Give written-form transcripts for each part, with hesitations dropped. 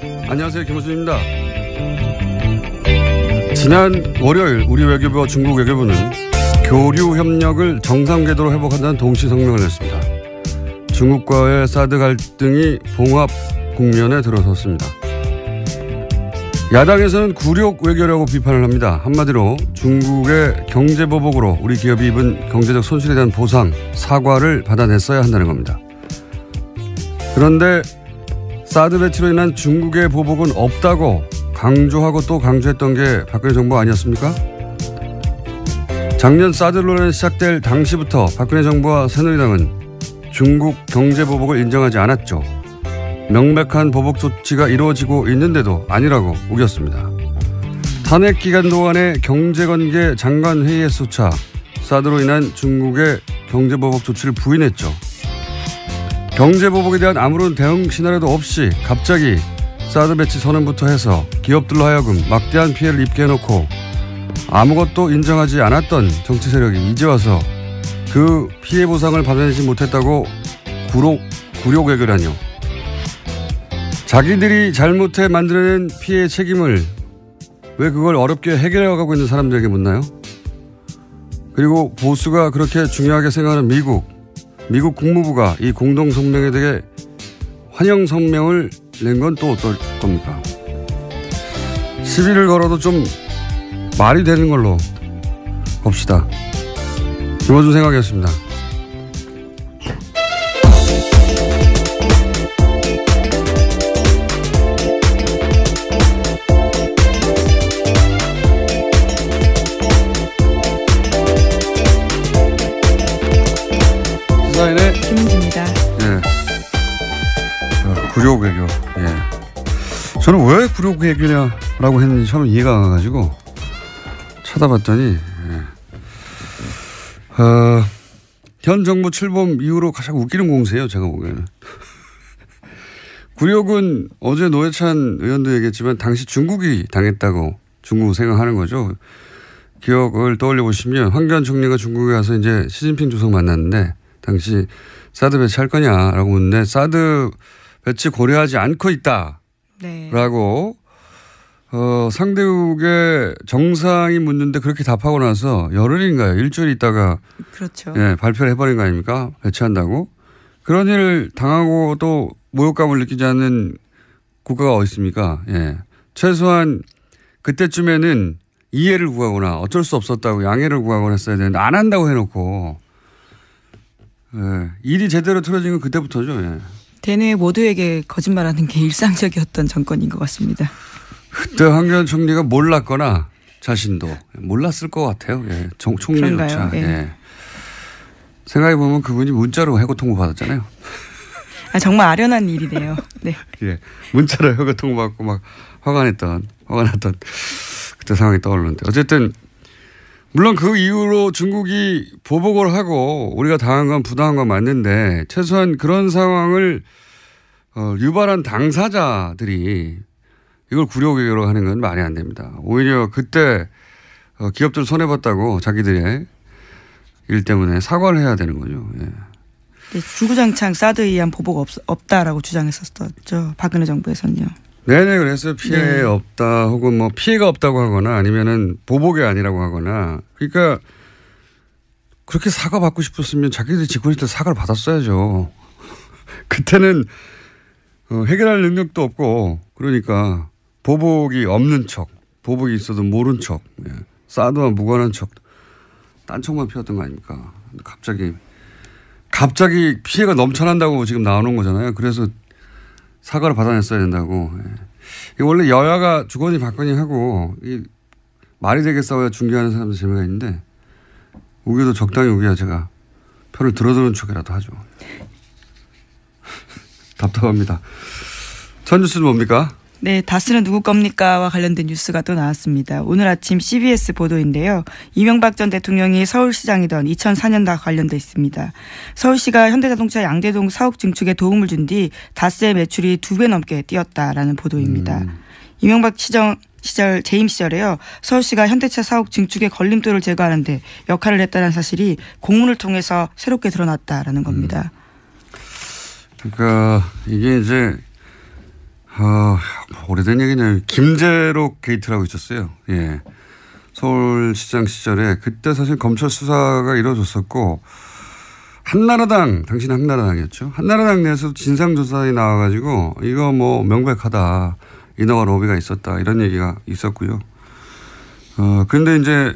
안녕하세요, 김호준입니다. 지난 월요일 우리 외교부와 중국 외교부는 교류 협력을 정상 궤도로 회복한다는 동시 성명을 냈습니다. 중국과의 사드 갈등이 봉합 국면에 들어섰습니다. 야당에서는 굴욕 외교라고 비판을 합니다. 한마디로 중국의 경제보복으로 우리 기업이 입은 경제적 손실에 대한 보상, 사과를 받아냈어야 한다는 겁니다. 그런데 사드 배치로 인한 중국의 보복은 없다고 강조하고 또 강조했던 게 박근혜 정부 아니었습니까? 작년 사드 논란이 시작될 당시부터 박근혜 정부와 새누리당은 중국 경제보복을 인정하지 않았죠. 명백한 보복 조치가 이루어지고 있는데도 아니라고 우겼습니다. 탄핵 기간 동안의 경제관계 장관회의에서조차 사드로 인한 중국의 경제보복 조치를 부인했죠. 경제보복에 대한 아무런 대응 시나리오도 없이 갑자기 사드 배치 선언부터 해서 기업들로 하여금 막대한 피해를 입게 해놓고 아무것도 인정하지 않았던 정치 세력이 이제 와서 그 피해 보상을 받아내지 못했다고 굴욕 외교라뇨. 자기들이 잘못해 만들어낸 피해 책임을 왜 그걸 어렵게 해결해가고 있는 사람들에게 묻나요? 그리고 보수가 그렇게 중요하게 생각하는 미국 국무부가 이 공동성명에 대해 환영 성명을 낸 건 또 어떨 겁니까? 시비를 걸어도 좀 말이 되는 걸로 봅시다. 김어준 생각이었습니다. 시사인의 김은지입니다. 예. 굴욕 외교. 예. 저는 왜 굴욕 외교냐라고 했는지 처음 이해가 안 가가지고 찾아봤더니 현 정부 출범 이후로 가장 웃기는 공세예요. 제가 보기에는. 굴욕은 어제 노회찬 의원도 얘기했지만 당시 중국이 당했다고 중국은 생각하는 거죠. 기억을 떠올려 보시면 황교안 총리가 중국에 가서 이제 시진핑 주석 만났는데 당시 사드 배치할 거냐라고 묻는데 사드 배치 고려하지 않고 있다라고 상대국의 정상이 묻는데 그렇게 답하고 나서 열흘인가요? 일주일 있다가 그렇죠. 예, 발표를 해버린 거 아닙니까? 배치한다고. 그런 일을 당하고 또 모욕감을 느끼지 않는 국가가 어디 있습니까? 예. 최소한 그때쯤에는 이해를 구하거나 어쩔 수 없었다고 양해를 구하거나 했어야 되는데 안 한다고 해놓고 예, 일이 제대로 틀어진 건 그때부터죠. 예. 대뇌 모두에게 거짓말하는 게 일상적이었던 정권인 것 같습니다. 그때 황교안 총리가 몰랐거나 자신도 몰랐을 것 같아요. 예. 총리조차. 예. 예. 생각해보면 그분이 문자로 해고 통보 받았잖아요. 아, 정말 아련한 일이네요. 네. 예. 문자로 해고 통보 받고 막 화가 났던 그때 상황이 떠오르는데 어쨌든 물론 그 이후로 중국이 보복을 하고 우리가 당한 건 부당한 건 맞는데 최소한 그런 상황을 유발한 당사자들이 이걸 굴욕 외교로 하는 건 말이 안 됩니다. 오히려 그때 기업들 손해봤다고 자기들의 일 때문에 사과를 해야 되는 거죠. 예. 네, 주구장창 사드에 의한 보복 없다라고 주장했었죠. 박근혜 정부에서는요. 네네 그래서 피해 없다 혹은 뭐 피해가 없다고 하거나 아니면은 보복이 아니라고 하거나 그러니까 그렇게 사과 받고 싶었으면 자기들이 집권했을 때 사과를 받았어야죠. 그때는 해결할 능력도 없고 그러니까 보복이 없는 척 보복이 있어도 모른 척 예. 사드와 무관한 척 딴청만 피웠던 거 아닙니까? 갑자기 피해가 넘쳐난다고 지금 나오는 거잖아요. 그래서 사과를 받아냈어야 된다고. 예. 원래 여야가 주거니 받거니 하고 말이 되게 싸워야 중계하는 사람들 재미가 있는데 우겨도 적당히 우겨야 제가 표를 들어주는 척이라도 하죠. 답답합니다. 첫 뉴스는 뭡니까? 네, 다스는 누구 겁니까와 관련된 뉴스가 또 나왔습니다. 오늘 아침 CBS 보도인데요. 이명박 전 대통령이 서울시장이던 2004년과 관련돼 있습니다. 서울시가 현대자동차 양대동 사옥 증축에 도움을 준 뒤 다스의 매출이 2배 넘게 뛰었다라는 보도입니다. 이명박 시절 재임 시절에요. 서울시가 현대차 사옥 증축의 걸림돌을 제거하는 데 역할을 했다는 사실이 공문을 통해서 새롭게 드러났다라는 겁니다. 그러니까 이게 이제 오래된 얘기네요. 김재록 게이트라고 있었어요. 예. 서울시장 시절에 그때 사실 검찰 수사가 이루어졌었고 한나라당, 당신은 한나라당이었죠. 한나라당 내에서 진상조사에 나와가지고 이거 뭐 명백하다. 인허가 로비가 있었다. 이런 얘기가 있었고요. 그런데 이제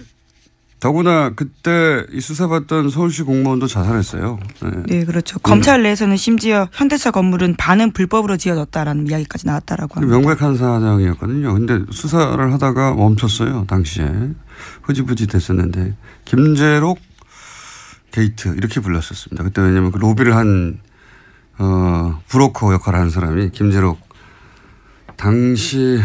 더구나 그때 이 수사받던 서울시 공무원도 자살했어요. 네, 그렇죠. 검찰 내에서는 심지어 현대차 건물은 반은 불법으로 지어졌다라는 이야기까지 나왔다라고 합니다. 명백한 사정이었거든요. 근데 수사를 하다가 멈췄어요. 당시에. 흐지부지 됐었는데 김재록 게이트 이렇게 불렀었습니다. 그때 왜냐하면 그 로비를 한 브로커 역할을 하는 사람이 김재록 당시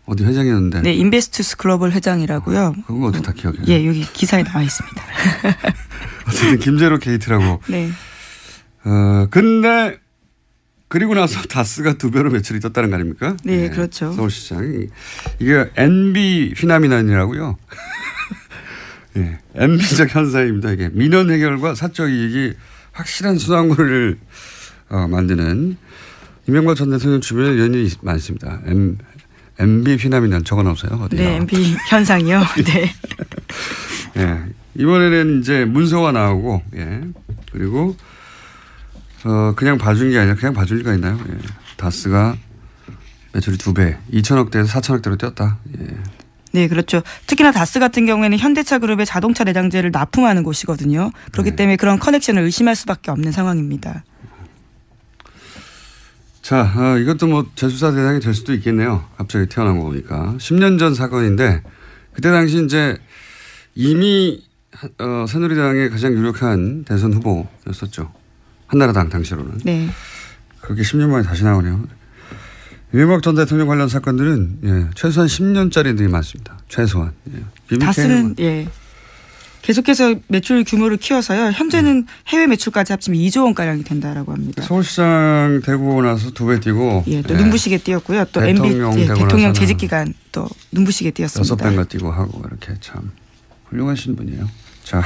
어디 회장이었는데. 네, 인베스투스 글로벌 회장이라고요. 그건 어떻게 다 기억해요? 예, 여기 기사에 나와 있습니다. 어쨌든 김재록 게이트라고. 네. 근데 그리고 나서 다스가 2배로 매출이 떴다는 거 아닙니까? 네, 네, 그렇죠. 서울시장이. 이게 NB 휘나미난이라고요. 예, NB적 현상입니다. 이게 민원 해결과 사적 이익이 확실한 수당권을 만드는 이명박 전 대통령 주변에 연인이 많습니다. MB 휘나미난 적어놓으세요. 어디요? 네, MB 현상이요. 네. 예, 이번에는 이제 문서가 나오고, 예, 그리고 그냥 봐준 게 아니라 그냥 봐줄 리가 있나요? 예. 다스가 매출이 2배, 2천억대에서 4천억대로 뛰었다. 예. 네, 그렇죠. 특히나 다스 같은 경우에는 현대차 그룹의 자동차 내장재를 납품하는 곳이거든요. 그렇기 때문에 그런 커넥션을 의심할 수밖에 없는 상황입니다. 자, 이것도 뭐 재수사 대상이 될 수도 있겠네요. 갑자기 태어난 거 보니까. 10년 전 사건인데 그때 당시 이제 이미 새누리당의 가장 유력한 대선 후보였었죠. 한나라당 당시로는. 네. 그렇게 10년 만에 다시 나오네요. 이명박 전 대통령 관련 사건들은 예, 최소한 10년짜리들이 많습니다. 최소한. 예. 다스는 예. 계속해서 매출 규모를 키워서요. 현재는 해외 매출까지 합치면 2조 원가량이 된다라고 합니다. 서울시장 되고 나서 2배 뛰고. 예, 또 눈부시게 뛰었고요. 또 대통령 재직 기간 또 눈부시게 뛰었습니다. 6배가 뛰고 하고 이렇게 참 훌륭하신 분이에요. 자,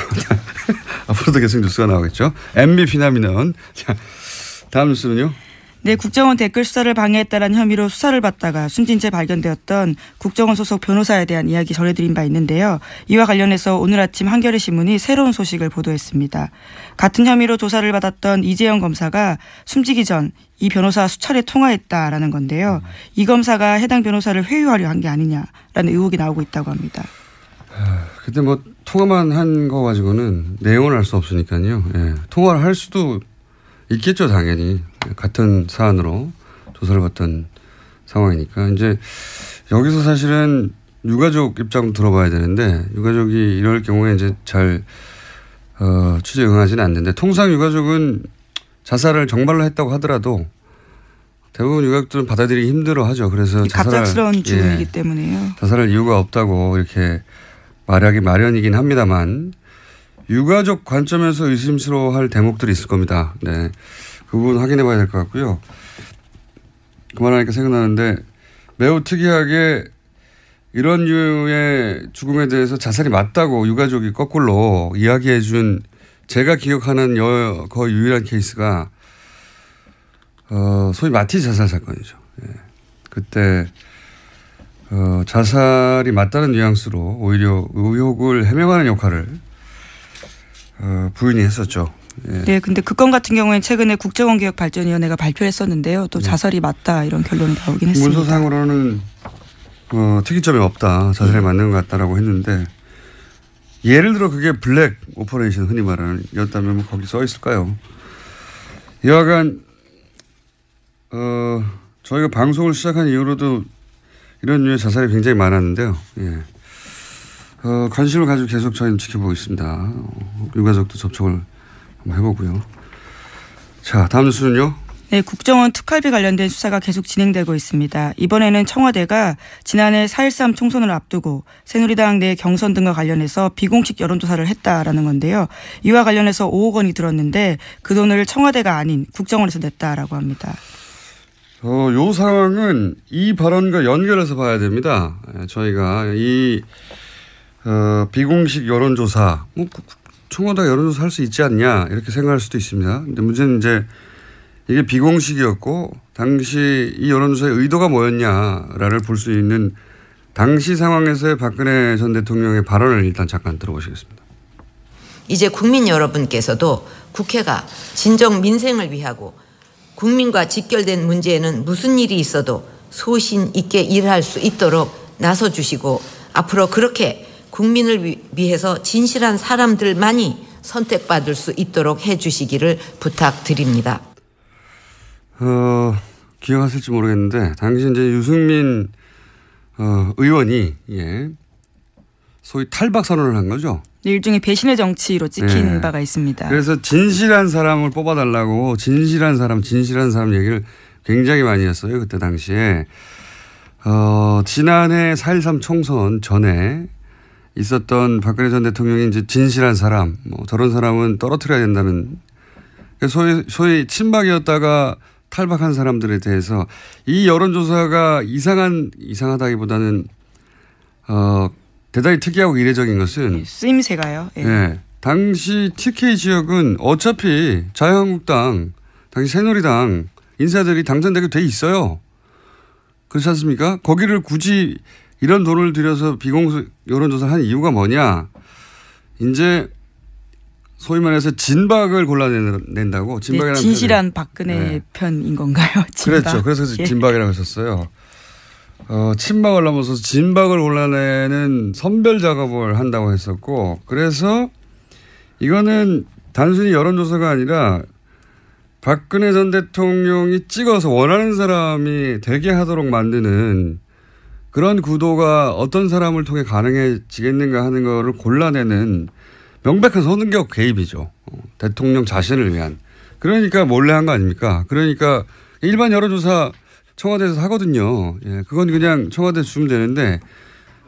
앞으로도 계속 뉴스가 나오겠죠. MB 피나미는. 자, 다음 뉴스는요. 네, 국정원 댓글 수사를 방해했다는 혐의로 수사를 받다가 숨진 채 발견되었던 국정원 소속 변호사에 대한 이야기 전해드린 바 있는데요. 이와 관련해서 오늘 아침 한겨레 신문이 새로운 소식을 보도했습니다. 같은 혐의로 조사를 받았던 이재영 검사가 숨지기 전 이 변호사와 수차례 통화했다라는 건데요. 이 검사가 해당 변호사를 회유하려 한 게 아니냐라는 의혹이 나오고 있다고 합니다. 그때 뭐 통화만 한 거 가지고는 내용을 알 수 없으니까요. 예. 통화를 할 수도 있겠죠, 당연히. 같은 사안으로 조사를 받던 상황이니까. 이제 여기서 사실은 유가족 입장도 들어봐야 되는데 유가족이 이럴 경우에 이제 잘 취재에 응하지는 않는데 통상 유가족은 자살을 정말로 했다고 하더라도 대부분 유가족들은 받아들이기 힘들어 하죠. 그래서 갑작스러운 죽음이기 때문에요. 자살할 이유가 없다고 이렇게 말하기 마련이긴 합니다만 유가족 관점에서 의심스러워할 대목들이 있을 겁니다. 네. 그 부분 확인해 봐야 될 것 같고요. 그만하니까 생각나는데 매우 특이하게 이런 류의 죽음에 대해서 자살이 맞다고 유가족이 거꾸로 이야기해 준 제가 기억하는 거의 유일한 케이스가 소위 마티 자살 사건이죠. 예. 그때 자살이 맞다는 뉘앙스로 오히려 의혹을 해명하는 역할을 부인이 했었죠. 예. 네, 근데 그 건 같은 경우에는 최근에 국정원개혁발전위원회가 발표를 했었는데요. 또 자살이 맞다 이런 결론이 나오긴 했습니다. 문서상으로는 특이점이 없다. 자살이 맞는 것 같다라고 했는데 예를 들어 그게 블랙 오퍼레이션 흔히 말하는 였다면 뭐 거기 써 있을까요? 여하간 저희가 방송을 시작한 이후로도 이런 류의 자살이 굉장히 많았는데요. 예. 관심을 가지고 계속 저희는 지켜보고 있습니다. 유가족도 접촉을 한번 해보고요. 자, 다음 뉴스는요. 네, 국정원 특활비 관련된 수사가 계속 진행되고 있습니다. 이번에는 청와대가 지난해 4.13 총선을 앞두고 새누리당 내 경선 등과 관련해서 비공식 여론조사를 했다라는 건데요. 이와 관련해서 5억 원이 들었는데 그 돈을 청와대가 아닌 국정원에서 냈다라고 합니다. 요 상황은 이 발언과 연결해서 봐야 됩니다. 저희가 이 비공식 여론조사, 뭐 청와대가 여론조사 할 수 있지 않냐 이렇게 생각할 수도 있습니다. 근데 문제는 이제 이게 비공식이었고 당시 이 여론조사의 의도가 뭐였냐를 볼 수 있는 당시 상황에서의 박근혜 전 대통령의 발언을 일단 잠깐 들어보시겠습니다. 이제 국민 여러분께서도 국회가 진정 민생을 위하고 국민과 직결된 문제에는 무슨 일이 있어도 소신 있게 일할 수 있도록 나서주시고 앞으로 그렇게 국민을 위해서 진실한 사람들만이 선택받을 수 있도록 해주시기를 부탁드립니다. 기억하실지 모르겠는데 당시 이제 유승민 의원이 소위 탈박 선언을 한 거죠. 일종의 배신의 정치로 찍힌 바가 있습니다. 그래서 진실한 사람을 뽑아달라고 진실한 사람 얘기를 굉장히 많이 했어요. 그때 당시에. 지난해 4.13 총선 전에 있었던 박근혜 전 대통령이 이제 진실한 사람, 저런 사람은 떨어뜨려야 된다는 소위 친박이었다가 탈박한 사람들에 대해서 이 여론조사가 이상하다기보다는 대단히 특이하고 이례적인 것은 쓰임새가요. 예. 당시 TK 지역은 어차피 자유한국당, 당시 새누리당 인사들이 당선되게 돼 있어요. 그렇지 않습니까? 거기를 굳이 이런 돈을 들여서 비공식 여론조사를 한 이유가 뭐냐. 이제 소위 말해서 진박을 골라낸다고. 진박이라는 진실한 박근혜 편인 건가요? 진박. 그렇죠. 그래서 진박이라고 했었어요. 친박을 넘어서 진박을 골라내는 선별 작업을 한다고 했었고, 그래서 이거는 단순히 여론조사가 아니라 박근혜 전 대통령이 찍어서 원하는 사람이 되게 하도록 만드는 그런 구도가 어떤 사람을 통해 가능해지겠는가 하는 거를 골라내는 명백한 선거 개입이죠. 대통령 자신을 위한. 그러니까 몰래 한 거 아닙니까? 그러니까 일반 여론조사 청와대에서 하거든요. 그건 그냥 청와대에 주면 되는데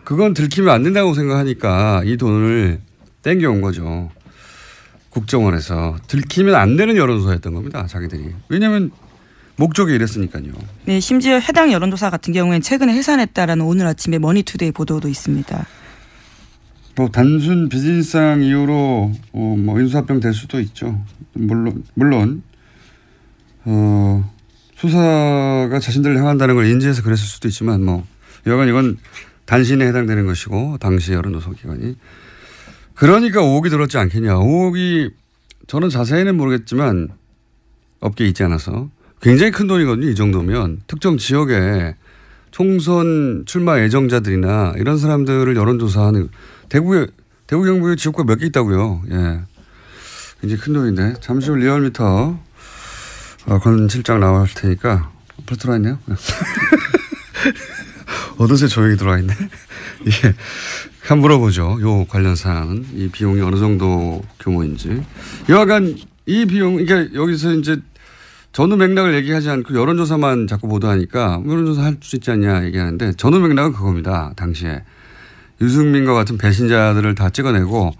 그건 들키면 안 된다고 생각하니까 이 돈을 땡겨온 거죠. 국정원에서. 들키면 안 되는 여론조사였던 겁니다. 자기들이. 왜냐하면 목적이 이랬으니까요. 네, 심지어 해당 여론조사 같은 경우에는 최근에 해산했다라는 오늘 아침에 머니투데이 보도도 있습니다. 단순 비즈니스상 이유로 인수합병 될 수도 있죠. 물론 수사가 자신들을 향한다는 걸 인지해서 그랬을 수도 있지만 여간 이건 단신에 해당되는 것이고 당시 여론조사 기관이. 그러니까 5억이 들었지 않겠냐. 5억이 저는 자세히는 모르겠지만 업계에 있지 않아서 굉장히 큰 돈이거든요. 이 정도면. 특정 지역에 총선 출마 예정자들이나 이런 사람들을 여론조사하는 대구 경북에 지역구가 몇 개 있다고요. 굉장히 큰 돈인데. 잠시 후 리얼미터 권 실장 나올 테니까 벌써 들어와 있네요. 어느새 조용히 들어와 있네. 한번 물어보죠. 요 관련 사안은 이 비용이 어느 정도 규모인지. 여하간 이 비용, 그러니까 여기서 이제 전후 맥락을 얘기하지 않고 여론조사만 자꾸 보도하니까 여론조사 할 수 있지 않냐 얘기하는데 전후 맥락은 그겁니다. 당시에. 유승민과 같은 배신자들을 다 찍어내고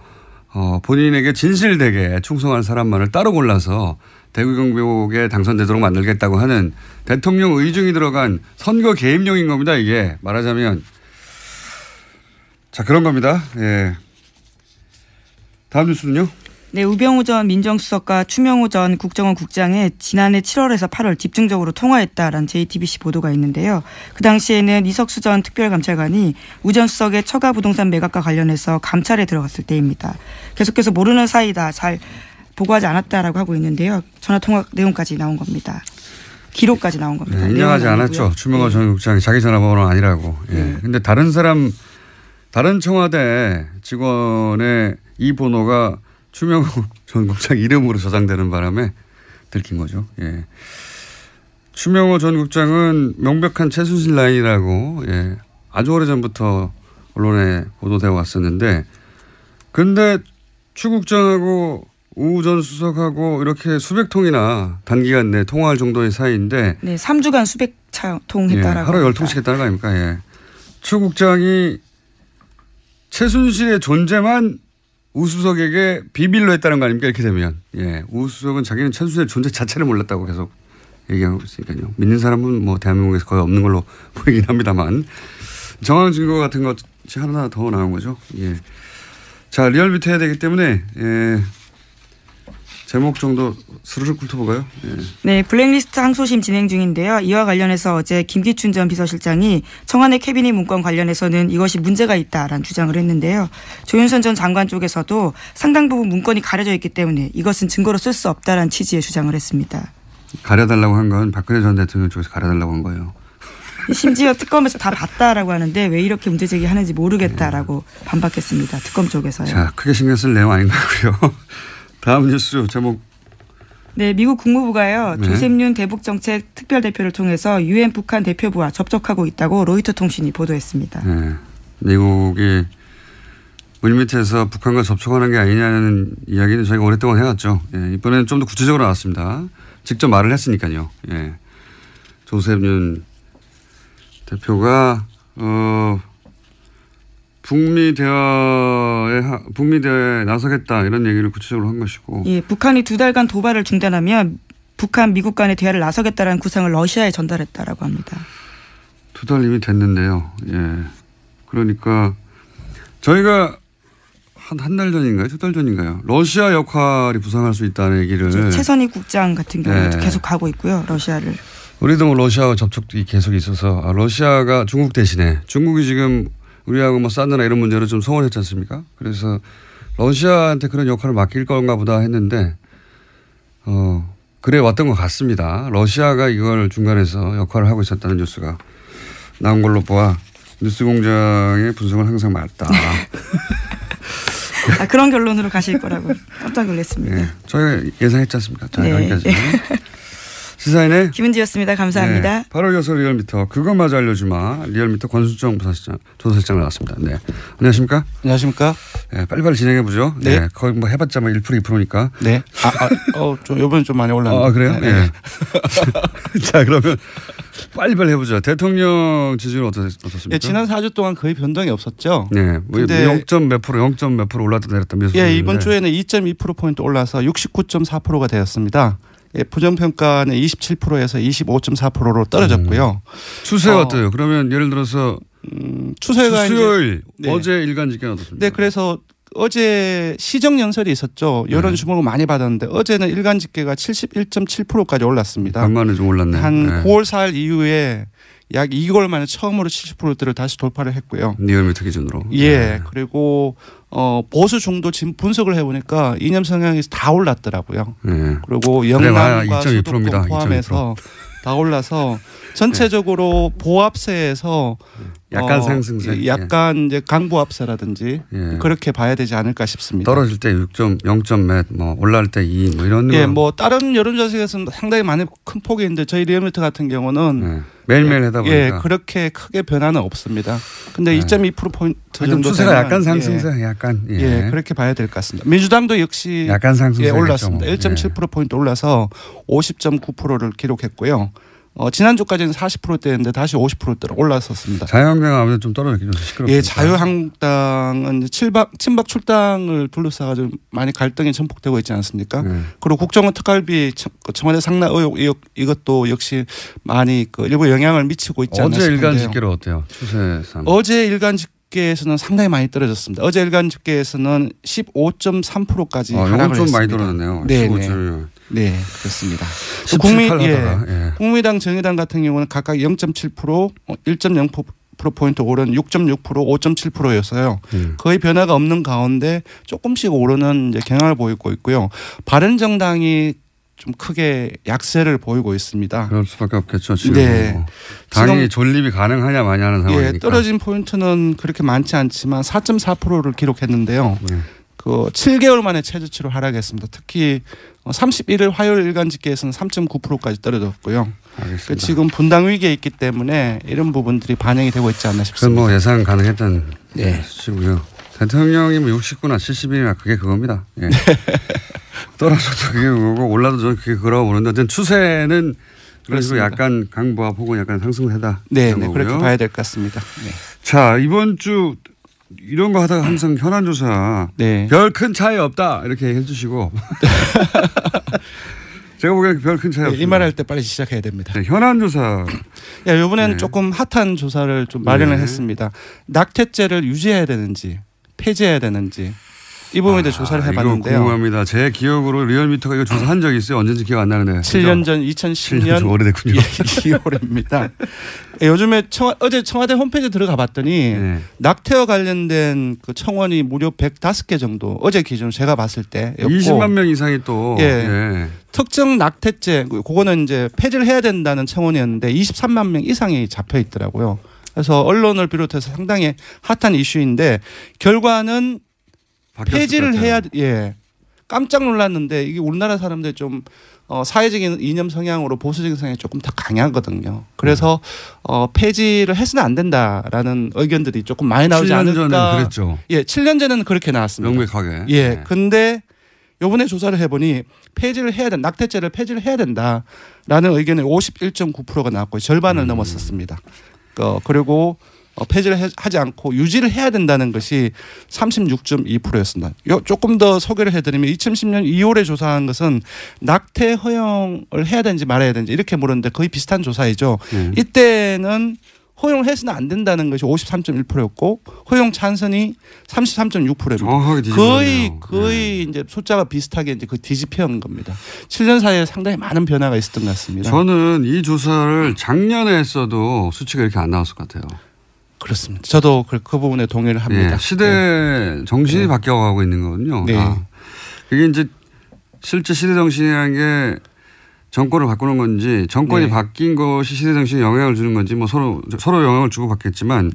본인에게 진실되게 충성한 사람만을 따로 골라서 대구 경북에 당선되도록 만들겠다고 하는 대통령 의중이 들어간 선거 개입용인 겁니다. 이게 말하자면. 자, 그런 겁니다. 다음 뉴스는요. 네, 우병우 전 민정수석과 추명호 전 국정원 국장이 지난해 7월에서 8월 집중적으로 통화했다라는 JTBC 보도가 있는데요. 그 당시에는 이석수 전 특별감찰관이 우 전 수석의 처가 부동산 매각과 관련해서 감찰에 들어갔을 때입니다. 계속해서 모르는 사이다, 잘 보고하지 않았다라고 하고 있는데요. 전화통화 내용까지 나온 겁니다. 기록까지 나온 겁니다. 인정하지 않았죠. 추명호 전 국장이 자기 전화번호는 아니라고. 근데 다른 청와대 직원의 이 번호가 추명호 전 국장 이름으로 저장되는 바람에 들킨 거죠. 추명호 전 국장은 명백한 최순실 라인이라고 아주 오래전부터 언론에 보도되어 왔었는데 근데 추 국장하고 우 전 수석하고 이렇게 수백 통이나 단기간 내에 통화할 정도의 사이인데 3주간 수백 통 했다라고. 하루 10통씩 했다는 거 아닙니까? 추 국장이 최순실의 존재만 우 수석에게 비밀로 했다는 거 아닙니까? 이렇게 되면. 우 수석은 자기는 최순실의 존재 자체를 몰랐다고 계속 얘기하고 있으니까요. 믿는 사람은 대한민국에서 거의 없는 걸로 보이긴 합니다만 정황 증거 같은 것이 하나 더 나온 거죠. 자, 리얼미터 해야 되기 때문에 제목 정도 스르륵 훑어볼까요? 예. 네, 블랙리스트 항소심 진행 중인데요. 이와 관련해서 어제 김기춘 전 비서실장이 청와대 캐비닛 문건 관련해서는 이것이 문제가 있다라는 주장을 했는데요. 조윤선 전 장관 쪽에서도 상당 부분 문건이 가려져 있기 때문에 이것은 증거로 쓸 수 없다라는 취지의 주장을 했습니다. 가려달라고 한 건 박근혜 전 대통령 쪽에서 가려달라고 한 거예요. 심지어 특검에서 다 봤다라고 하는데 왜 이렇게 문제 제기하는지 모르겠다라고 반박했습니다. 특검 쪽에서요. 자, 크게 신경 쓸 내용 아닌 것 같고요. 다음 뉴스 제목. 네, 미국 국무부가요. 네. 조셉윤 대북정책 특별대표를 통해서 유엔 북한 대표부와 접촉하고 있다고 로이터 통신이 보도했습니다. 네, 미국이 물밑에서 북한과 접촉하는 게 아니냐는 이야기는 저희가 오랫동안 해왔죠. 예, 이번에는 좀 더 구체적으로 나왔습니다. 직접 말을 했으니까요. 예. 조셉윤 대표가 북미 대화에 나서겠다 이런 얘기를 구체적으로 한 것이고. 예, 북한이 2달간 도발을 중단하면 북한 미국 간의 대화를 나서겠다라는 구상을 러시아에 전달했다라고 합니다. 2달 이미 됐는데요. 예. 그러니까 저희가 한 달 전인가요? 2달 전인가요? 러시아 역할이 부상할 수 있다는 얘기를. 최선희 국장 같은 경우도 네. 계속 가고 있고요. 러시아를. 우리도 뭐 러시아와 접촉이 계속 있어서 러시아가 중국 대신에 중국이 지금 우리하고 뭐 사드나 이런 문제로 좀 소원했지 않습니까? 그래서 러시아한테 그런 역할을 맡길 건가 보다 했는데 그래 왔던 것 같습니다. 러시아가 이걸 중간에서 역할을 하고 있었다는 뉴스가 나온 걸로 보아 뉴스공장의 분석은 항상 맞다. 그런 결론으로 가실 거라고 깜짝 놀랐습니다. 네, 저희가 예상했지 않습니까? 자, 네. 여기까지. 시사인의 김은지였습니다. 감사합니다. 네, 8월 6일 리얼미터 그것마저 알려주마 리얼미터 권순정 조사실장 나왔습니다. 네, 안녕하십니까? 안녕하십니까? 네, 빨리빨리 진행해 보죠. 네. 네, 거의 뭐 해봤자 뭐 1% 2%니까. 네. 좀 이번엔 좀 많이 올랐네요. 아 그래요? 네. 네. 자 그러면 빨리빨리 해보죠. 대통령 지지율 어떻습니까? 예, 지난 4주 동안 거의 변동이 없었죠. 네, 뭐 0점 몇 프로 올랐다 내렸다. 예, 이번 주에는 2.2%포인트 올라서 69.4%가 되었습니다. 예, 부정평가는 27%에서 25.4%로 떨어졌고요. 추세가 어때요? 그러면 예를 들어서 추세가 수요일 네. 어제 일간 집계는 어떻습니까? 네, 그래서 어제 시정 연설이 있었죠. 여론 주목을 많이 받았는데 어제는 일간 집계가 71.7%까지 올랐습니다. 간만에 좀 올랐네. 한 네. 9월 4일 이후에 약 2개월 만에 처음으로 70%대를 다시 돌파를 했고요. 리얼미터 기준으로. 예. 네. 그리고 보수 중도 지금 분석을 해보니까 이념 성향이 다 올랐더라고요. 네. 그리고 영남과 2.2%입니다. 수도권 포함해서 다 올라서 전체적으로 보합세에서 약간 상승세. 약간 이제 강보합세라든지 예. 그렇게 봐야 되지 않을까 싶습니다. 떨어질 때 0점 몇, 뭐 올라갈 때 2, 뭐 이런. 예, 뭐 다른 여론조사에서는 상당히 많이 큰 폭이 있는데 저희 리얼미터 같은 경우는 네. 매일매일 하다 보니까. 예, 그렇게 크게 변화는 없습니다. 근데 네. 2.2%포인트 정도 추세가 되면 약간 상승세, 약간. 예. 예, 그렇게 봐야 될 것 같습니다. 민주당도 역시 약간 상승세. 예, 올랐습니다. 1.7%포인트 올라서 50.9%를 기록했고요. 지난주까지는 40%대였는데 다시 50%대로 올랐었습니다. 자유한국당 아무래도 좀 떨어졌긴 좀 시끄럽습니다. 예, 자유한국당은 친박 출당을 둘러싸가지고 많이 갈등이 전폭되고 있지 않습니까? 그리고 국정원 특활비 청와대 상납 의혹 이것도 역시 많이 일부 영향을 미치고 있지 않나 어제 싶은데요. 일간 집계로 어때요? 추세상. 어제 일간 집계에서는 상당히 많이 떨어졌습니다. 어제 일간 집계에서는 15.3%까지 하락을 좀 했습니다. 많이 떨어졌네요. 네, 15.1. 네, 그렇습니다. 17, 예. 국민당, 정의당 같은 경우는 각각 0.7%, 1.0%포인트 오른 6.6%, 5.7%였어요. 거의 변화가 없는 가운데 조금씩 오르는 이제 경향을 보이고 있고요. 바른정당이 좀 크게 약세를 보이고 있습니다. 그럴 수밖에 없겠죠. 지금. 네. 당연히 존립이 가능하냐 마냐 하는 상황이니까. 예, 떨어진 포인트는 그렇게 많지 않지만 4.4%를 기록했는데요. 그 7개월 만에 최저치로 하락했습니다. 특히 31일 화요일 일간 집계에서는 3.9%까지 떨어졌고요. 알겠습니다. 지금 분당 위기에 있기 때문에 이런 부분들이 반영이 되고 있지 않나 그건 싶습니다. 뭐 예상 가능했던 네. 수치고요. 대통령이 뭐 60구나 70이나 그게 그겁니다. 예. 떨어져도 그게 그거고 올라도 저는 그게 그거라고 보는데 어쨌든 추세는 그런 식으로 약간 강보합 혹은 약간 상승세다. 네, 그렇게 봐야 될 것 같습니다. 네. 자, 이번 주 이런 거 하다가 항상 현안조사 네. 별 큰 차이 없다 이렇게 해주시고 제가 보기에는 별 큰 차이 없습니다. 이 말할 때 빨리 시작해야 됩니다. 네, 현안조사. 이번에는 조금 핫한 조사를 좀 마련을 했습니다. 낙태죄를 유지해야 되는지 폐지해야 되는지 이 부분에 대해 조사를 해봤는데요. 이거 궁금합니다. 제 기억으로 리얼미터가 이거 조사한 적이 있어요. 언제인지 기억 안 나는데. 7년 전 2010년 7년 오래됐군요. 2월입니다. 요즘에 어제 청와대 홈페이지 들어가 봤더니 네. 낙태와 관련된 그 청원이 무려 105개 정도 어제 기준 제가 봤을 때였고 20만 명 이상이 또 예. 특정 낙태죄 그거는 이제 폐지를 해야 된다는 청원이었는데 23만 명 이상이 잡혀 있더라고요. 그래서 언론을 비롯해서 상당히 핫한 이슈인데 결과는 폐지를 해야 깜짝 놀랐는데 이게 우리나라 사람들 좀 사회적인 이념 성향으로 보수적인 성향이 조금 더 강하거든요. 그래서 폐지를 해서는 안 된다라는 의견들이 조금 많이 나오지 7년 않을까. 전에는 그랬죠. 예, 7년 전에는 그렇게 나왔습니다. 명백하게. 예, 네. 근데 요번에 조사를 해보니 폐지를 해야 된다. 낙태죄를 폐지를 해야 된다라는 의견이 51.9%가 나왔고요. 절반을 넘었었습니다. 그리고 폐지를 하지 않고 유지를 해야 된다는 것이 36.2%였습니다. 조금 더 소개를 해드리면 2010년 2월에 조사한 것은 낙태 허용을 해야 되는지 말아야 되는지 이렇게 물었는데 거의 비슷한 조사이죠. 이때는 허용을 해서는 안 된다는 것이 53.1%였고 허용 찬성이 33.6%입니다. 정확하게 뒤집어졌네요. 거의 이제 숫자가 비슷하게 이제 그 뒤집혀온 겁니다. 7년 사이에 상당히 많은 변화가 있었던 것 같습니다. 저는 이 조사를 작년에 했어도 수치가 이렇게 안 나왔을 것 같아요. 그렇습니다. 저도 그 부분에 동의를 합니다. 예, 시대 정신이 바뀌어가고 있는 거거든요. 네. 그게 이제 실제 시대 정신이라는 게 정권을 바꾸는 건지 정권이 바뀐 것이 시대 정신에 영향을 주는 건지 뭐 서로 영향을 주고 받겠지만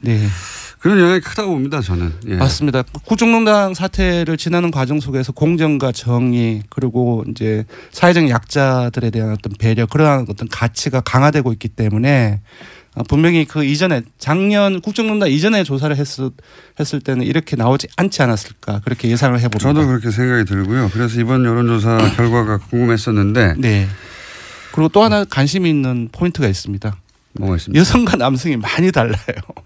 그런 영향이 크다고 봅니다. 저는. 예. 맞습니다. 국정농단 사태를 지나는 과정 속에서 공정과 정의 그리고 이제 사회적 약자들에 대한 어떤 배려 그러한 어떤 가치가 강화되고 있기 때문에 분명히 그 이전에 작년 국정농단 이전에 조사를 했을 때는 이렇게 나오지 않지 않았을까 그렇게 예상을 해봅니다. 저도 그렇게 생각이 들고요. 그래서 이번 여론조사 결과가 궁금했었는데. 네. 그리고 또 하나 관심이 있는 포인트가 있습니다. 뭐가 있습니까? 여성과 남성이 많이 달라요.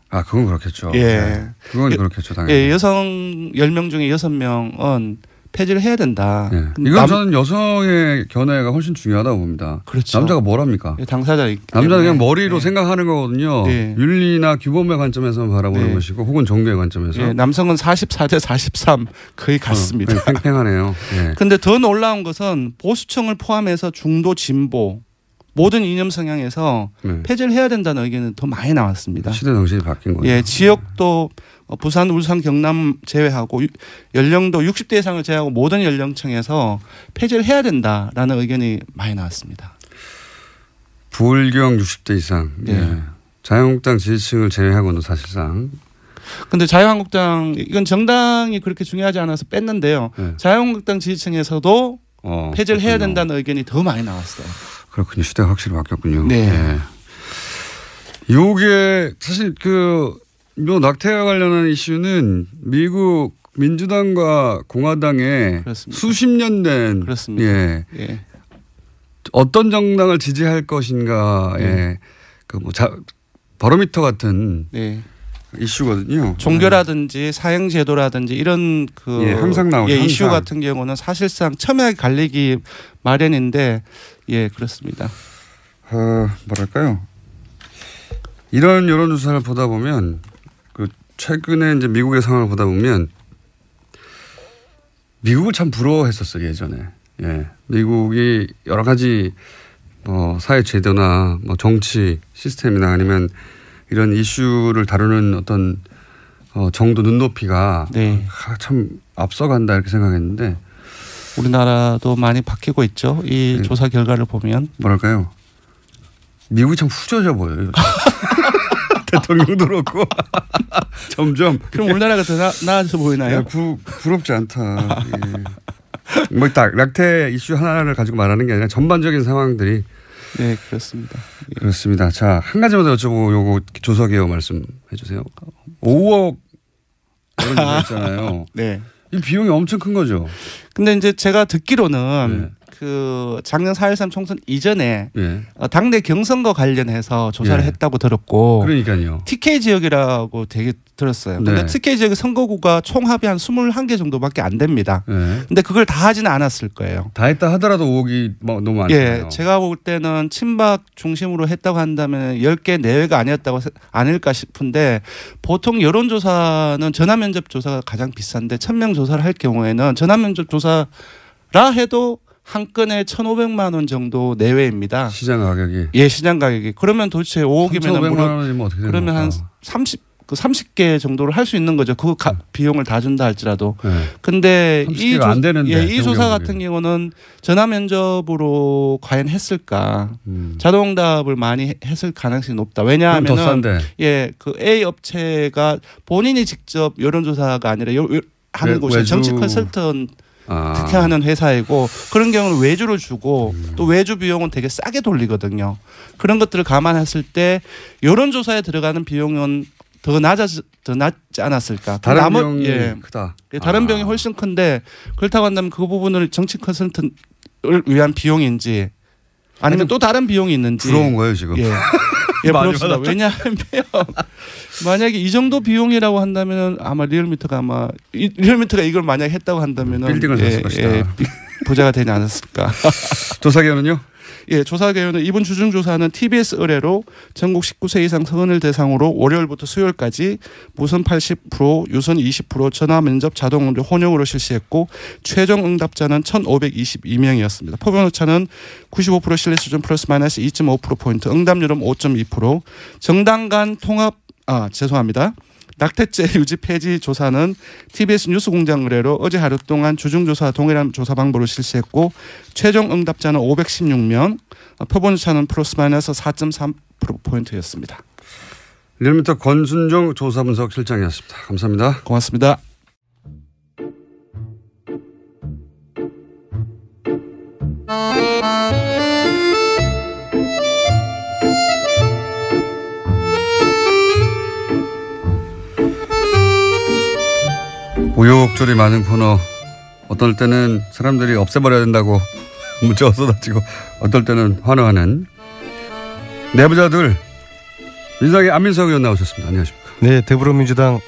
아, 그건 그렇겠죠. 예. 네. 그건 그렇겠죠. 당연히. 예, 여성 10명 중에 6명은 폐지를 해야 된다. 네. 이건 저는 여성의 견해가 훨씬 중요하다고 봅니다. 그렇죠. 남자가 뭘 합니까? 당사자이기 남자는 그냥 때문에. 머리로 생각하는 거거든요. 윤리나 규범의 관점에서 바라보는 것이고 혹은 종교의 관점에서. 남성은 44대 43 거의 같습니다. 팽팽하네요. 그런데 더 놀라운 것은 보수층을 포함해서 중도 진보 모든 이념 성향에서 폐지를 해야 된다는 의견은 더 많이 나왔습니다. 시대 정신이 바뀐 거죠. 예, 지역도 부산, 울산, 경남 제외하고 연령도 60대 이상을 제외하고 모든 연령층에서 폐지를 해야 된다라는 의견이 많이 나왔습니다. 불경 60대 이상. 예. 자유한국당 지지층을 제외하고는 사실상. 그런데 자유한국당 이건 정당이 그렇게 중요하지 않아서 뺐는데요. 자유한국당 지지층에서도 폐지를 해야 된다는 의견이 더 많이 나왔어요. 그렇군요. 시대가 확실히 바뀌었군요. 네. 요게 사실 요 낙태와 관련한 이슈는 미국 민주당과 공화당의 그렇습니다. 수십 년 된 그렇습니다. 예. 어떤 정당을 지지할 것인가의 바로미터 같은 이슈거든요. 종교라든지 사형제도라든지 이런 항상 나오죠. 이슈 같은 경우는 사실상 첨예하게 갈리기 마련인데 그렇습니다. 뭐랄까요? 이런 여론조사를 보다 보면 최근에 이제 미국의 상황을 보다 보면 미국을 참 부러워했었어요 예전에. 예, 미국이 여러 가지 사회 제도나 정치 시스템이나 아니면 이런 이슈를 다루는 어떤 정도 눈높이가 참 앞서간다 이렇게 생각했는데 우리나라도 많이 바뀌고 있죠. 이 조사 결과를 보면 뭐랄까요? 미국이 참 후져져 보여요. 대통령도 그렇고 점점. 그럼 우리나라가 더 나아져 보이나요? 부럽지 않다. 뭐 딱 낙태 이슈 하나를 가지고 말하는 게 아니라 전반적인 상황들이. 네, 그렇습니다. 그렇습니다. 자, 한 가지만 더 여쭤보고 요거 조사 개요 말씀해 주세요. 5억 이런 거 있잖아요. 네. 이 비용이 엄청 큰 거죠. 근데 이제 제가 듣기로는 작년 4.13 총선 이전에 당내 경선과 관련해서 조사를 했다고 들었고 그러니까요. TK 지역이라고 되게 들었어요. 근데 네. TK 지역의 선거구가 총합이 한 21개 정도밖에 안 됩니다. 네. 근데 그걸 다 하지는 않았을 거예요. 다 했다 하더라도 5억이 너무 많잖아요. 예, 제가 볼 때는 친박 중심으로 했다고 한다면 10개 내외가 아닐까 싶은데 보통 여론조사는 전화면접 조사가 가장 비싼데 1000명 조사를 할 경우에는 전화면접 조사라 해도 한 건에 1,500만 원 정도 내외입니다. 시장 가격이. 예, 시장 가격이. 그러면 도대체 5억이면 1,500만 원이면 어떻게 되는 그러면 한 겁니까? 30개 정도를 할 수 있는 거죠. 그 비용을 다 준다 할지라도. 네. 근데 30개가 안 되는데, 이 조사 경우에. 같은 경우는 전화 면접으로 과연 했을까? 자동응답을 많이 했을 가능성이 높다. 더 왜냐하면 싼데. 그 A 업체가 본인이 직접 여론조사가 아니라 하는 곳이 외주. 정치 컨설턴트 하는 회사이고 그런 경우는 외주를 주고 또 외주 비용은 되게 싸게 돌리거든요. 그런 것들을 감안했을 때 여론조사에 들어가는 비용은 더 낮지 않았을까. 다른 비용이 크다. 다른 비용이 훨씬 큰데 그렇다고 한다면 그 부분을 정치 컨설턴트를 위한 비용인지 아니면 또 다른 비용이 있는지. 부러운 거예요 지금. 예, 부럽습니다. 왜냐하면 만약에 이 정도 비용이라고 한다면 아마 리얼미터가 이걸 만약에 했다고 한다면 빌딩을 샀을 것이다. 부자가 되지 않았을까. 조사기관은요? 예, 조사계획은 이번 주중조사는 TBS 의뢰로 전국 19세 이상 성인을 대상으로 월요일부터 수요일까지 무선 80%, 유선 20%, 전화 면접 자동 응답 혼용으로 실시했고 최종 응답자는 1,522명이었습니다. 표본 오차는 95% 신뢰 수준 플러스 마이너스 2.5%포인트, 응답률은 5.2%, 정당 간 통합 낙태죄 유지 폐지 조사는 TBS 뉴스공장 의뢰로 어제 하루 동안 주중조사 동일한 조사 방법으로 실시했고 최종 응답자는 516명, 표본차는 플러스 마이너스 4.3%포인트였습니다. 리얼미터 권순정 조사분석 실장이었습니다. 감사합니다. 고맙습니다. 우여곡절이 많은 코너. 어떨 때는 사람들이 없애버려야 된다고 문자가 쏟아지고 어떨 때는 환호하는 내부자들. 민주당의 안민석 의원 나오셨습니다. 안녕하십니까. 네, 더불어민주당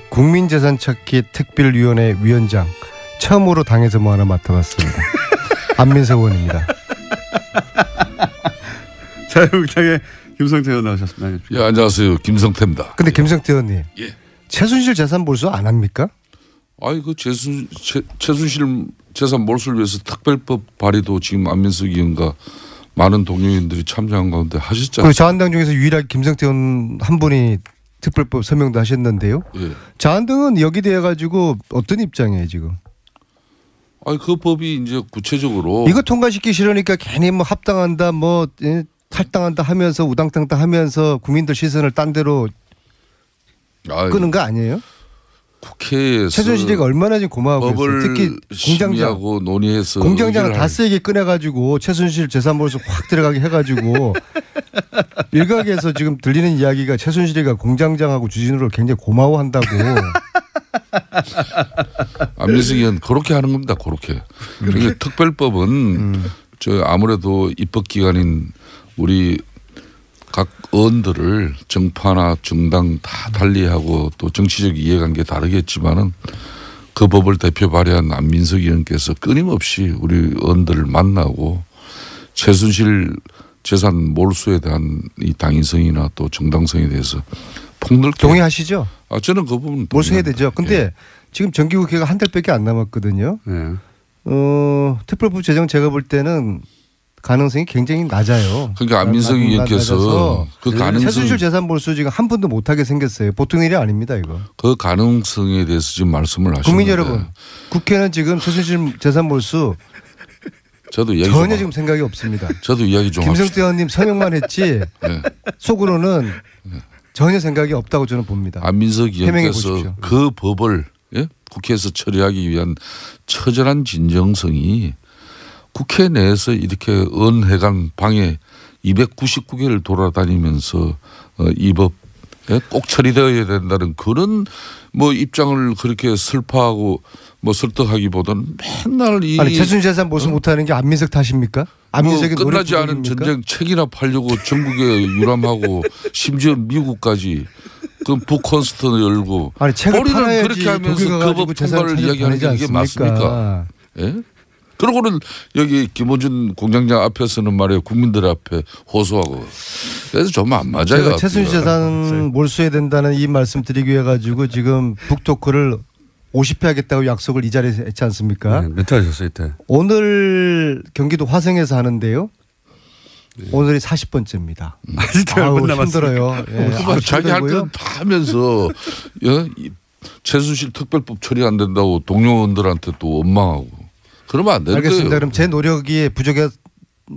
국민재산 찾기 특별위원회 위원장 처음으로 당에서 뭐 하나 맡아봤습니다. 안민석 의원입니다. 자유한국당의 김성태 의원 나오셨습니다. 예, 안녕하세요. 김성태입니다. 근데 김성태 의원님, 예. 최순실 재산 몰수 안 합니까? 아이 그 최순실 재산 몰수를 위해서 특별법 발의도 지금 안민석 의원과 많은 동료인들이 참여한 가운데 하셨잖아요. 그 자한당 중에서 유일하게 김성태 의원 한 분이 특별법 서명도 하셨는데요. 예. 자한당은 여기 대해 가지고 어떤 입장이에요 지금? 아니 그 법이 이제 구체적으로 이거 통과시키기 싫으니까 괜히 뭐 합당한다 뭐 탈당한다 하면서 우당탕탕 하면서 국민들 시선을 딴 데로 끄는 거 아니에요? 국회에서 최순실이가 얼마나 지금 고마워하겠어요. 특히 공장장 논의해서 공장장을 다 세게 꺼내가지고 최순실 재산 몰수 확 들어가게 해가지고 일각에서 지금 들리는 이야기가 최순실이가 공장장하고 주진우를 굉장히 고마워한다고. 안민석 의원 그렇게 하는 겁니다. 그렇게. 그러니까 특별법은 저 아무래도 입법기관인 우리 각 의원들을 정파나 정당 다 달리하고 또 정치적 이해관계 다르겠지만은 그 법을 대표 발의한 안민석 의원께서 끊임없이 우리 의원들을 만나고 최순실 재산 몰수에 대한 이 당위성이나 또 정당성에 대해서 폭넓게 동의하시죠? 저는 그 부분 몰수해야 되죠. 근데 예. 지금 정기국회가 한 달밖에 안 남았거든요. 네. 특별법 제정 제가 볼 때는 가능성이 굉장히 낮아요. 그러니까 안민석 의원께서 그 가능성 최순실 재산 몰수 지금 한 분도 못하게 생겼어요. 보통 일이 아닙니다 이거. 그 가능성에 대해서 지금 말씀을 하시는데 국민 여러분, 국회는 지금 최순실 재산 몰수 저도 이야기 전혀 지금 생각이 없습니다. 저도 이야기 좀 김성태 의원님 서명만 했지 네. 속으로는 전혀 생각이 없다고 저는 봅니다. 안민석 해명해 의원께서 보십시오. 그 법을 국회에서 처리하기 위한 처절한 진정성이 국회 내에서 이렇게 의원회관 방에 299개를 돌아다니면서 이 법 꼭 처리되어야 된다는 그런 뭐 입장을 그렇게 슬퍼하고 뭐 설득하기보다는 맨날 아니 최순실 재산 몰수 못하는 게 안민석 탓입니까? 안민석이 뭐 끝나지 않은 전쟁 책이나 팔려고 전국에 유람하고 심지어 미국까지 그 북콘서트 열고. 아니 책을 우리는 팔아야지 그렇게 하면서 독일 가가지고 그 재산을 법 통과를 이야기하는 게 이게 맞습니까? 예? 그러고는 여기 김어준 공장장 앞에서는 말이에요. 국민들 앞에 호소하고. 그래서 좀 안 맞아요. 제가 최순실 재산 몰수해야 된다는 이 말씀 드리기 위해 가지고 지금 북토크를 50회 하겠다고 약속을 이 자리에서 했지 않습니까? 네, 몇 회 하셨어요 이때? 오늘 경기도 화성에서 하는데요. 오늘이 40번째입니다. 아직도 아우, 몇 남았습니까? 힘들어요. 예, 아우, 자기 할 힘들고요. 때는 다 하면서 최순실 특별법 처리 안 된다고 동료 의원들한테 또 원망하고 그러면 안 되는 알겠습니다. 거예요. 그럼 제 노력이 부족한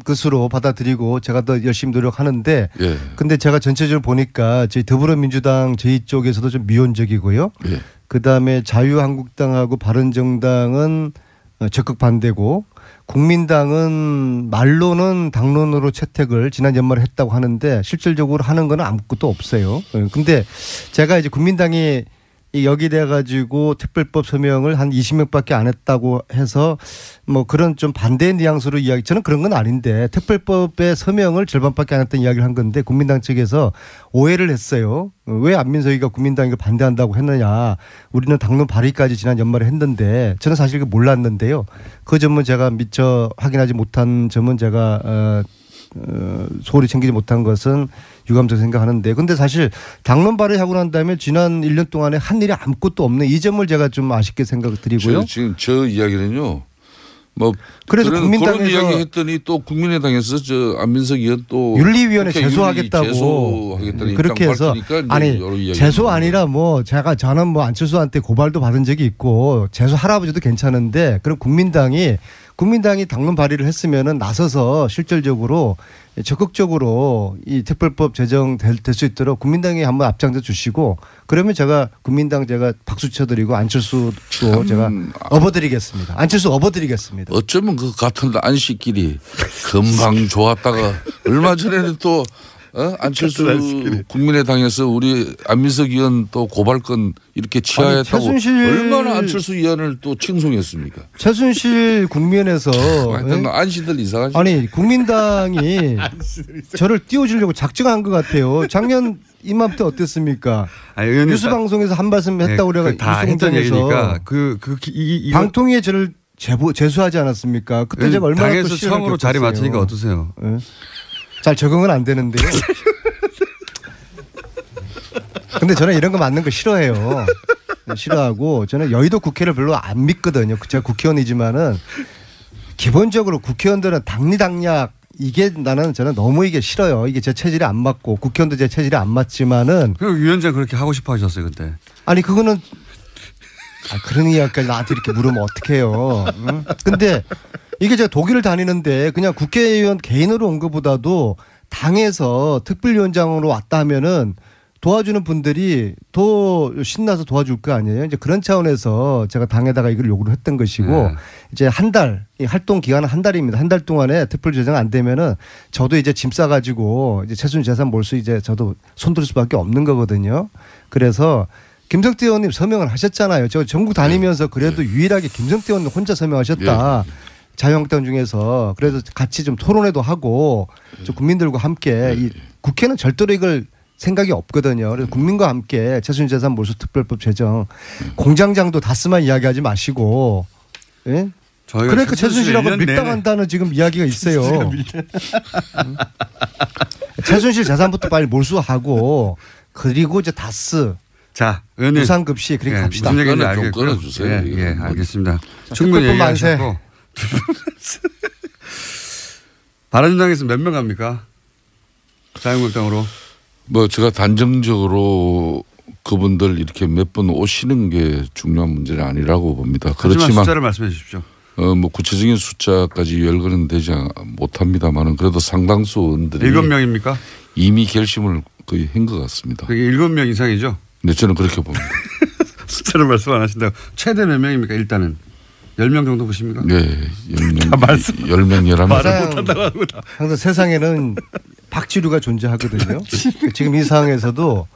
것으로 받아들이고 제가 더 열심히 노력하는데 예. 근데 제가 전체적으로 보니까 저희 더불어민주당 저희 쪽에서도 좀 미온적이고요. 예. 그다음에 자유한국당하고 바른정당은 적극 반대고 국민당은 말로는 당론으로 채택을 지난 연말에 했다고 하는데 실질적으로 하는 건 아무것도 없어요. 근데 제가 이제 국민당이 여기 돼 가지고 특별법 서명을 한 20명밖에 안 했다고 해서 뭐 그런 좀 반대의 뉘앙스로 이야기 저는 그런 건 아닌데 특별법의 서명을 절반밖에 안 했던 이야기를 한 건데 국민당 측에서 오해를 했어요. 왜 안민석이가 국민당 이걸 반대한다고 했느냐. 우리는 당론 발의까지 지난 연말에 했는데 저는 사실 그 몰랐는데요. 그 점은 제가 미처 확인하지 못한 점은 제가 소홀히 챙기지 못한 것은 유감스럽게 생각하는데 근데 사실 당론 발의하고 난 다음에 지난 1년 동안에 한 일이 아무것도 없는 이 점을 제가 좀 아쉽게 생각드리고요. 지금 저 이야기는요. 뭐 그래서 그런 국민당에서 이야기 했더니 또 국민의당에서 저 안민석 의원 또 윤리위원회 국회 제소하겠다고 제소하겠다는 그렇게 입장 해서 밝히니까 이제 아니 여러 이야기가 제소 나오는 아니라 뭐 저는 뭐 안철수한테 고발도 받은 적이 있고 제소 할아버지도 괜찮은데 그럼 국민당이 당론 발의를 했으면은 나서서 실질적으로 적극적으로 이 특별법 제정될 수 있도록 국민당이 한번 앞장서 주시고 그러면 제가 국민당 제가 박수 쳐드리고 안철수도 제가 업어드리겠습니다. 안철수 업어드리겠습니다. 어쩌면 그 같은 안식끼리 금방 좋았다가 얼마 전에는 또 안철수 국민의당에서 우리 안민석 의원 또 고발건 이렇게 취하했다고 얼마나 안철수 의원을 또 칭송했습니까? 최순실 국면에서 하여튼 안시들 이상하죠. 아니 국민당이 저를 띄워주려고 작정한 것 같아요. 작년 이맘때 어땠습니까? 뉴스 방송에서 한 말씀 했다고 그래가 다 했던 얘기니까 방통위에 저를 제소하지 않았습니까? 그때 제가 얼마나 또 당에서 처음으로 자리 맡으니까 어떠세요? 네. 잘 적응은 안 되는데요. 근데 저는 이런 거 맞는 거 싫어해요. 싫어하고 저는 여의도 국회를 별로 안 믿거든요. 제가 국회의원이지만은 기본적으로 국회의원들은 당리당략 이게 저는 너무 이게 싫어요. 이게 제 체질에 안 맞고 국회의원도 제 체질에 안 맞지만은. 그 위원장 그렇게 하고 싶어 하셨어요 그때. 아니 그거는 그런 이야기까지 나한테 이렇게 물으면 어떡해요. 응? 근데 이게 제가 독일을 다니는데 그냥 국회의원 개인으로 온 것보다도 당에서 특별위원장으로 왔다 하면은 도와주는 분들이 더 신나서 도와줄 거 아니에요. 이제 그런 차원에서 제가 당에다가 이걸 요구를 했던 것이고 이제 한 달, 활동 기간은 한 달입니다. 한 달 동안에 특별 제정 안 되면은 저도 이제 짐 싸가지고 이제 최순실 재산 몰수 이제 저도 손들 수밖에 없는 거거든요. 그래서 김성태 의원님 서명을 하셨잖아요. 저 전국 다니면서 그래도 유일하게 김성태 의원님 혼자 서명하셨다. 자유한국당 중에서 그래서 같이 좀 토론회도 하고 좀 국민들과 함께 이 국회는 절대로 이걸 생각이 없거든요. 그래서 국민과 함께 최순실 재산 몰수 특별법 제정 공장장도 다스만 이야기하지 마시고 예? 그러니까 최순실하고 밀당한다는 지금 이야기가 있어요. 최순실 재산부터 빨리 몰수하고 그리고 이제 다스 자, 의원님. 무상급식 그렇게 갑시다. 무슨 얘기인지 알겠고요. 끊어주세요. 예, 알겠습니다. 충분히 얘기하셨고. 바른정당에서 몇 명 갑니까? 자유한국당으로. 뭐 제가 단정적으로 그분들 이렇게 몇 번 오시는 게 중요한 문제는 아니라고 봅니다. 그렇지만 숫자를 말씀해 주십시오. 뭐 구체적인 숫자까지 열거는 되지 못합니다만은 그래도 상당수 의원들이 7명입니까? 이미 결심을 거의 한 것 같습니다. 그게 7명 이상이죠? 네, 저는 그렇게 봅니다. 숫자를 말씀 안 하신다고. 최대 몇 명입니까? 일단은 10명 정도 보십니까? 네, 10명, 11명. 말을 못한다고 하고 항상 세상에는 박지류가 존재하거든요. 지금 이 상황에서도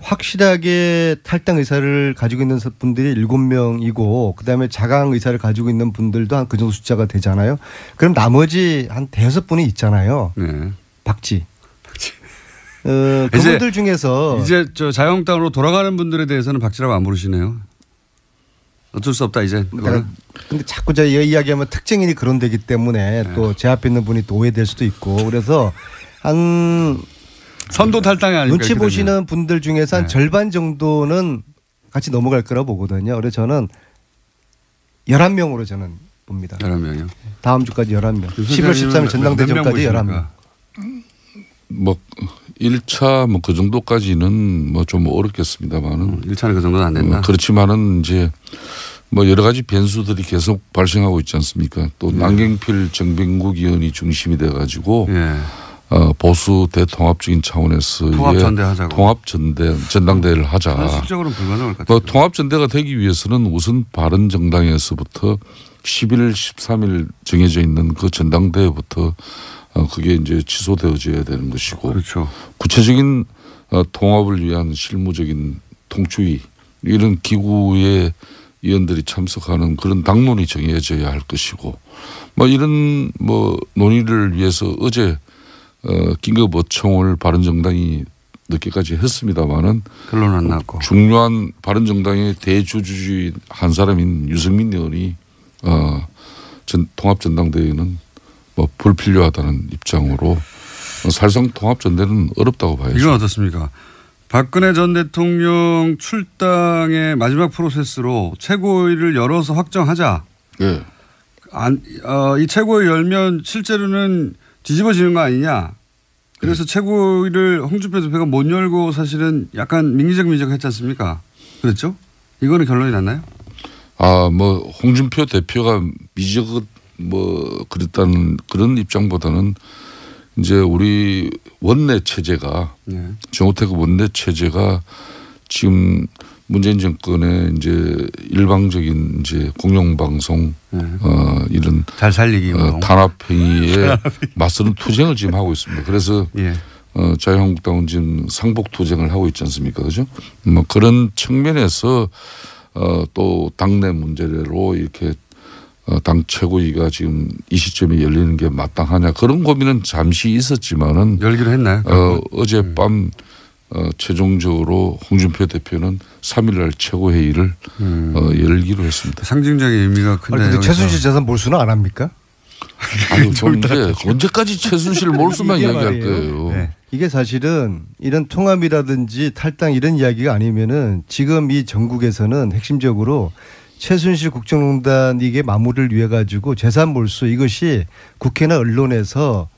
확실하게 탈당 의사를 가지고 있는 분들이 7명이고 그다음에 자강 의사를 가지고 있는 분들도 한 그 정도 숫자가 되잖아요. 그럼 나머지 한 5분이 있잖아요. 네. 박지. 그분들 중에서 이제 저 자유한국당으로 돌아가는 분들에 대해서는 박지라고 안 부르시네요. 어쩔 수 없다 이제. 근데 자꾸 제가 이야기하면 특정인이 그런 데기 때문에 또 제 앞에 있는 분이 또 오해될 수도 있고 그래서 한 선도 탈당이 아닐까. 눈치 보시는 분들 중에서 한 절반 정도는 같이 넘어갈 거라고 보거든요. 그래서 저는 11명으로 저는 봅니다. 11명이요? 다음 주까지 11명. 11월 13일 전당대전까지 11명. 뭐 1차 뭐 그 정도까지는 뭐 좀 어렵겠습니다만은 1차는 그 정도는 안 된다. 그렇지만은 이제 뭐 여러 가지 변수들이 계속 발생하고 있지 않습니까? 또 남경필 정병국 의원이 중심이 돼 가지고 보수 대통합적인 차원에서 전당대회를 하자. 현실적으로는 불가능할 것 같아요. 통합전대가 되기 위해서는 우선 바른정당에서부터 11일, 13일 정해져 있는 그 전당대회부터 그게 이제 취소되어져야 되는 것이고. 그렇죠. 구체적인 통합을 위한 실무적인 통추위 이런 기구의 의원들이 참석하는 그런 당론이 정해져야 할 것이고 뭐 이런 뭐 논의를 위해서 어제 긴급 어총을 바른정당이 늦게까지 했습니다마는 결론은 안 났고 중요한 바른정당의 대주주주의 한 사람인 유승민 의원이 통합전당대회는 뭐 불필요하다는 입장으로 사실상 통합전대는 어렵다고 봐야죠. 이건 어떻습니까? 박근혜 전 대통령 출당의 마지막 프로세스로 최고위를 열어서 확정하자. 네. 이 최고위 열면 실제로는 뒤집어지는 거 아니냐. 그래서 최고위를 홍준표 대표가 못 열고 사실은 약간 민기적 했지 않습니까? 그렇죠? 이거는 결론이 났나요? 뭐 홍준표 대표가 그랬다는 그런 입장보다는 이제 우리 원내 체제가 정우택 원내 체제가 지금 문재인 정권의 이제 일방적인 이제 공영방송 이런 잘 살리기 탄압 행위에 맞서는 투쟁을 지금 하고 있습니다. 그래서 자유한국당은 지금 상복 투쟁을 하고 있지 않습니까, 그죠? 뭐 그런 측면에서 또 당내 문제로 이렇게 당 최고위가 지금 이 시점에 열리는 게 마땅하냐 그런 고민은 잠시 있었지만은 열기로 했나요? 어젯밤 최종적으로 홍준표 대표는 3일날 최고회의를 열기로 했습니다. 상징적인 의미가 큰데. 근데 최순실 재산 몰수는 안 합니까? 아니 그런데 언제까지 최순실 몰수만 이야기할 거예요. 네. 이게 사실은 이런 통합이라든지 탈당 이런 이야기가 아니면은 지금 이 전국에서는 핵심적으로 최순실 국정농단 이게 마무리를 위해 가지고 재산 몰수 이것이 국회나 언론에서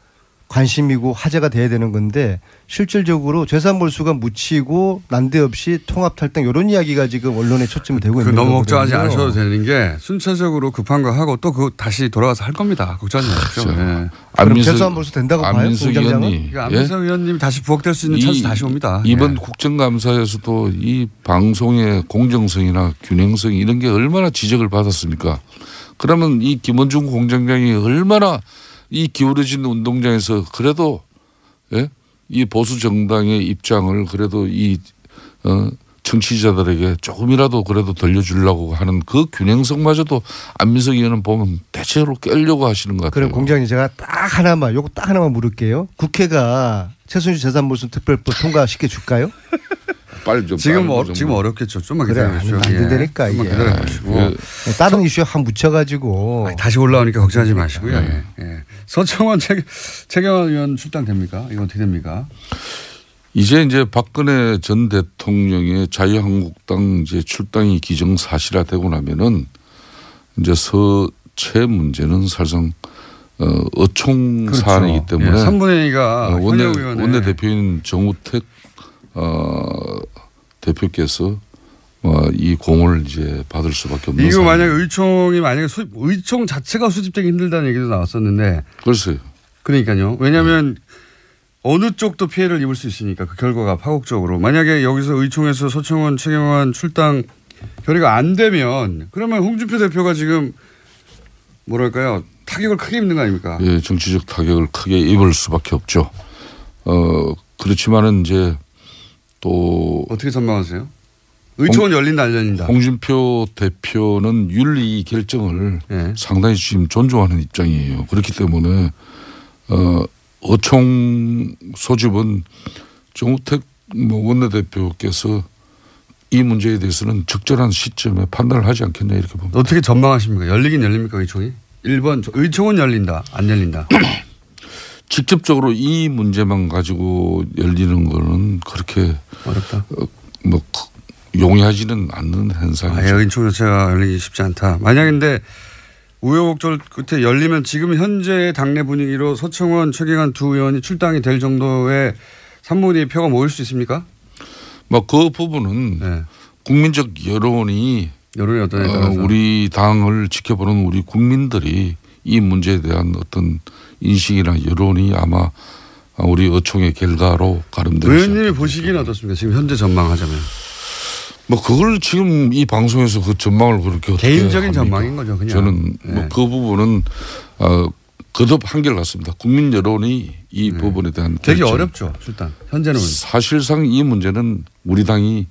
관심이고 화제가 돼야 되는 건데 실질적으로 재산 몰수가 묻히고 난데없이 통합 탈당 이런 이야기가 지금 언론에 초점이 되고 있는 거거든요. 너무 걱정하지 않으셔도 되는 게 순차적으로 급한 거 하고 또 그거 다시 돌아가서 할 겁니다. 걱정하지 마십시오. 그렇죠. 네. 그럼 재산 몰수 된다고 봐요? 공장장은? 안민석 의원님 다시 부각될 수 있는 찬스 다시 옵니다. 이번 국정감사에서도 이 방송의 공정성이나 균형성 이런 게 얼마나 지적을 받았습니까? 그러면 이 김원중 공장장이 얼마나 이 기울어진 운동장에서 그래도 이 보수 정당의 입장을 그래도 이 청취자들에게 조금이라도 그래도 들려주려고 하는 그 균형성마저도 안민석 의원은 보면 대체로 깨려고 하시는 것 같아요. 그럼 공장님 제가 요거 딱 하나만 물을게요. 국회가 최순실 재산 몰수 특별법 통과시켜 줄까요? 빨리 좀 지금 어렵겠죠. 좀만 기다려보시죠. 안 된다니까 이게. 다른 이슈에 한 묻혀가지고 다시 올라오니까 걱정하지 마시고요. 서청원 최경환 의원 출당 됩니까? 이건 어떻게 됩니까? 이제 박근혜 전 대통령의 자유한국당 이제 출당이 기정사실화되고 나면은 이제 서체 문제는 사실상 어총 사안이기 때문에 3분의 2가 원내대표인 정우택 대표께서 이 공을 이제 받을 수밖에 없는. 이거 만약에 의총 자체가 수집되기 힘들다는 얘기도 나왔었는데. 글쎄요. 그러니까요. 왜냐하면 어느 쪽도 피해를 입을 수 있으니까 그 결과가 파국적으로. 만약에 여기서 의총에서 서청원, 최경환 출당 결의가 안 되면 그러면 홍준표 대표가 지금 뭐랄까요 타격을 크게 입는 거 아닙니까? 예, 정치적 타격을 크게 입을 수밖에 없죠. 그렇지만은 이제 또 어떻게 전망하세요? 의총은 열린다 안 열린다. 홍준표 대표는 윤리 결정을 상당히 지금 존중하는 입장이에요. 그렇기 때문에 어총 소집은 정우택 원내대표께서 이 문제에 대해서는 적절한 시점에 판단을 하지 않겠냐 이렇게 봅니다. 어떻게 전망하십니까? 열리긴 열립니까 의총이? 1번 의총은 열린다. 안 열린다. 직접적으로 이 문제만 가지고 열리는 거는 그렇게 어렵다. 용이하지는 않는 현상이죠. 의총 자체가 열리기 쉽지 않다. 만약인데 우여곡절 끝에 열리면 지금 현재 당내 분위기로 서청원, 최경환 두 의원이 출당이 될 정도의 3분의 2 표가 모일 수 있습니까? 그 부분은 네. 국민적 여론이 어떠냐에 따라서 우리 당을 지켜보는 우리 국민들이 이 문제에 대한 어떤 인식이나 여론이 아마 우리 의총의 결과로 가름되지 않을까. 의원님이 보시기는 어떻습니까? 지금 현재 전망하자면. 그걸 지금 이 방송에서 그 전망을 그렇게 개인적인 합니까? 전망인 거죠. 그냥. 저는 네. 그 부분은 거듭 한결같습니다. 국민 여론이 이 부분에 대한 되게 결정. 어렵죠. 일단 현재는. 사실상 이 문제는 우리 당이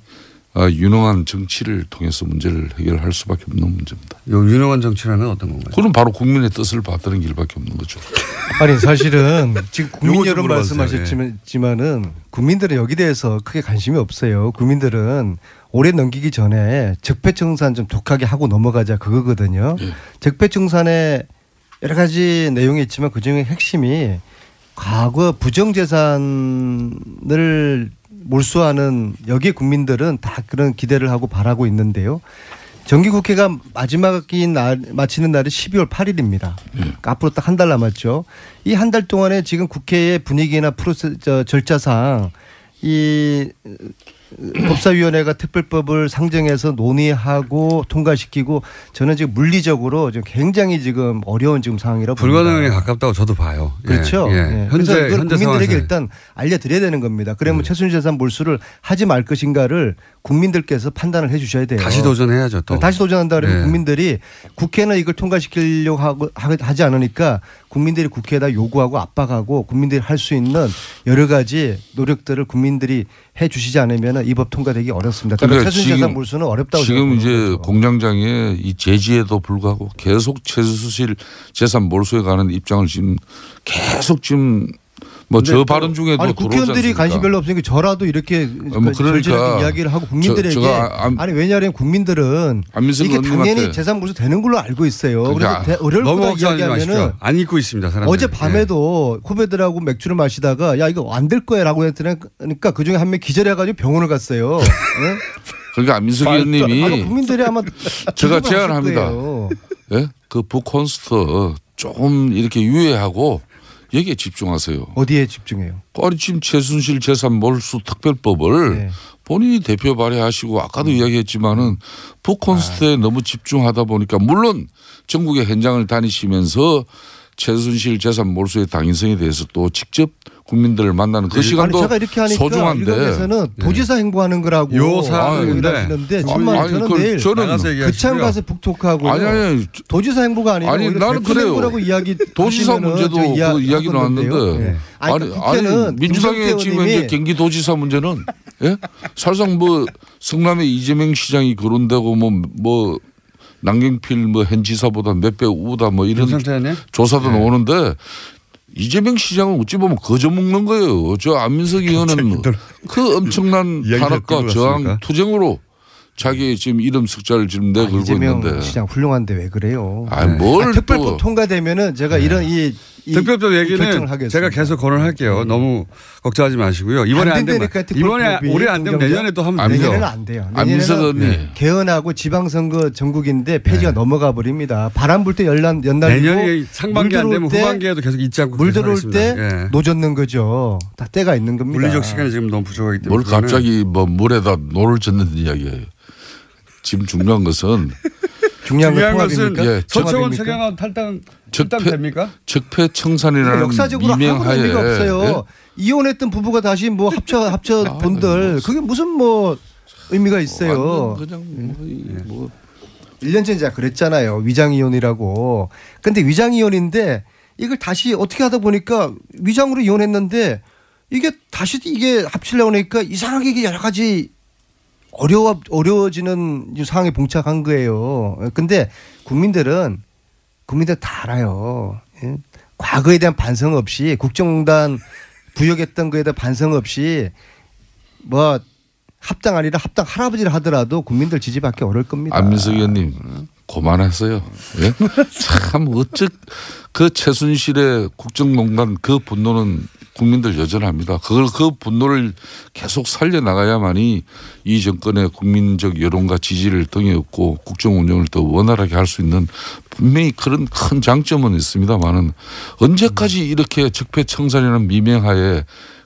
유능한 정치를 통해서 문제를 해결할 수밖에 없는 문제입니다. 요 유능한 정치라는 어떤 건가요? 그건 바로 국민의 뜻을 받드는 길밖에 없는 거죠. 아니 사실은 지금 국민 요거 좀 여론 물어봐주세요. 말씀하셨지만은 국민들은 여기 대해서 크게 관심이 없어요. 국민들은 올해 넘기기 전에 적폐청산 좀 독하게 하고 넘어가자 그거거든요. 예. 적폐청산에 여러 가지 내용이 있지만 그중에 핵심이 과거 부정재산을 몰수하는 여기에 국민들은 다 그런 기대를 하고 바라고 있는데요. 정기국회가 마지막인 날 마치는 날이 12월 8일입니다. 그러니까 앞으로 딱 한 달 남았죠. 이 한 달 동안에 지금 국회의 분위기나 절차상 이 법사위원회가 특별법을 상정해서 논의하고 통과시키고 저는 지금 물리적으로 지금 굉장히 지금 어려운 지금 상황이라고 불가능에 봅니다. 가깝다고 저도 봐요. 그렇죠. 예. 예. 현재 그래서 그걸 국민들에게 상황에서. 일단 알려드려야 되는 겁니다. 그러면 최순실재산 몰수를 하지 말 것인가를 국민들께서 판단을 해 주셔야 돼요. 다시 도전해야죠. 또. 다시 도전한다 그러면 예. 국민들이 국회는 이걸 통과시키려고 하지 않으니까 국민들이 국회에다 요구하고 압박하고 국민들이 할 수 있는 여러 가지 노력들을 국민들이 해 주시지 않으면 이 법 통과되기 어렵습니다. 그러니까 최순실재산 몰수는 어렵다고 지금 이제 거죠. 공장장의 이 제지에도 불구하고 계속 최순실 재산 몰수에 관한 입장을 지금 계속 지금 저 발언 중에도 아니 국회의원들이 관심 별로 없으니까 저라도 이렇게 그러니까 이야기를 하고 국민들에게 아니 왜냐하면 국민들은 안민석 이게 당연히 의원님한테 재산 몰수 되는 걸로 알고 있어요. 그래서 어려울 너무 거다 걱정하지 마십시오. 이야기하면은 안 잊고 있습니다. 사람들. 어제 밤에도 후배들하고 맥주를 마시다가 야 이거 안 될 거야라고 했으니까 그중에 한 명 기절해가지고 병원을 갔어요. 네? 그러니까 안민석 의원님이 국민들이 아마 제가 기억을 하실 제안합니다. 거예요. 예? 그 북콘스트 조금 이렇게 유예하고 여기에 집중하세요. 어디에 집중해요? 아니 지금 최순실 재산 몰수 특별법을 네. 본인이 대표 발의하시고 아까도 이야기했지만은 북콘스트에 너무 집중하다 보니까 물론 전국의 현장을 다니시면서 최순실 재산 몰수의 당위성에 대해서 또 직접 국민들을 만나는 그 시간도 제가 이렇게 하니까 소중한데 일각에서는 도지사 행보하는 거라고 요 사안인데 하시는데 정말 아니, 저는 그걸 내일 저는 그창 가서 북톡하고 아니 도지사 행보가 아니라 아니, 나는 그래요. 행보라고 이야기 도지사 문제도 그 이야기 나왔는데 네. 아니 민주당의 지금 현재 경기도지사 문제는 예? 사실상 성남의 이재명 시장이 거론되고 뭐 남경필 현 지사보다 몇 배 우다 이런 조사도 나오는데 이재명 시장은 어찌 보면 거저 먹는 거예요. 저 안민석 의원은 그 엄청난 탄압과 저항 투쟁으로 자기 지금 이름 석자를 지금 내걸고 이재명 있는데. 시장 훌륭한데 왜 그래요? 또 특별법 통과되면은 제가 이런 이 특별법 얘기는 결정을 제가 계속 거론할게요. 너무 걱정하지 마시고요. 이번에 안 되면 이번에 올해 안 되면 내년에 또 하면 되죠. 내년에는 안 돼요. 안민석 의원님 개헌하고 지방선거 전국인데 폐지가 넘어가 버립니다. 바람 불 때 연날리고 내년이 상반기 안 되면 후반기에도 계속 잊지 않고 물 들어올 때 노젓는 거죠. 다 때가 있는 겁니다. 물리적 시간이 지금 너무 부족하기 때문에. 뭘 갑자기 물에다 노를 젓는 이야기예요. 지금 중요한 것은 중요한 것은 예, 서청원 최경환 탈당됩니까? 적폐청산이라는 역사적으로 아무런 의미가 없어요. 예? 이혼했던 부부가 다시 합쳐 본들 그게 무슨 의미가 있어요. 그냥 1년 전에 제가 그랬잖아요. 위장이혼이라고. 근데 위장이혼인데 이걸 다시 어떻게 하다 보니까 위장으로 이혼했는데 이게 다시 합치려고 하니까 이상하게 이게 여러 가지 어려워지는 상황에 봉착한 거예요. 근데 국민들 다 알아요. 과거에 대한 반성 없이 국정농단 부역했던 거에 대한 반성 없이 뭐 합당 아니라 합당 할아버지를 하더라도 국민들 지지받기 어려울 겁니다. 안민석 의원님 그만하세요. 예? 참 어째 그 최순실의 국정농단 그 분노는 국민들 여전합니다. 그 분노를 계속 살려나가야만이 이 정권의 국민적 여론과 지지를 등에 업고 국정 운영을 더 원활하게 할 수 있는 분명히 그런 큰 장점은 있습니다만은 언제까지 이렇게 적폐청산이라는 미명하에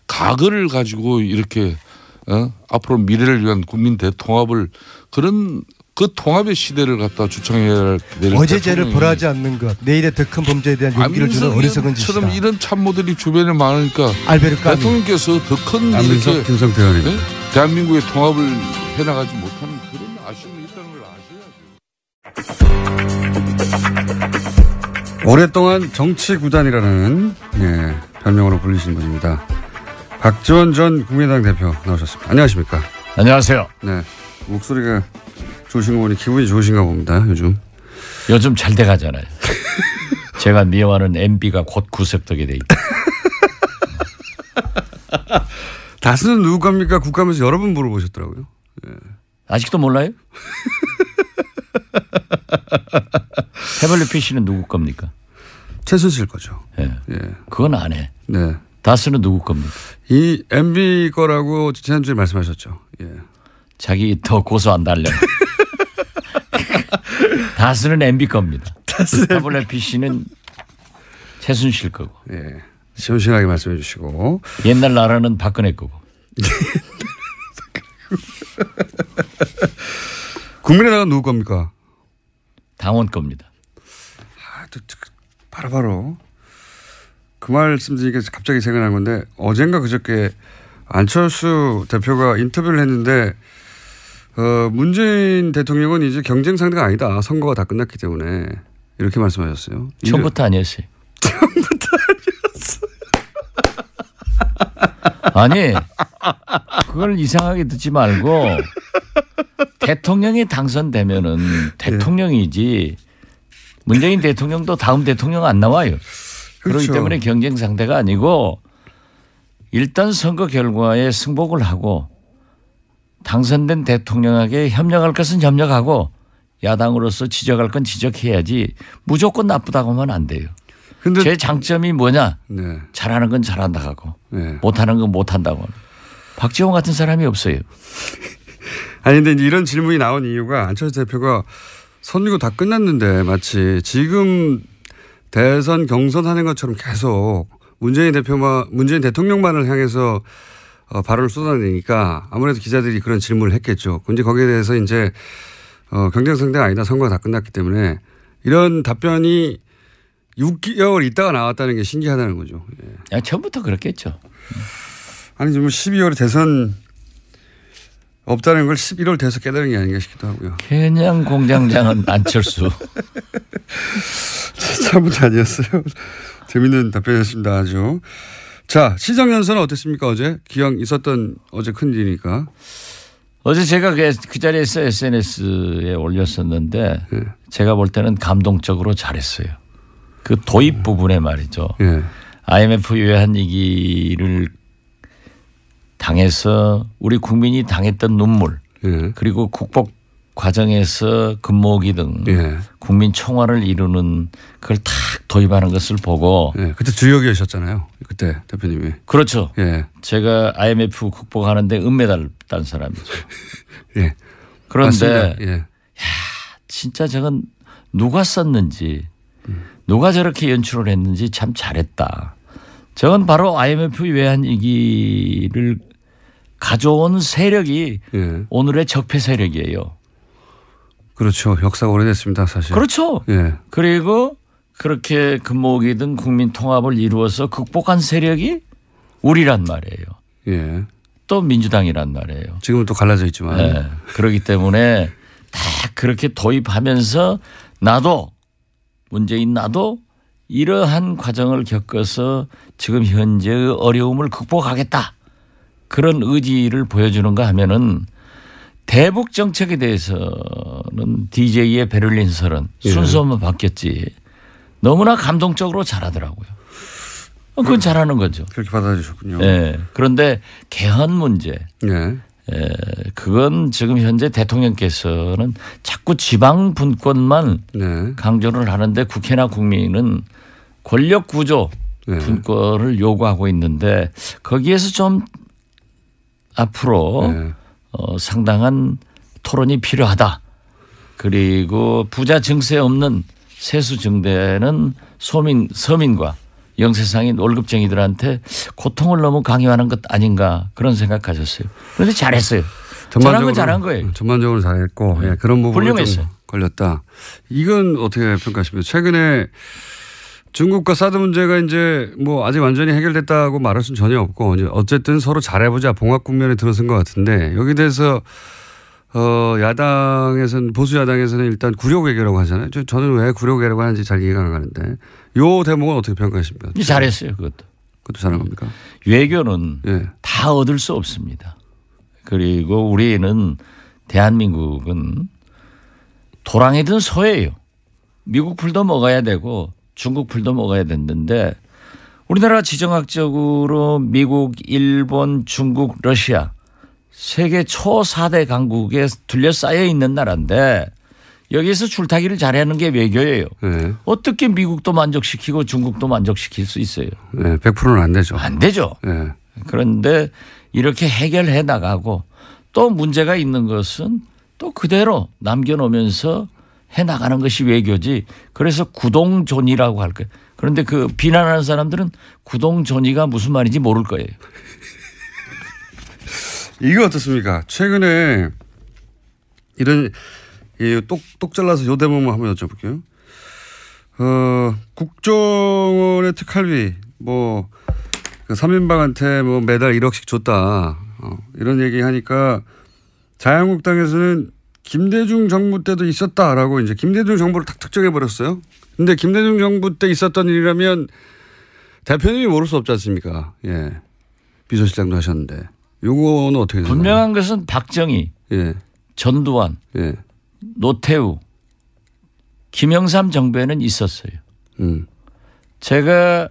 과거를 가지고 이렇게 앞으로 미래를 위한 국민 대통합을 그런 그 통합의 시대를 갖다 주창해야 될 어제 죄를 벌하지 않는 것, 내일의 더 큰 범죄에 대한 용기를 주는 어리석은 짓이다. 처럼 이런 참모들이 주변에 많으니까 알베르 까미 대통령께서 더 큰 이렇게 김성태 의원님. 네? 대한민국의 통합을 해나가지 못하는 그런 아쉬움이 있다는 걸 아셔야죠. 오랫동안 정치구단이라는 별명으로 불리신 분입니다. 박지원 전 국민의당 대표 나오셨습니다. 안녕하십니까? 안녕하세요. 네, 목소리가 좋으신 거 보니 기분이 좋으신가 봅니다. 요즘 잘 돼가잖아요. 제가 미워하는 MB가 곧 구속되게 돼 있다. 다스는 누구 겁니까? 국감에서 여러 번 물어보셨더라고요. 예. 아직도 몰라요? 태블릿 누구 겁니까? 최순실 거죠. 예. 예. 그건 안 해. 네. 다스는 누구 겁니까? 이 MB 거라고 지난주에 말씀하셨죠. 예. 자기 더 고소한다 하려고. 다스는 MB 겁니다. 태블릿 PC는 최순실 거고. 예. 시원시원하게 말씀해 주시고. 옛날 나라는 박근혜 거고. 국민의당은 누구 겁니까? 당원 겁니다. 바로 그 말씀 드리니까 갑자기 생각난 건데 어젠가 그저께 안철수 대표가 인터뷰를 했는데 문재인 대통령은 이제 경쟁 상대가 아니다. 선거가 다 끝났기 때문에 이렇게 말씀하셨어요. 처음부터 아니었어요. 처음부터 아니었어요. 아니 그걸 이상하게 듣지 말고 대통령이 당선되면은 대통령이지 문재인 대통령도 다음 대통령 안 나와요. 그렇죠. 그렇기 때문에 경쟁 상대가 아니고 일단 선거 결과에 승복을 하고 당선된 대통령에게 협력할 것은 협력하고 야당으로서 지적할 건 지적해야지 무조건 나쁘다고 하면 안 돼요. 근데 제 장점이 뭐냐? 네. 잘하는 건 잘한다고 하고 네. 못하는 건 못한다고 하고. 박지원 같은 사람이 없어요. 아니 근데 이런 질문이 나온 이유가 안철수 대표가 선거 다 끝났는데 마치 지금 대선 경선하는 것처럼 계속 문재인 대통령만을 향해서 발언을 쏟아내니까 아무래도 기자들이 그런 질문을 했겠죠. 근데 거기에 대해서 이제 경쟁 상대가 아니다. 선거가 다 끝났기 때문에 이런 답변이 6개월 있다가 나왔다는 게 신기하다는 거죠. 예. 처음부터 그렇겠죠. 아니 좀 12월에 대선 없다는 걸 11월 돼서 깨달은 게 아닌가 싶기도 하고요. 그냥 공장장은 안철수. 처음부터 아니었어요. 재밌는 답변이었습니다. 아주. 자, 시정 연설은 어땠습니까? 어제 기왕 있었던 어제 큰일이니까. 어제 제가 그 자리에서 SNS에 올렸었는데 네. 제가 볼 때는 감동적으로 잘했어요. 그 도입 부분에 말이죠. 네. IMF 외환 위기를 당해서 우리 국민이 당했던 눈물 네. 그리고 국복 과정에서 근무기 등 네. 국민 총화를 이루는 그걸 탁 도입하는 것을 보고 네. 그때 주역이셨잖아요. 그때 대표님이. 그렇죠. 네. 제가 IMF 국복하는데 은메달 딴 사람이죠. 네. 그런데 야, 진짜 저건 누가 썼는지 누가 저렇게 연출을 했는지 참 잘했다. 저건 바로 IMF 외환 위기를 가져온 세력이 오늘의 적폐 세력이에요. 그렇죠. 역사가 오래됐습니다. 사실. 그렇죠. 예. 그리고 그렇게 근무기 등 국민 통합을 이루어서 극복한 세력이 우리란 말이에요. 예. 또 민주당이란 말이에요. 지금은 또 갈라져 있지만. 예. 그렇기 때문에 다 그렇게 도입하면서 나도 문재인 나도 이러한 과정을 겪어서 지금 현재의 어려움을 극복하겠다. 그런 의지를 보여주는가 하면은 대북 정책에 대해서는 DJ의 베를린 설은 순서만 바뀌었지 너무나 감동적으로 잘하더라고요. 그건 잘하는 거죠. 그렇게 받아주셨군요. 네. 그런데 개헌 문제. 네. 그건 지금 현재 대통령께서는 자꾸 지방 분권만 네. 강조를 하는데 국회나 국민은 권력 구조 네. 분권을 요구하고 있는데 거기에서 좀 앞으로 네. 상당한 토론이 필요하다. 그리고 부자 증세 없는 세수 증대는 서민과 영세상인 월급쟁이들한테 고통을 너무 강요하는 것 아닌가 그런 생각하셨어요. 그런데 잘했어요. 잘한 건 잘한 거예요. 전반적으로 잘했고 예, 그런 부분이 훌륭했어요. 좀 걸렸다. 이건 어떻게 평가하십니까? 최근에 중국과 사드 문제가 이제 뭐 아직 완전히 해결됐다고 말할 수는 전혀 없고 이제 어쨌든 서로 잘해보자 봉합 국면에 들어선 것 같은데 여기 대해서 야당에서는 보수 야당에서는 일단 구력외교라고 하잖아요. 저는 왜 구력외교라고 하는지 잘 이해가 안 가는데 요 대목은 어떻게 평가하십니까? 잘했어요. 그것도 잘한 겁니까? 외교는 예. 다 얻을 수 없습니다. 그리고 우리는 대한민국은 도랑이든 소예요. 미국 풀도 먹어야 되고 중국 풀도 먹어야 됐는데 우리나라 지정학적으로 미국, 일본, 중국, 러시아 세계 초 4대 강국에 둘러싸여 있는 나라인데 여기에서 줄타기를 잘하는 게 외교예요. 네. 어떻게 미국도 만족시키고 중국도 만족시킬 수 있어요? 네, 100%는 안 되죠. 안 되죠. 네. 그런데 이렇게 해결해 나가고 또 문제가 있는 것은 또 그대로 남겨놓으면서 해 나가는 것이 외교지. 그래서 구동존이라고 할 거예요. 그런데 그 비난하는 사람들은 구동존이가 무슨 말인지 모를 거예요. 이거 어떻습니까? 최근에 이런 똑 잘라서 요 대목만 한번 여쭤볼게요. 국정원의 특활비 뭐 그 3인방한테 뭐 매달 1억씩 줬다. 이런 얘기 하니까 자유한국당에서는 김대중 정부 때도 있었다라고 이제 김대중 정부를 탁 특정해 버렸어요. 근데 김대중 정부 때 있었던 일이라면 대표님이 모를 수 없지 않습니까? 예. 비서실장도 하셨는데. 요거는 어떻게 되나요? 분명한 것은 박정희, 예. 전두환, 예. 노태우, 김영삼 정부에는 있었어요. 제가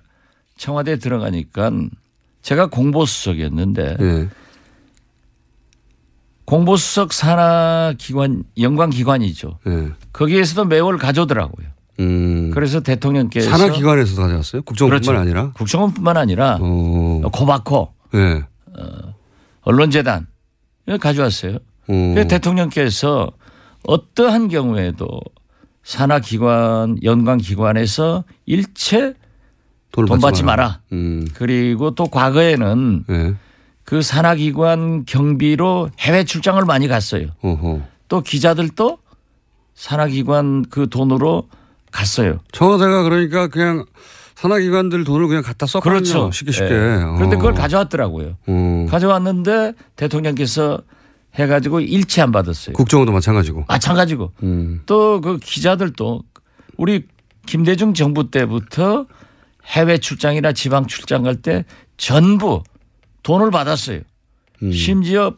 청와대에 들어가니까 제가 공보수석이었는데 예. 공보수석 산하기관 영광기관이죠. 예. 거기에서도 매월 가져오더라고요. 그래서 대통령께서 산하기관에서도 가져왔어요? 국정원뿐만 그렇죠. 아니라? 국정원뿐만 아니라 코바코, 예. 언론재단 가져왔어요. 그래서 대통령께서 어떠한 경우에도 산하기관, 연관기관에서 일체 돈 받지 마라. 그리고 또 과거에는 예. 그 산하기관 경비로 해외 출장을 많이 갔어요. 어허. 또 기자들도 산하기관 그 돈으로 갔어요. 청와대가 그러니까 그냥 산하기관들 돈을 그냥 갖다 썼거든요. 그렇죠. 쉽게. 네. 그런데 그걸 가져왔더라고요. 가져왔는데 대통령께서 해가지고 일치 안 받았어요. 국정원도 마찬가지고. 마찬가지고. 또 그 기자들도 우리 김대중 정부 때부터 해외 출장이나 지방 출장 갈 때 전부 돈을 받았어요. 심지어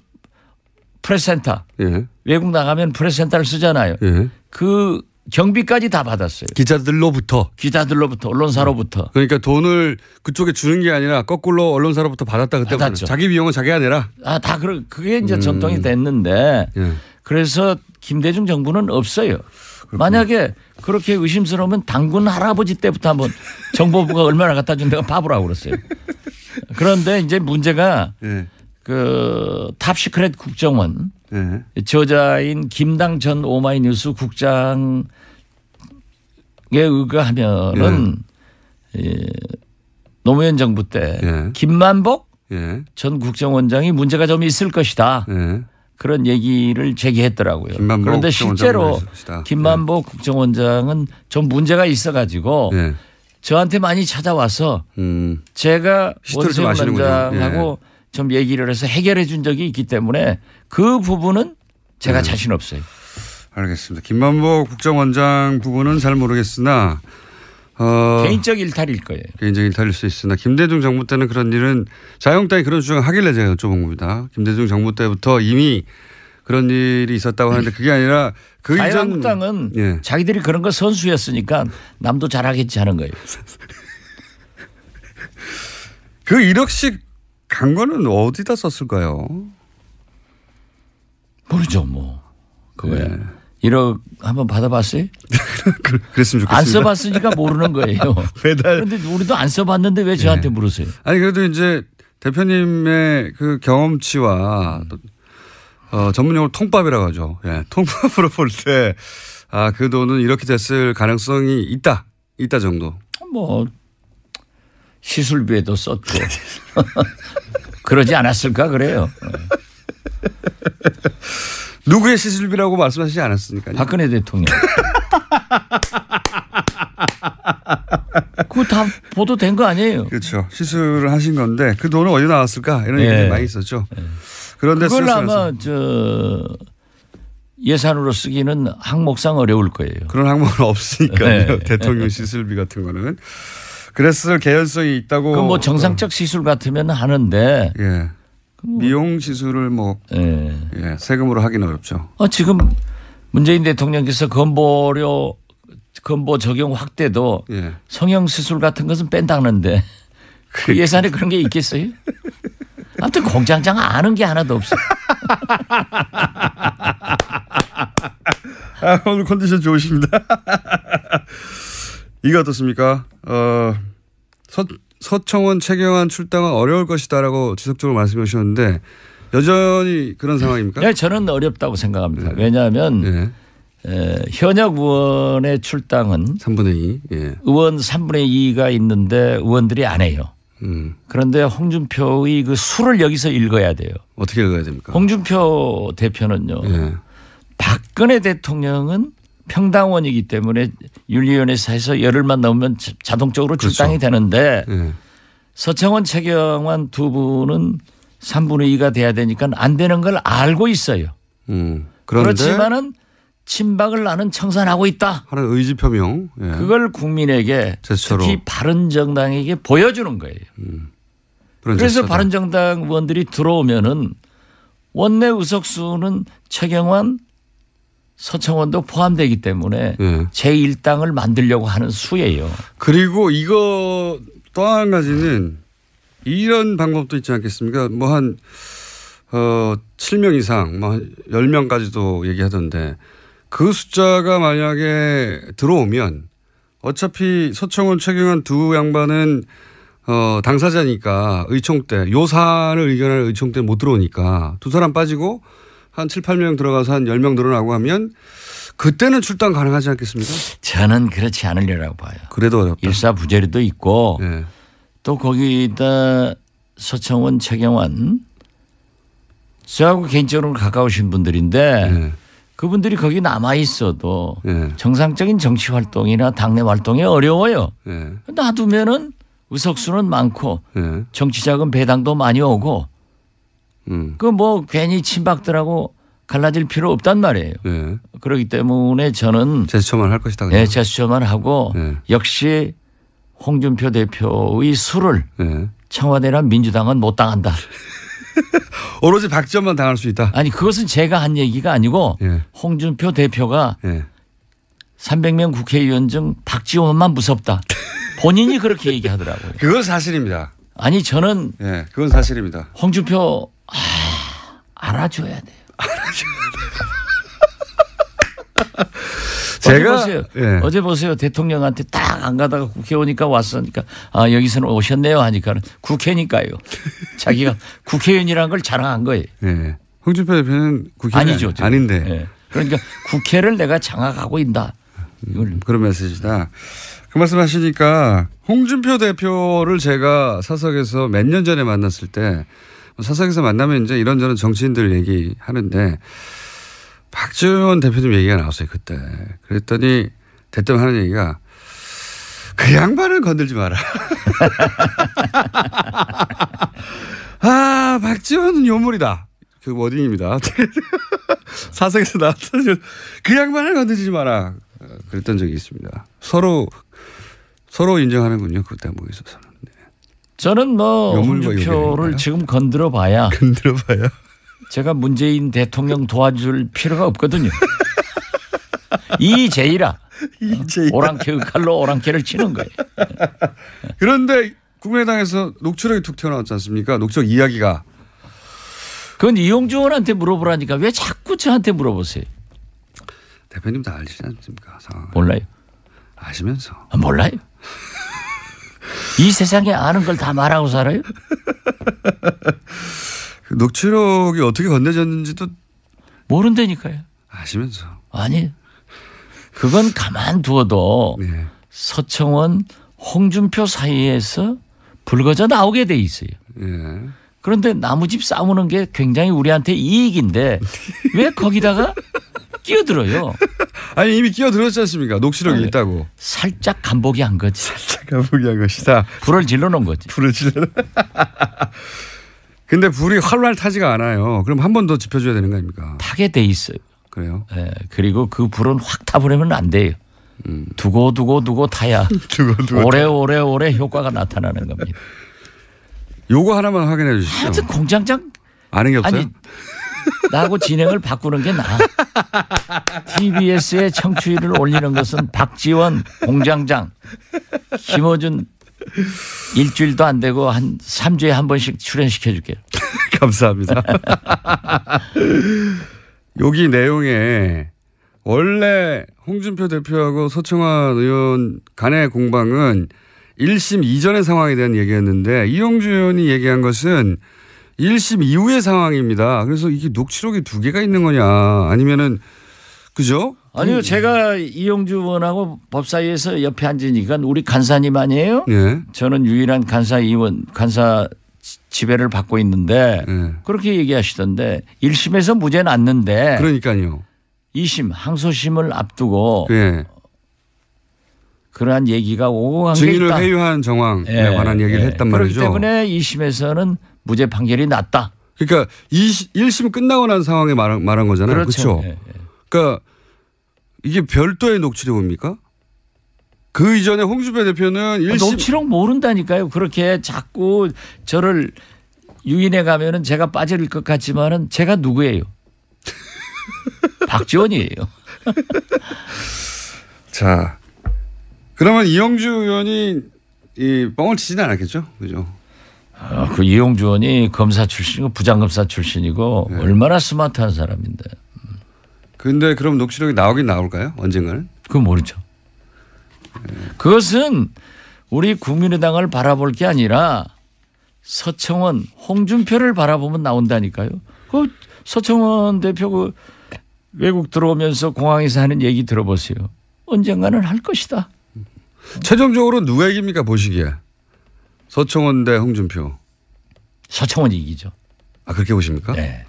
프레스센터. 예. 외국 나가면 프레스센터를 쓰잖아요. 예. 그 경비까지 다 받았어요. 기자들로부터. 언론사로부터. 그러니까 돈을 그쪽에 주는 게 아니라 거꾸로 언론사로부터 받았다 그때. 받았죠. 자기 비용은 자기가 내라. 다 그게 이제 전통이 됐는데 예. 그래서 김대중 정부는 없어요. 그렇구나. 만약에 그렇게 의심스러우면 당군 할아버지 때부터 한번 정보부가 얼마나 갖다 준 데가 바보라고 그랬어요. 그런데 이제 문제가 예. 그 탑시크릿 국정원 예. 저자인 김당 전 오마이뉴스 국장에 의거하면은 노무현 정부 때 예. 김만복 예. 전 국정원장이 문제가 좀 있을 것이다. 예. 그런 얘기를 제기했더라고요. 그런데 실제로 김만복 국정원장은 좀 문제가 있어가지고 예. 저한테 많이 찾아와서 제가 원세훈 원장하고 좀 얘기를 해서 해결해 준 적이 있기 때문에 그 부분은 제가 자신 없어요. 알겠습니다. 김만복 국정원장 부분은 잘 모르겠으나 개인적 일탈일 거예요. 개인적 일탈일 수 있으나 김대중 정부 때는 그런 일은 자유한국당이 그런 주장을 하길래 제가 여쭤본 겁니다. 김대중 정부 때부터 이미 그런 일이 있었다고 하는데 그게 아니라 그 이전. 자유한국당은 예. 자기들이 그런 거 선수였으니까 남도 잘하겠지 하는 거예요. 그 1억씩 간 거는 어디다 썼을까요? 모르죠 뭐. 그거야. 네. 1억 한번 받아봤어요? 그랬으면 좋겠습니다. 안 써봤으니까 모르는 거예요. 매달. 그런데 우리도 안 써봤는데 왜 저한테 물으세요? 아니 그래도 이제 대표님의 그 경험치와 전문용어로 통밥이라고 하죠. 예, 통밥으로 볼 때 그 돈은 이렇게 됐을 가능성이 있다 정도. 뭐 시술비에도 썼고 그러지 않았을까 그래요. 누구의 시술비라고 말씀하시지 않았으니까요. 박근혜 대통령. 그거 다 보도된 거 아니에요. 그렇죠. 시술을 하신 건데 그 돈은 어디 나왔을까 이런 얘기들 많이 있었죠. 그런데 그걸 아마 예산으로 쓰기는 항목상 어려울 거예요. 그런 항목은 없으니까요. 대통령 시술비 같은 거는. 그랬을 개연성이 있다고. 그 뭐 정상적 시술 같으면 하는데. 예. 미용 시술을 세금으로 하기는 어렵죠. 지금 문재인 대통령께서 건보 적용 확대도 성형 시술 같은 것은 뺀다는데 그 예산에 그런 게 있겠어요? 아무튼 공장장 아는 게 하나도 없어. 오늘 컨디션 좋으십니다. 이거 어떻습니까? 서청원, 최경환 출당은 어려울 것이다라고 지속적으로 말씀해 주셨는데 여전히 그런 상황입니까? 네, 저는 어렵다고 생각합니다. 왜냐하면 현역 의원의 출당은 3분의 2. 의원 3분의 2가 있는데 의원들이 안 해요. 그런데 홍준표의 그 수를 여기서 읽어야 돼요. 어떻게 읽어야 됩니까? 홍준표 대표는요. 박근혜 대통령은 평당원이기 때문에 윤리위원회에서 열흘만 넘으면 자동적으로 출당이 되는데 서청원 최경환 두 분은 3분의 2가 돼야 되니까 안 되는 걸 알고 있어요. 그렇지만은 친박을 나는 청산하고 있다. 하는 의지 표명. 그걸 국민에게 제스처로. 특히 바른정당에게 보여주는 거예요. 그래서 제스처다. 바른정당 의원들이 들어오면은 원내 의석수는 최경환 서청원도 포함되기 때문에 제1당을 만들려고 하는 수예요. 그리고 이거 또 한 가지는 이런 방법도 있지 않겠습니까? 뭐 한 7명 이상, 뭐 한 10명까지도 얘기하던데 그 숫자가 만약에 들어오면 어차피 서청원, 최경환 두 양반은 당사자니까 의총 때 요사를 의견할 의총 때 못 들어오니까 두 사람 빠지고 한 7, 8명 들어가서 한 10명 늘어나고 하면 그때는 출당 가능하지 않겠습니까? 저는 그렇지 않으려고 봐요. 그래도 어렵다. 일사부재리도 있고 또 거기다 서청원, 최경환 저하고 개인적으로 가까우신 분들인데 그분들이 거기 남아 있어도 정상적인 정치 활동이나 당내 활동이 어려워요. 놔두면은 의석수는 많고 정치자금 배당도 많이 오고 그 뭐 괜히 친박들하고 갈라질 필요 없단 말이에요. 그렇기 때문에 저는 제스처만 할 것이다. 네, 제스처만 하고 역시 홍준표 대표의 수를 청와대나 민주당은 못 당한다. 오로지 박지원만 당할 수 있다. 아니 그것은 제가 한 얘기가 아니고 홍준표 대표가 300명 국회의원 중 박지원만 무섭다. 본인이 그렇게 얘기하더라고요. 그건 사실입니다. 아니 저는 그건 사실입니다. 홍준표 알아줘야 돼요. 어제 보세요. 대통령한테 딱 안 가다가 국회 오니까 왔으니까 여기서는 오셨네요 하니까 국회니까요. 자기가 국회의원이라는 걸 자랑한 거예요. 홍준표 대표는 국회의원 아니죠. 아닌데. 그러니까 국회를 내가 장악하고 있다. 그런 메시지다. 그 말씀 하시니까 홍준표 대표를 제가 사석에서 몇 년 전에 만났을 때 사석에서 만나면 이제 이런저런 정치인들 얘기하는데 박지원 대표님 얘기가 나왔어요. 그때. 그랬더니 대뜸 하는 얘기가 그 양반을 건들지 마라. 박지원은 요물이다. 그 워딩입니다. 사석에서 나왔던 그 양반을 건들지 마라. 그랬던 적이 있습니다. 서로 인정하는군요. 그 대목에 있어서는. 저는 뭐 홍준표를 지금 건드려봐야 제가 문재인 대통령 도와줄 필요가 없거든요. 이제이라 오랑캐의 칼로 오랑캐를 치는 거예요. 그런데 국민의당에서 녹취록이 툭 튀어나왔지 않습니까? 녹취록 이야기가. 그건 이용주 의원한테 물어보라니까 왜 자꾸 저한테 물어보세요? 대표님 다 알시지 않습니까? 상황을. 몰라요. 아시면서. 몰라요. 이 세상에 아는 걸 다 말하고 살아요? 그 녹취록이 어떻게 건네졌는지도 모른다니까요. 아시면서. 아니, 그건 가만두어도 네. 서청원, 홍준표 사이에서 불거져 나오게 돼 있어요. 예. 그런데 나무집 싸우는 게 굉장히 우리한테 이익인데 왜 거기다가 끼어들어요? 아니 이미 끼어들었지 않습니까? 녹취록이 네. 있다고. 살짝 간보기 한 거지. 제가 보기한 것이다. 불을 질러놓은 거지. 불을 질러. 근데 불이 활활 타지가 않아요. 그럼 한 번 더 지펴줘야 되는 거 아닙니까? 타게 돼 있어요. 그래요? 예, 그리고 그 불은 확 타버리면 안 돼요. 두고 타야 오래 효과가 나타나는 겁니다. 요거 하나만 확인해 주시죠. 하여튼 공장장 아는 게 없어요? 아니 나하고 진행을 바꾸는 게 나아. TBS의 청취율을 올리는 것은 박지원 공장장, 김어준 일주일도 안 되고 한 3주에 한 번씩 출연시켜 줄게요. 감사합니다. 여기 내용에 원래 홍준표 대표하고 서청원 의원 간의 공방은 1심 이전의 상황에 대한 얘기였는데 이용주 의원이 얘기한 것은 1심 이후의 상황입니다. 그래서 이게 녹취록이 두 개가 있는 거냐 아니면은 그죠? 아니요, 제가 이용주 의원하고 법사위에서 옆에 앉으니까 우리 간사님 아니에요? 예. 저는 유일한 간사 지배를 받고 있는데 예. 그렇게 얘기하시던데 1심에서 무죄 났는데 그러니까요. 2심 항소심을 앞두고 예. 그러한 얘기가 오고 간 게 증인을 있다. 회유한 정황에 관한 얘기를 했단 그렇기 말이죠. 때문에 2심에서는 무죄 판결이 났다. 그러니까 1심 끝나고 난 상황에 말한 거잖아요. 그렇죠. 그렇죠. 그러니까 이게 별도의 녹취록입니까? 그 이전에 홍준표 대표는 1심. 녹취록 모른다니까요. 그렇게 자꾸 저를 유인해 가면은 제가 빠질 것 같지만은 제가 누구예요? 박지원이에요. 자, 그러면 이용주 의원이 이 뻥을 치지는 않았겠죠? 그죠? 그 이용주 의원이 검사 출신이고 부장검사 출신이고 네. 얼마나 스마트한 사람인데. 근데 그럼 녹취록이 나오긴 나올까요? 언젠가는? 그건 모르죠. 그것은 우리 국민의당을 바라볼 게 아니라 서청원, 홍준표를 바라보면 나온다니까요. 그 서청원 대표 그 외국 들어오면서 공항에서 하는 얘기 들어보세요. 언젠가는 할 것이다. 최종적으로 누가 이깁니까 보시기에? 서청원 대 홍준표. 서청원이 이기죠. 아 그렇게 보십니까? 네.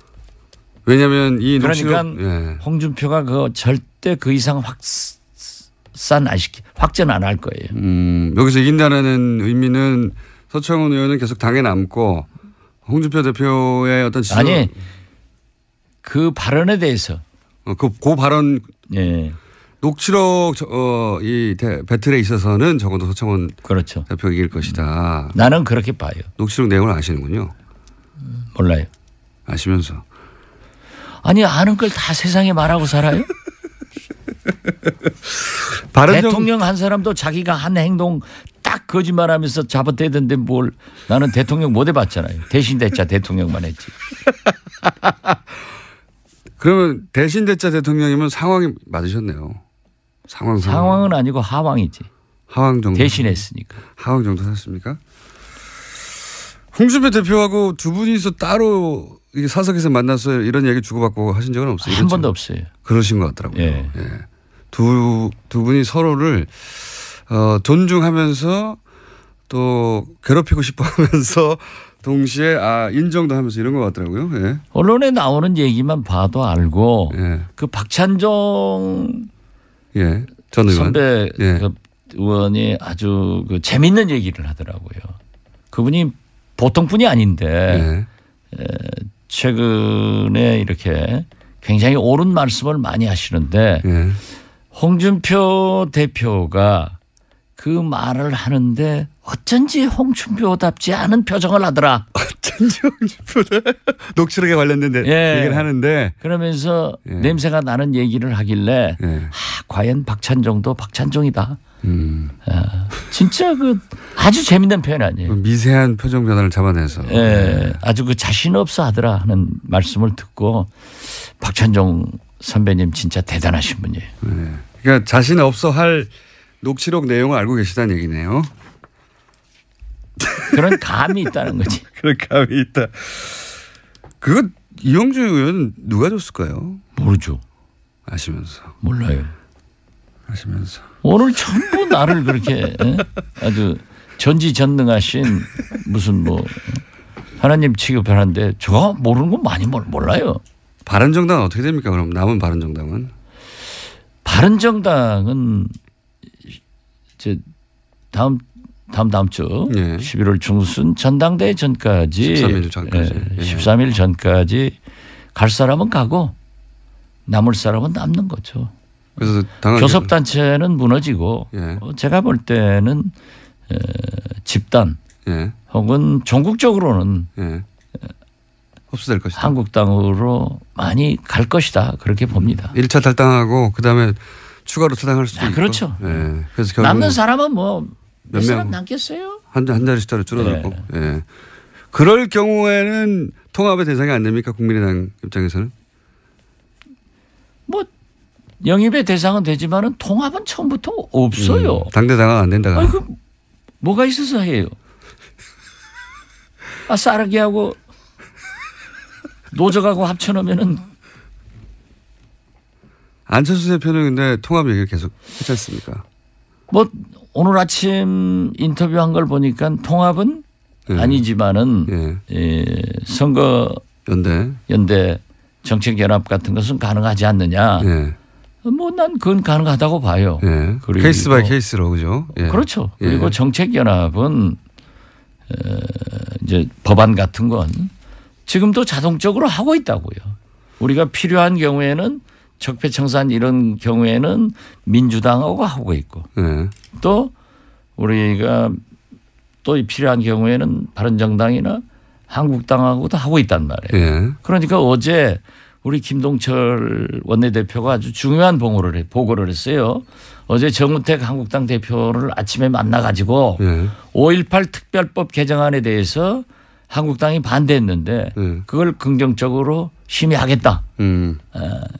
왜냐하면 이 그러니까 녹취록. 예. 홍준표가 그 절대 그 이상 확전 안 할 거예요. 여기서 이긴다는 의미는 서청원 의원은 계속 당에 남고 홍준표 대표의 어떤 지도. 아니 그 발언에 대해서. 그 발언. 예. 녹취록 이 배틀에 있어서는 적어도 서청원 그렇죠. 대표가 이길 것이다. 나는 그렇게 봐요. 녹취록 내용을 아시는군요. 몰라요. 아시면서. 아니 아는 걸 다 세상에 말하고 살아요? 대통령 한 사람도 자기가 한 행동 딱 거짓말하면서 잡아대던데 뭘 나는 대통령 못 해봤잖아요. 대신 대자 대통령만 했지. 그러면 대신 대자 대통령이면 상황이 맞으셨네요. 상황은 아니고 하왕이지. 하왕 정도. 대신했으니까. 하왕 정도 하셨습니까? 홍준표 대표하고 두 분이서 따로 사석에서 만나서 이런 얘기 주고받고 하신 적은 없어요? 한 번도 없어요. 그러신 것 같더라고요. 예. 예. 두 분이 서로를 존중하면서 또 괴롭히고 싶어 하면서 동시에 인정도 하면서 이런 것 같더라고요. 예. 언론에 나오는 얘기만 봐도 알고 예. 그 박찬종 예. 전 의원. 선배 예. 그 의원이 아주 그 재밌는 얘기를 하더라고요. 그분이 보통 분이 아닌데 예. 최근에 이렇게 굉장히 옳은 말씀을 많이 하시는데 예. 홍준표 대표가 그 말을 하는데 어쩐지 홍준표답지 않은 표정을 하더라. 어쩐지 홍준표다. 녹취록에 관련된 예. 얘기를 하는데 그러면서 예. 냄새가 나는 얘기를 하길래 예. 과연 박찬종도 박찬종이다. 진짜 그 아주 재밌는 표현 아니에요. 미세한 표정 변화를 잡아내서. 예, 아주 그 자신 없어 하더라 하는 말씀을 듣고 박찬종 선배님 진짜 대단하신 분이에요. 네. 그러니까 자신 없어 할 녹취록 내용을 알고 계시다는 얘기네요. 그런 감이 있다는 거지. 그런 감이 있다. 그거 이용주 의원 누가 줬을까요? 모르죠. 아시면서. 몰라요. 아시면서. 오늘 전부 나를 그렇게 아주 전지전능하신 무슨 뭐 하나님 취급하는데 저 모르는 건 많이 몰라요. 바른정당은 어떻게 됩니까? 그럼 남은 바른정당은? 바른정당은 이제 다음 주 11월 중순 전당대회 전까지 13일 전까지 13일 전까지 갈 사람은 가고 남을 사람은 남는 거죠. 그래서 교섭단체는 무너지고 제가 볼 때는 집단 혹은 전국적으로는 흡수될 것이다. 한국당으로 많이 갈 것이다. 그렇게 봅니다. 1차 탈당하고 그다음에 추가로 탈당할 수도 있고. 그렇죠. 그래서 남는 사람은 뭐 몇 명 명 남겠어요? 한 자리씩 줄어들고. 그럴 경우에는 통합의 대상이 안 됩니까? 국민의당 입장에서는? 뭐 영입의 대상은 되지만은 통합은 처음부터 없어요. 당대당은 안 된다. 아니, 뭐가 있어서 해요? 싸르기하고 노적하고 합쳐놓으면은 안철수 대표는 근데 통합 얘기를 계속 했지 않습니까? 뭐 오늘 아침 인터뷰한 걸 보니까 통합은 아니지만은 선거 연대 정책연합 같은 것은 가능하지 않느냐. 뭐 난 그건 가능하다고 봐요. 그리고 케이스 바이 케이스로 그죠? 그렇죠. 그리고 정책연합은 이제 법안 같은 건 지금도 자동적으로 하고 있다고요. 우리가 필요한 경우에는 적폐청산 이런 경우에는 민주당하고 하고 있고 또 우리가 또 필요한 경우에는 바른정당이나 한국당하고도 하고 있단 말이에요. 그러니까 어제 우리 김동철 원내대표가 아주 중요한 보고를 했어요. 어제 정우택 한국당 대표를 아침에 만나가지고 5.18 특별법 개정안에 대해서 한국당이 반대했는데 그걸 긍정적으로 심의하겠다.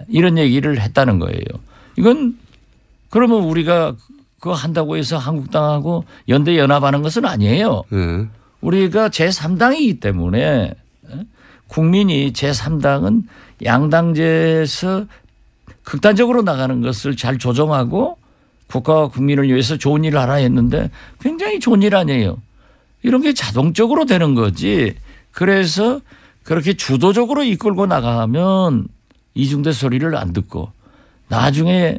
이런 얘기를 했다는 거예요. 이건 그러면 우리가 그거 한다고 해서 한국당하고 연대 연합하는 것은 아니에요. 우리가 제3당이기 때문에 국민이 제3당은 양당제에서 극단적으로 나가는 것을 잘 조정하고 국가와 국민을 위해서 좋은 일을 하라 했는데 굉장히 좋은 일 아니에요. 이런 게 자동적으로 되는 거지. 그래서 그렇게 주도적으로 이끌고 나가면 이중대 소리를 안 듣고 나중에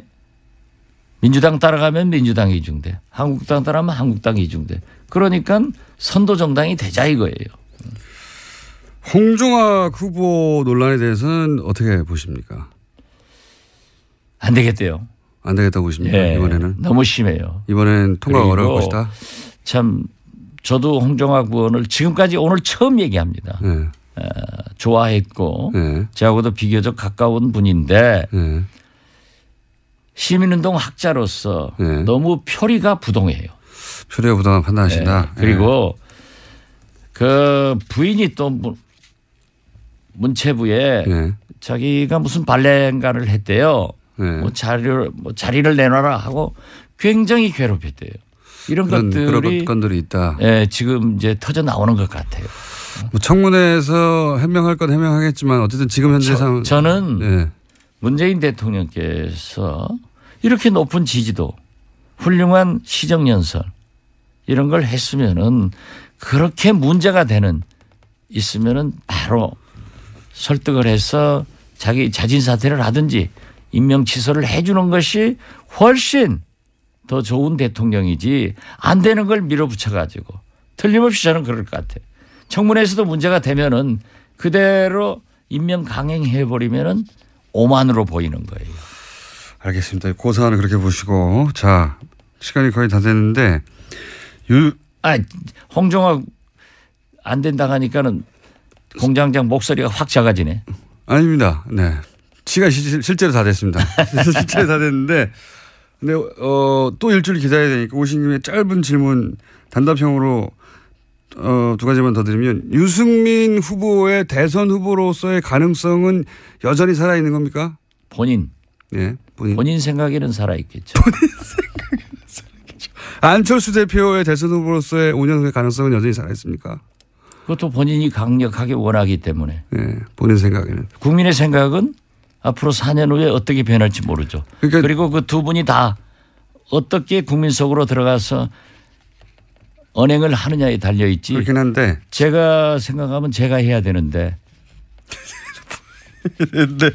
민주당 따라가면 민주당 이중대, 한국당 따라가면 한국당 이중대. 그러니까 선도 정당이 되자 이거예요. 홍종학 후보 논란에 대해서는 어떻게 보십니까? 안 되겠대요. 안 되겠다고 보십니까? 이번에는? 너무 심해요. 이번엔 통과가 어려울 것이다. 참 저도 홍종학 의원을 지금까지 오늘 처음 얘기합니다. 좋아했고 저하고도 비교적 가까운 분인데 시민운동 학자로서 너무 표리가 부동해요. 표리가 부동한 판단하신다. 그리고 그 부인이 또 문체부에 자기가 무슨 발레인가를 했대요. 뭐 자리를 내놔라 하고 굉장히 괴롭혔대요. 이런 것들이 건들이 있다. 지금 이제 터져 나오는 것 같아요. 뭐 청문회에서 해명할 건 해명하겠지만 어쨌든 지금 현재 상황 저는 문재인 대통령께서 이렇게 높은 지지도 훌륭한 시정연설 이런 걸 했으면은 그렇게 문제가 있으면은 바로 설득을 해서 자기 자진 사퇴를 하든지 임명 취소를 해 주는 것이 훨씬 더 좋은 대통령이지 안 되는 걸 밀어붙여 가지고 틀림없이 저는 그럴 것 같아요. 청문회에서도 문제가 되면은 그대로 임명 강행해 버리면은 오만으로 보이는 거예요. 알겠습니다. 고사안을 그렇게 보시고 자 시간이 거의 다 됐는데 홍종학 안 된다고 하니까는 공장장 목소리가 확 작아지네. 아닙니다. 네. 시간이 실제로 다 됐습니다. 실제로 다 됐는데 근데 또 일주일 기다려야 되니까 오신 김에 짧은 질문 단답형으로 두 가지만 더 드리면 유승민 후보의 대선 후보로서의 가능성은 여전히 살아있는 겁니까? 본인. 네, 본인 생각에는 살아있겠죠. 안철수 대표의 대선 후보로서의 5년 후의 가능성은 여전히 살아있습니까? 그것도 본인이 강력하게 원하기 때문에. 네, 본인 생각에는. 국민의 생각은 앞으로 4년 후에 어떻게 변할지 모르죠. 그러니까 그리고 그 두 분이 다 어떻게 국민 속으로 들어가서 언행을 하느냐에 달려있지. 그렇긴 한데. 제가 생각하면 제가 해야 되는데. 근데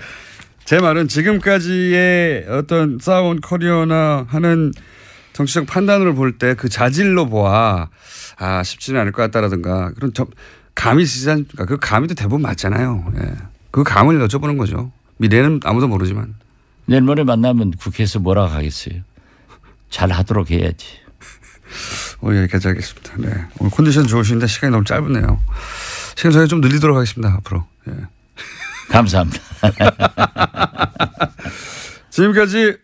제 말은 지금까지의 어떤 쌓아온 커리어나 하는 정치적 판단을 볼 때 그 자질로 보아 쉽지는 않을 것 같다라든가 그런 감이 있지 않습니까? 그 감이 또 대부분 맞잖아요. 예. 그 감을 여쭤보는 거죠. 미래는 아무도 모르지만. 내일 모레 만나면 국회에서 뭐라고 하겠어요. 잘 하도록 해야지. 오늘 여기까지 하겠습니다. 네. 오늘 컨디션 좋으신데 시간이 너무 짧으네요. 시간 저희 좀 늘리도록 하겠습니다. 앞으로. 예. 감사합니다. 지금까지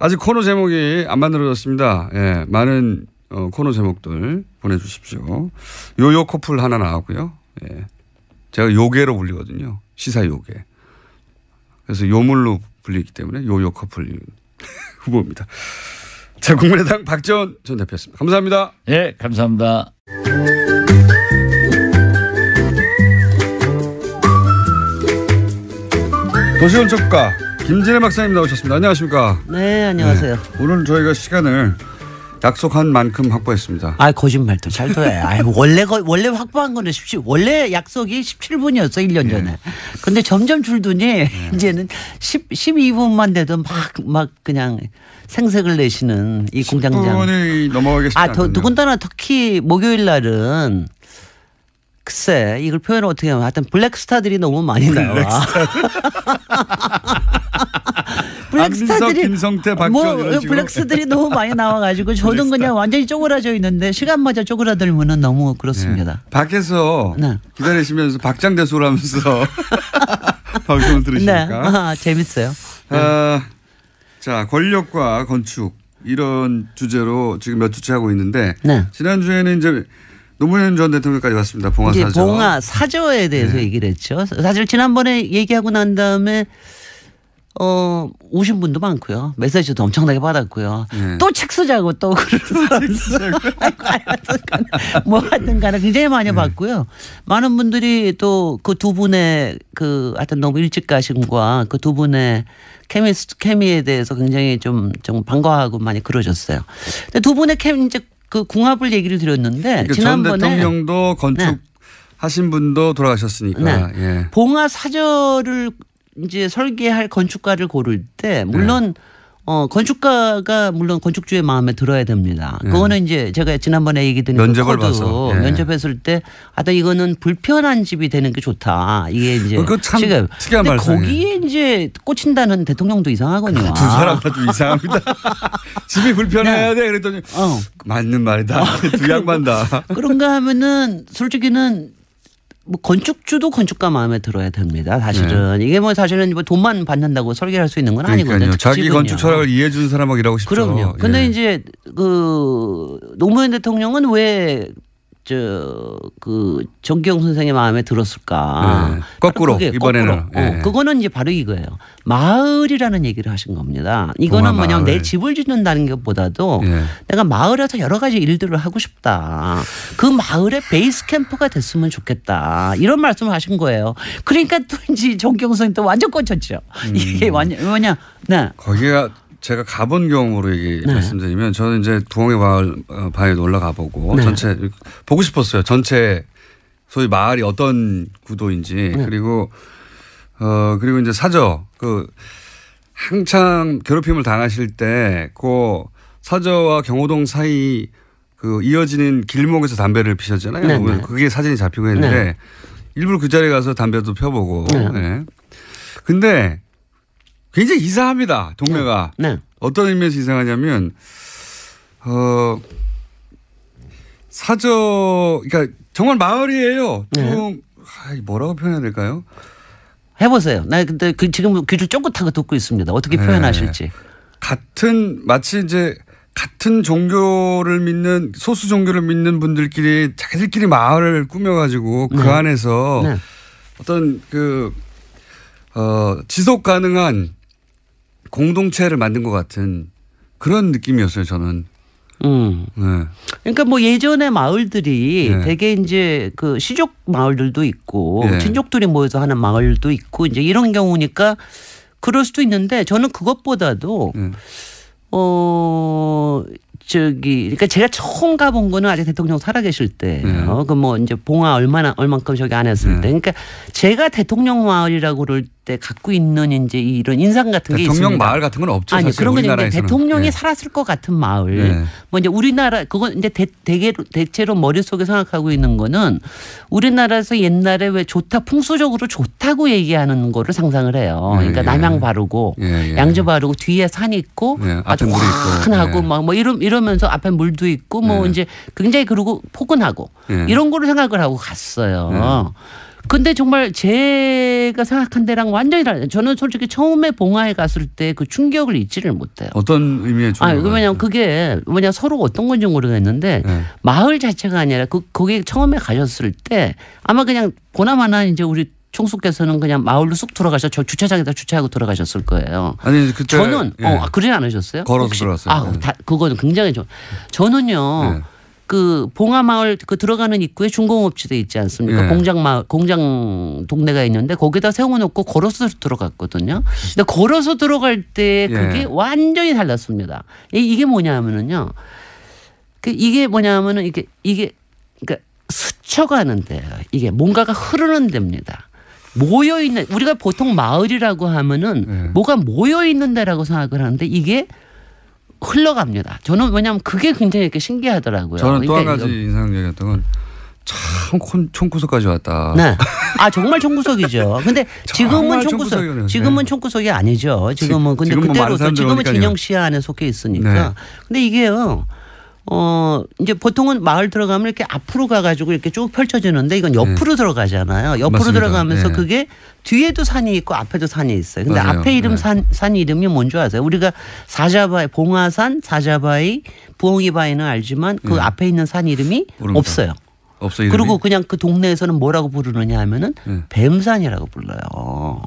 아직 코너 제목이 안 만들어졌습니다. 예. 많은 코너 제목들 보내주십시오. 요요 커플 하나 나왔고요. 예. 제가 요괴로 불리거든요. 시사 요괴. 그래서 요물로 불리기 때문에 요요 커플 후보입니다. 자, 국민의당 박지원 전 대표였습니다. 감사합니다. 네, 감사합니다. 도시건축가 김진애 박사님 나오셨습니다. 안녕하십니까? 네, 안녕하세요. 네. 오늘 저희가 시간을 약속한 만큼 확보했습니다. 거짓말도 잘 둬요. 원래 확보한 거는 원래 약속이 17분이었어, 1년 전에. 근데 점점 줄더니 이제는 12분만 돼도 막 그냥 생색을 내시는 이 공장장. 10분이 넘어가겠습니다. 더군다나 특히 목요일 날은 글쎄 이걸 표현을 어떻게 하면 하여튼 블랙스타들이 너무 많이 나와. 블랙스타들이 김성태, 박지원 블랙스들이 너무 많이 나와가지고 저는 그냥 완전히 쪼그라져 있는데 시간마저 쪼그라들면은 너무 그렇습니다. 네. 밖에서 기다리시면서 박장대소를 하면서 방송을 들으시니까. 네. 재밌어요. 자, 권력과 건축 이런 주제로 지금 몇 주째 하고 있는데 지난주에는 이제 노무현 전 대통령까지 왔습니다. 봉화사저. 봉화사저에 대해서 얘기를 했죠. 사실 지난번에 얘기하고 난 다음에 오신 분도 많고요. 메시지도 엄청나게 받았고요. 또 책 쓰자고 또 그러는 사람도 뭐 하든 간에 굉장히 많이 받고요. 많은 분들이 또 그 두 분의 하여튼 너무 일찍 가심과 그 두 분의 케미에 대해서 굉장히 좀 반가워하고 많이 그러셨어요. 근데 두 분의 이제 그 궁합을 얘기를 드렸는데 그러니까 지난번에 전 대통령도 건축하신 분도 돌아가셨으니까. 예. 봉화사저를 이제 설계할 건축가를 고를 때 물론 건축가가 물론 건축주의 마음에 들어야 됩니다. 그거는 이제 제가 지난번에 얘기 드린 면접을 봐서 면접했을 때 이거는 불편한 집이 되는 게 좋다. 이게 이제 참 특이한 말씀이에요. 거기에 이제 꽂힌다는 대통령도 이상하거든요. 두 사람 다 좀 이상합니다. 집이 불편해야 돼. 그랬더니 맞는 말이다. 두 양반 다. 그런가 하면은 솔직히는 뭐 건축주도 건축가 마음에 들어야 됩니다. 사실은 이게 사실은 돈만 받는다고 설계할 수 있는 건 아니거든요. 자기 건축 철학을 이해해 주는 사람하고 일하고 싶죠. 그럼요. 근데 이제 노무현 대통령은 왜 정기영 선생의 마음에 들었을까? 거꾸로 이번에는 그거는 이제 바로 이거예요. 마을이라는 얘기를 하신 겁니다. 이거는 뭐냐면 내 집을 짓는다는 것보다도 내가 마을에서 여러 가지 일들을 하고 싶다. 그 마을의 베이스 캠프가 됐으면 좋겠다. 이런 말씀을 하신 거예요. 그러니까 또 이제 정기영 선생님 또 완전 꽂혔죠. 이게 뭐냐? 거기가 제가 가본 경험으로 말씀드리면 저는 이제 부엉이 바위도 올라가 보고 전체 보고 싶었어요. 전체 소위 마을이 어떤 구도인지 그리고 이제 사저 한창 괴롭힘을 당하실 때 그 사저와 경호동 사이 이어지는 길목에서 담배를 피셨잖아요. 그게 사진이 잡히고 했는데 일부러 그 자리에 가서 담배도 펴보고. 근데 굉장히 이상합니다. 동네가. 어떤 의미에서 이상하냐면 그러니까 정말 마을이에요. 좀 뭐라고 표현해야 될까요? 해보세요. 나 근데 지금 귀를 쫑긋하고 듣고 있습니다. 어떻게 표현하실지. 마치 이제 같은 종교를 믿는 소수 종교를 믿는 분들끼리 자기들끼리 마을을 꾸며가지고 그 안에서 어떤 지속 가능한 공동체를 만든 것 같은 그런 느낌이었어요, 저는. 그러니까 뭐 예전에 마을들이 되게 이제 그 시족 마을들도 있고 친족들이 모여서 하는 마을도 있고 이제 이런 경우니까 그럴 수도 있는데 저는 그것보다도 그러니까 제가 처음 가본 거는 아직 대통령 살아계실 때예요. 그 뭐 이제 봉화 얼만큼 저기 안 했을 때. 그러니까 제가 대통령 마을이라고 그럴 때 갖고 있는 이제 이런 인상 같은 게 있습니다. 대통령 마을 같은 건 없죠. 아니 그런 건 이제 대통령이 네. 살았을 것 같은 마을. 뭐 이제 우리나라 그건 이제 대체로 머릿속에 생각하고 있는 거는 우리나라에서 옛날에 왜 좋다 풍수적으로 좋다고 얘기하는 거를 상상을 해요. 그러니까 남양 바르고 양주 바르고 뒤에 산이 있고 아주 환하고 막 뭐 이러면서 앞에 물도 있고 뭐 이제 굉장히 그리고 포근하고 이런 거를 생각을 하고 갔어요. 근데 정말 제가 생각한 데랑 완전히 달라요. 저는 솔직히 처음에 봉화에 갔을 때 그 충격을 잊지를 못해요. 어떤 의미의 충격? 왜냐면 그게 서로 어떤 건지 모르겠는데 마을 자체가 아니라 거기 처음에 가셨을 때 아마 그냥 보나마나 이제 우리 총수께서는 그냥 마을로 쑥 들어가셔서 저 주차장에다 주차하고 들어가셨을 거예요. 아니 그때 저는 그러지 않으셨어요? 걸어서 들어갔어요. 그거는 굉장히 저는요. 그 봉화마을 그 들어가는 입구에 중공업지대 있지 않습니까? 공장 동네가 있는데 거기다 세워놓고 걸어서 들어갔거든요. 근데 걸어서 들어갈 때 그게 완전히 달랐습니다. 이게 뭐냐면은요. 이게 뭐냐면은 이게 그러니까 스쳐가는데 이게 뭔가가 흐르는 데입니다. 모여 있는 우리가 보통 마을이라고 하면은 뭐가 모여 있는 데라고 생각을 하는데 이게 흘러갑니다. 저는 왜냐하면 그게 굉장히 이렇게 신기하더라고요. 저는 또 한 가지 인상적이었던 건 참 총구석까지 왔다. 네. 정말 총구석이죠. 근데 지금은 지금은 총구석이 아니죠. 지금은 근데 그때로부터 지금은 진영 시야 안에 속해 있으니까. 근데 이게요. 이제 보통은 마을 들어가면 이렇게 앞으로 가가지고 이렇게 쭉 펼쳐지는데 이건 옆으로 들어가잖아요. 옆으로 맞습니다. 들어가면서 그게 뒤에도 산이 있고 앞에도 산이 있어요. 근데 맞아요. 앞에 산 이름이 뭔지 아세요? 우리가 사자바위, 봉화산, 사자바위, 부엉이바위는 알지만 그 앞에 있는 산 이름이 모릅니다. 없어요. 없어요. 그리고 그냥 그 동네에서는 뭐라고 부르느냐 하면은 뱀산이라고 불러요.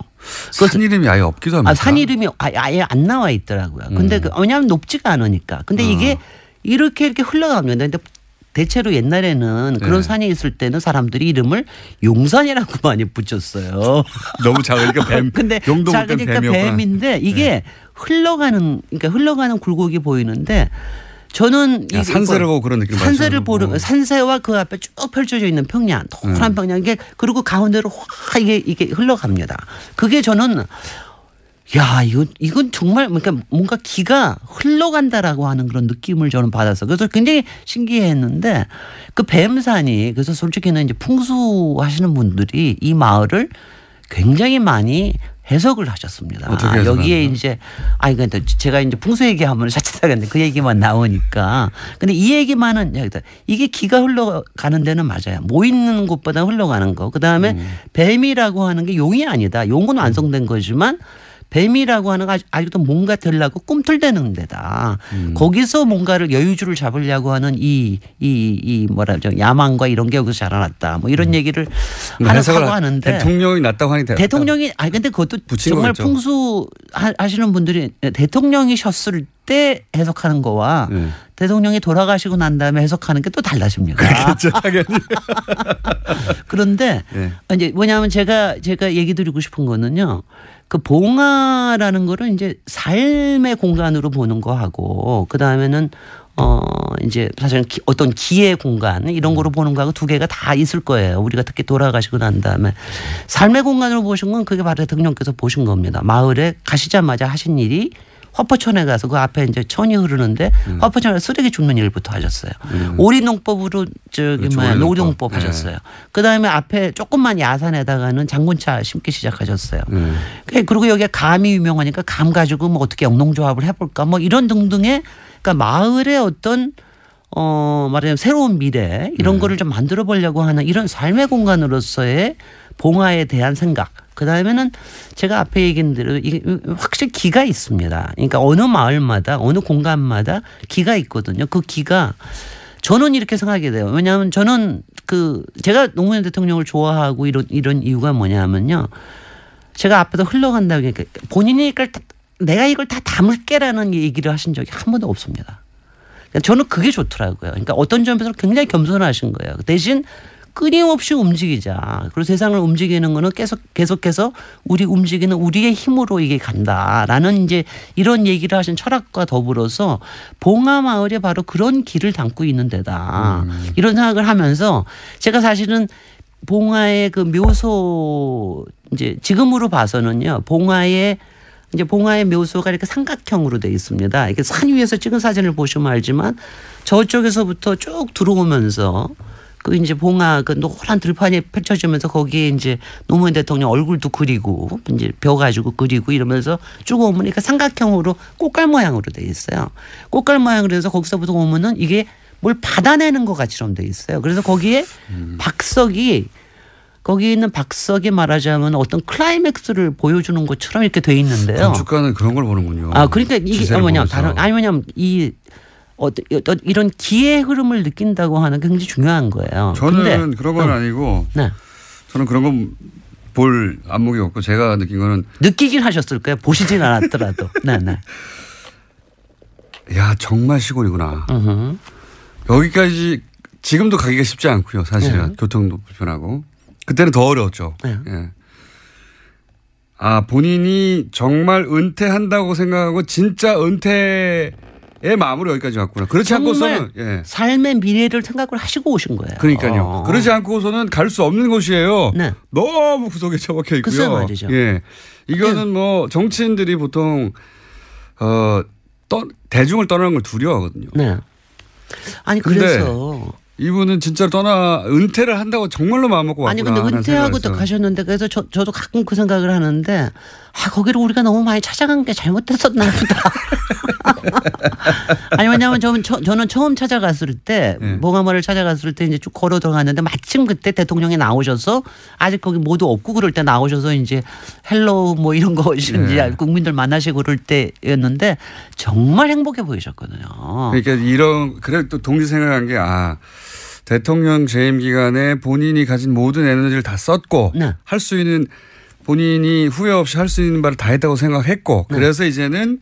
산 이름이 아예 없기도 합니다. 산 이름이 아예 안 나와 있더라고요. 근데 왜냐하면 높지가 않으니까. 근데 이게 이렇게 흘러갑니다. 근데 대체로 옛날에는 그런 산이 있을 때는 사람들이 이름을 용산이라고 많이 붙였어요. 너무 작으니까 뱀. 근데 작으니까 뱀인데 이게 흘러가는 굴곡이 보이는데 저는 산세를 보고 그런 느낌. 산세를 보는 산세와 그 앞에 쭉 펼쳐져 있는 평야, 노란 평야 이게 그리고 가운데로 확 이게 흘러갑니다. 그게 저는. 야, 이건 정말 그러니까 뭔가 기가 흘러간다라고 하는 그런 느낌을 저는 받았어요. 그래서 굉장히 신기했는데 그 뱀산이 그래서 솔직히는 이제 풍수하시는 분들이 이 마을을 굉장히 많이 해석을 하셨습니다. 여기에 이제 그러니까 제가 이제 풍수 얘기하면 자칫하겠는데 그 얘기만 나오니까. 근데 이 얘기만은 이게 기가 흘러가는 데는 맞아요. 모이는 곳보다 흘러가는 거. 그다음에 뱀이라고 하는 게 용이 아니다. 용은 완성된 거지만 뱀이라고 하는 거 아직도 뭔가 되려고 꿈틀대는 데다. 거기서 뭔가를 여유주를 잡으려고 하는 이 뭐라죠 야망과 이런 게 여기서 자라났다. 뭐 이런 얘기를 하고 하는데 대통령이 났다고 하니 대통령이 근데 그것도 정말 풍수 하시는 분들이 대통령이셨을 때 해석하는 거와 대통령이 돌아가시고 난 다음에 해석하는 게 또 달라집니다. 그렇죠, 당연히. 그런데 이제 뭐냐면 제가 얘기 드리고 싶은 거는요. 그 봉화라는 거를 이제 삶의 공간으로 보는 거하고 그 다음에는 이제 사실은 어떤 기의 공간 이런 거로 보는 거하고 두 개가 다 있을 거예요. 우리가 특히 돌아가시고 난 다음에 삶의 공간으로 보신 건 그게 바로 대통령께서 보신 겁니다. 마을에 가시자마자 하신 일이 화포천에 가서 그 앞에 이제 천이 흐르는데 화포천에 쓰레기 줍는 일부터 하셨어요. 오리농법으로 노동법 하셨어요. 그다음에 앞에 조금만 야산에다가는 장군차 심기 시작하셨어요. 그리고 여기가 감이 유명하니까 감 가지고 뭐 어떻게 영농조합을 해볼까 뭐 이런 등등의 그러니까 마을의 어떤 말하자면 새로운 미래 이런 거를 좀 만들어 보려고 하는 이런 삶의 공간으로서의 봉화에 대한 생각 그다음에는 제가 앞에 얘기한 대로 이게 확실히 기가 있습니다. 그러니까 어느 마을마다 어느 공간마다 기가 있거든요. 그 기가 저는 이렇게 생각하게 돼요. 왜냐하면 저는 제가 노무현 대통령을 좋아하고 이런 이유가 뭐냐면요. 제가 앞에서 흘러간다고 하니까 본인이 내가 이걸 다 담을게라는 얘기를 하신 적이 한 번도 없습니다. 저는 그게 좋더라고요. 그러니까 어떤 점에서 굉장히 겸손하신 거예요. 대신 끊임없이 움직이자. 그리고 세상을 움직이는 거는 계속해서 우리 움직이는 우리의 힘으로 이게 간다라는 이제 이런 얘기를 하신 철학과 더불어서 봉하마을에 바로 그런 길을 담고 있는 데다. 이런 생각을 하면서 제가 사실은 봉하의 그 묘소 이제 지금으로 봐서는요. 봉하의 묘소가 이렇게 삼각형으로 되어 있습니다. 이렇게 산 위에서 찍은 사진을 보시면 알지만 저쪽에서부터 쭉 들어오면서 그 이제 봉하 그 노란 들판이 펼쳐지면서 거기에 이제 노무현 대통령 얼굴도 그리고 이제 벼 가지고 그리고 이러면서 쭉 오면 이렇게 삼각형으로 꽃갈 모양으로 되어 있어요. 꽃갈 모양으로 해서 거기서부터 오면은 이게 뭘 받아내는 것 같이럼 되어 있어요. 그래서 거기에 거기 있는 박석이 말하자면 어떤 클라이맥스를 보여주는 것처럼 이렇게 돼 있는데요. 건축가는 그런 걸 보는군요. 그러니까 이게 뭐냐면 아니면 이런 기의 흐름을 느낀다고 하는 게 굉장히 중요한 거예요. 저는 그런 건 아니고 네. 저는 그런 건 볼 안목이 없고 제가 느낀 거는 느끼긴 하셨을 거예요. 보시진 않았더라도. 네. 야 정말 시골이구나. 여기까지 지금도 가기가 쉽지 않고요. 사실은 교통도 불편하고. 그때는 더 어려웠죠. 예. 본인이 정말 은퇴한다고 생각하고 진짜 은퇴의 마음으로 여기까지 왔구나. 그렇지 않고서는 삶의 미래를 생각을 하시고 오신 거예요. 그러니까요. 그렇지 않고서는 갈 수 없는 곳이에요. 네. 너무 구석에 처박혀 있고요. 글쎄 말이죠. 예. 이거는 뭐 정치인들이 보통 대중을 떠나는 걸 두려워하거든요. 네. 아니 그래서 이분은 진짜로 은퇴를 한다고 정말로 마음먹고 왔구나. 아니 근데 은퇴하고 또 가셨는데 그래서 저도 가끔 그 생각을 하는데 거기를 우리가 너무 많이 찾아간 게 잘못됐었나 보다. 아니 왜냐하면 저는 처음 찾아갔을 때 봉하마을을 찾아갔을 때 이제 쭉 걸어 들어갔는데 마침 그때 대통령이 나오셔서 아직 거기 모두 없고 그럴 때 나오셔서 이제 헬로우 뭐 이런 거 이제 국민들 만나시고 그럴 때였는데 정말 행복해 보이셨거든요. 그러니까 그래 또 동시 생각한 게 대통령 재임 기간에 본인이 가진 모든 에너지를 다 썼고 할 수 있는 본인이 후회 없이 할 수 있는 바를 다 했다고 생각했고 그래서 이제는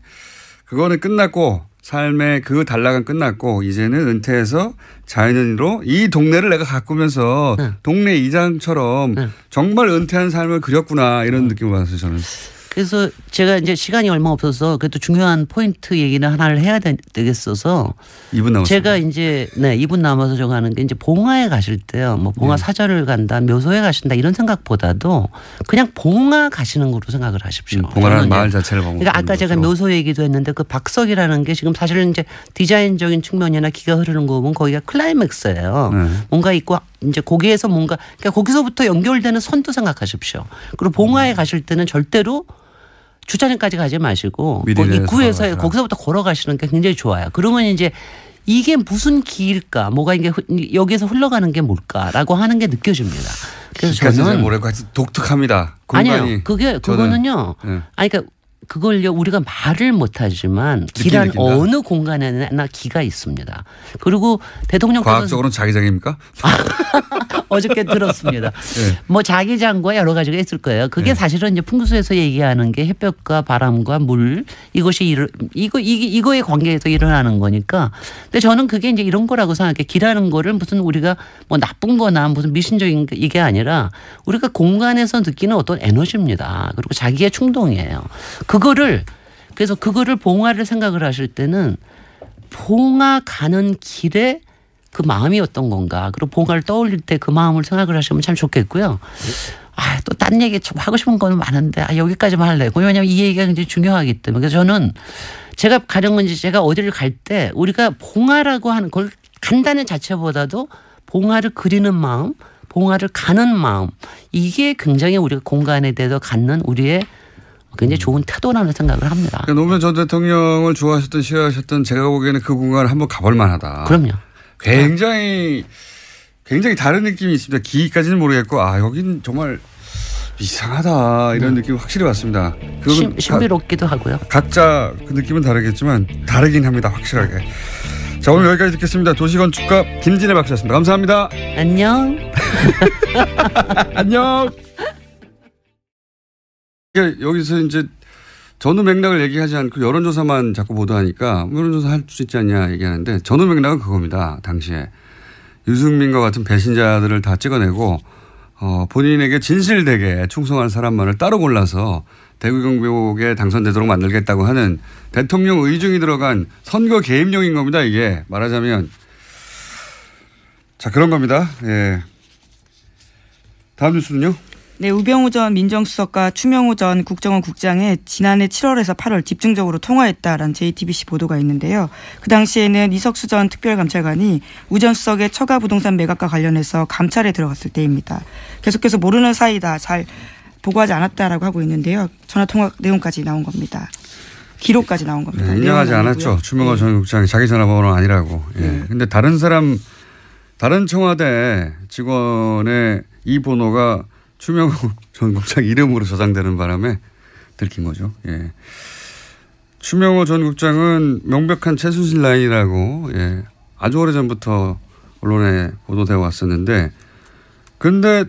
그거는 끝났고 삶의 그 단락은 끝났고 이제는 은퇴해서 자연인으로 이 동네를 내가 가꾸면서 동네 이장처럼 정말 은퇴한 삶을 그렸구나 이런 느낌을 받았어요 저는. 그래서 제가 이제 시간이 얼마 없어서 그래도 중요한 포인트 얘기는 하나를 해야 되겠어서 2분 남았어요. 제가 이제 2분 남아서 제가 하는 게 이제 봉하에 가실 때요. 뭐 봉하 사절을 간다, 묘소에 가신다 이런 생각보다도 그냥 봉하 가시는 거로 생각을 하십시오. 봉하라는 마을 자체를 보면. 그러니까 아까 제가 묘소 얘기도 했는데 그 박석이라는 게 지금 사실은 이제 디자인적인 측면이나 기가 흐르는 거 보면 거기가 클라이맥스예요. 뭔가 있고 이제 거기에서 뭔가 그러니까 거기서부터 연결되는 선도 생각하십시오. 그리고 봉하에 가실 때는 절대로 주차장까지 가지 마시고 입구에서 거기서부터 걸어가시는 게 굉장히 좋아요. 그러면 이제 이게 무슨 길일까, 뭐가 이게 여기에서 흘러가는 게 뭘까라고 하는 게 느껴집니다. 그래서 저는 뭐랄까 독특합니다. 공간이. 아니요, 그거는요. 그러니까 그걸요 우리가 말을 못하지만 길한 어느 공간에나 기가 있습니다. 그리고 대통령께서 과학적으로는 자기장입니까? 어저께 들었습니다. 뭐 자기장과 여러 가지가 있을 거예요. 그게 사실은 이제 풍수에서 얘기하는 게 햇볕과 바람과 물 이거의 관계에서 일어나는 거니까. 근데 저는 그게 이제 이런 거라고 생각해. 길하는 거를 무슨 우리가 뭐 나쁜 거나 무슨 미신적인 이게 아니라 우리가 공간에서 느끼는 어떤 에너지입니다. 그리고 자기의 충동이에요. 그래서 그거를 봉하를 생각을 하실 때는 봉하 가는 길에 그 마음이 어떤 건가. 그리고 봉하를 떠올릴 때 그 마음을 생각을 하시면 참 좋겠고요. 또 딴 얘기 좀 하고 싶은 거는 많은데 여기까지만 할래요. 왜냐하면 이 얘기가 굉장히 중요하기 때문에. 그래서 저는 제가 가령 이제 제가 어디를 갈 때 우리가 봉하라고 하는 걸 간다는 자체보다도 봉하를 그리는 마음, 봉하를 가는 마음 이게 굉장히 우리가 공간에 대해서 갖는 우리의 굉장히 좋은 태도라는 생각을 합니다. 그러니까 노무현 전 대통령을 좋아하셨던 싫어하셨던 제가 보기에는 그 공간을 한번 가볼 만하다. 그럼요. 굉장히 다른 느낌이 있습니다. 기까지는 모르겠고 여긴 정말 이상하다 이런 느낌 확실히 왔습니다. 신비롭기도 하고요. 각자 그 느낌은 다르겠지만 다르긴 합니다. 확실하게. 자, 오늘 여기까지 듣겠습니다. 도시건축가 김진애 박사였습니다. 감사합니다. 안녕. 안녕. 여기서 이제 전후 맥락을 얘기하지 않고 여론조사만 자꾸 보도하니까 여론조사 할 수 있지 않냐 얘기하는데 전후 맥락은 그겁니다. 당시에 유승민과 같은 배신자들을 다 찍어내고 본인에게 진실되게 충성한 사람만을 따로 골라서 대구 경북에 당선되도록 만들겠다고 하는 대통령 의중이 들어간 선거 개입용인 겁니다. 이게 말하자면. 자, 그런 겁니다. 예. 다음 뉴스는요. 네, 우병우 전 민정수석과 추명호 전 국정원 국장이 지난해 7월에서 8월 집중적으로 통화했다라는 JTBC 보도가 있는데요. 그 당시에는 이석수 전 특별감찰관이 우 전 수석의 처가 부동산 매각과 관련해서 감찰에 들어갔을 때입니다. 계속해서 모르는 사이다, 잘 보고하지 않았다라고 하고 있는데요. 전화통화 내용까지 나온 겁니다. 기록까지 나온 겁니다. 네, 인정하지 않았죠. 추명호 전 국장이 자기 전화번호는 아니라고. 예. 근데 다른 청와대 직원의 이 번호가 추명호 전 국장 이름으로 저장되는 바람에 들킨 거죠. 예. 추명호 전 국장은 명백한 최순실 라인이라고 예. 아주 오래전부터 언론에 보도되어 왔었는데 근데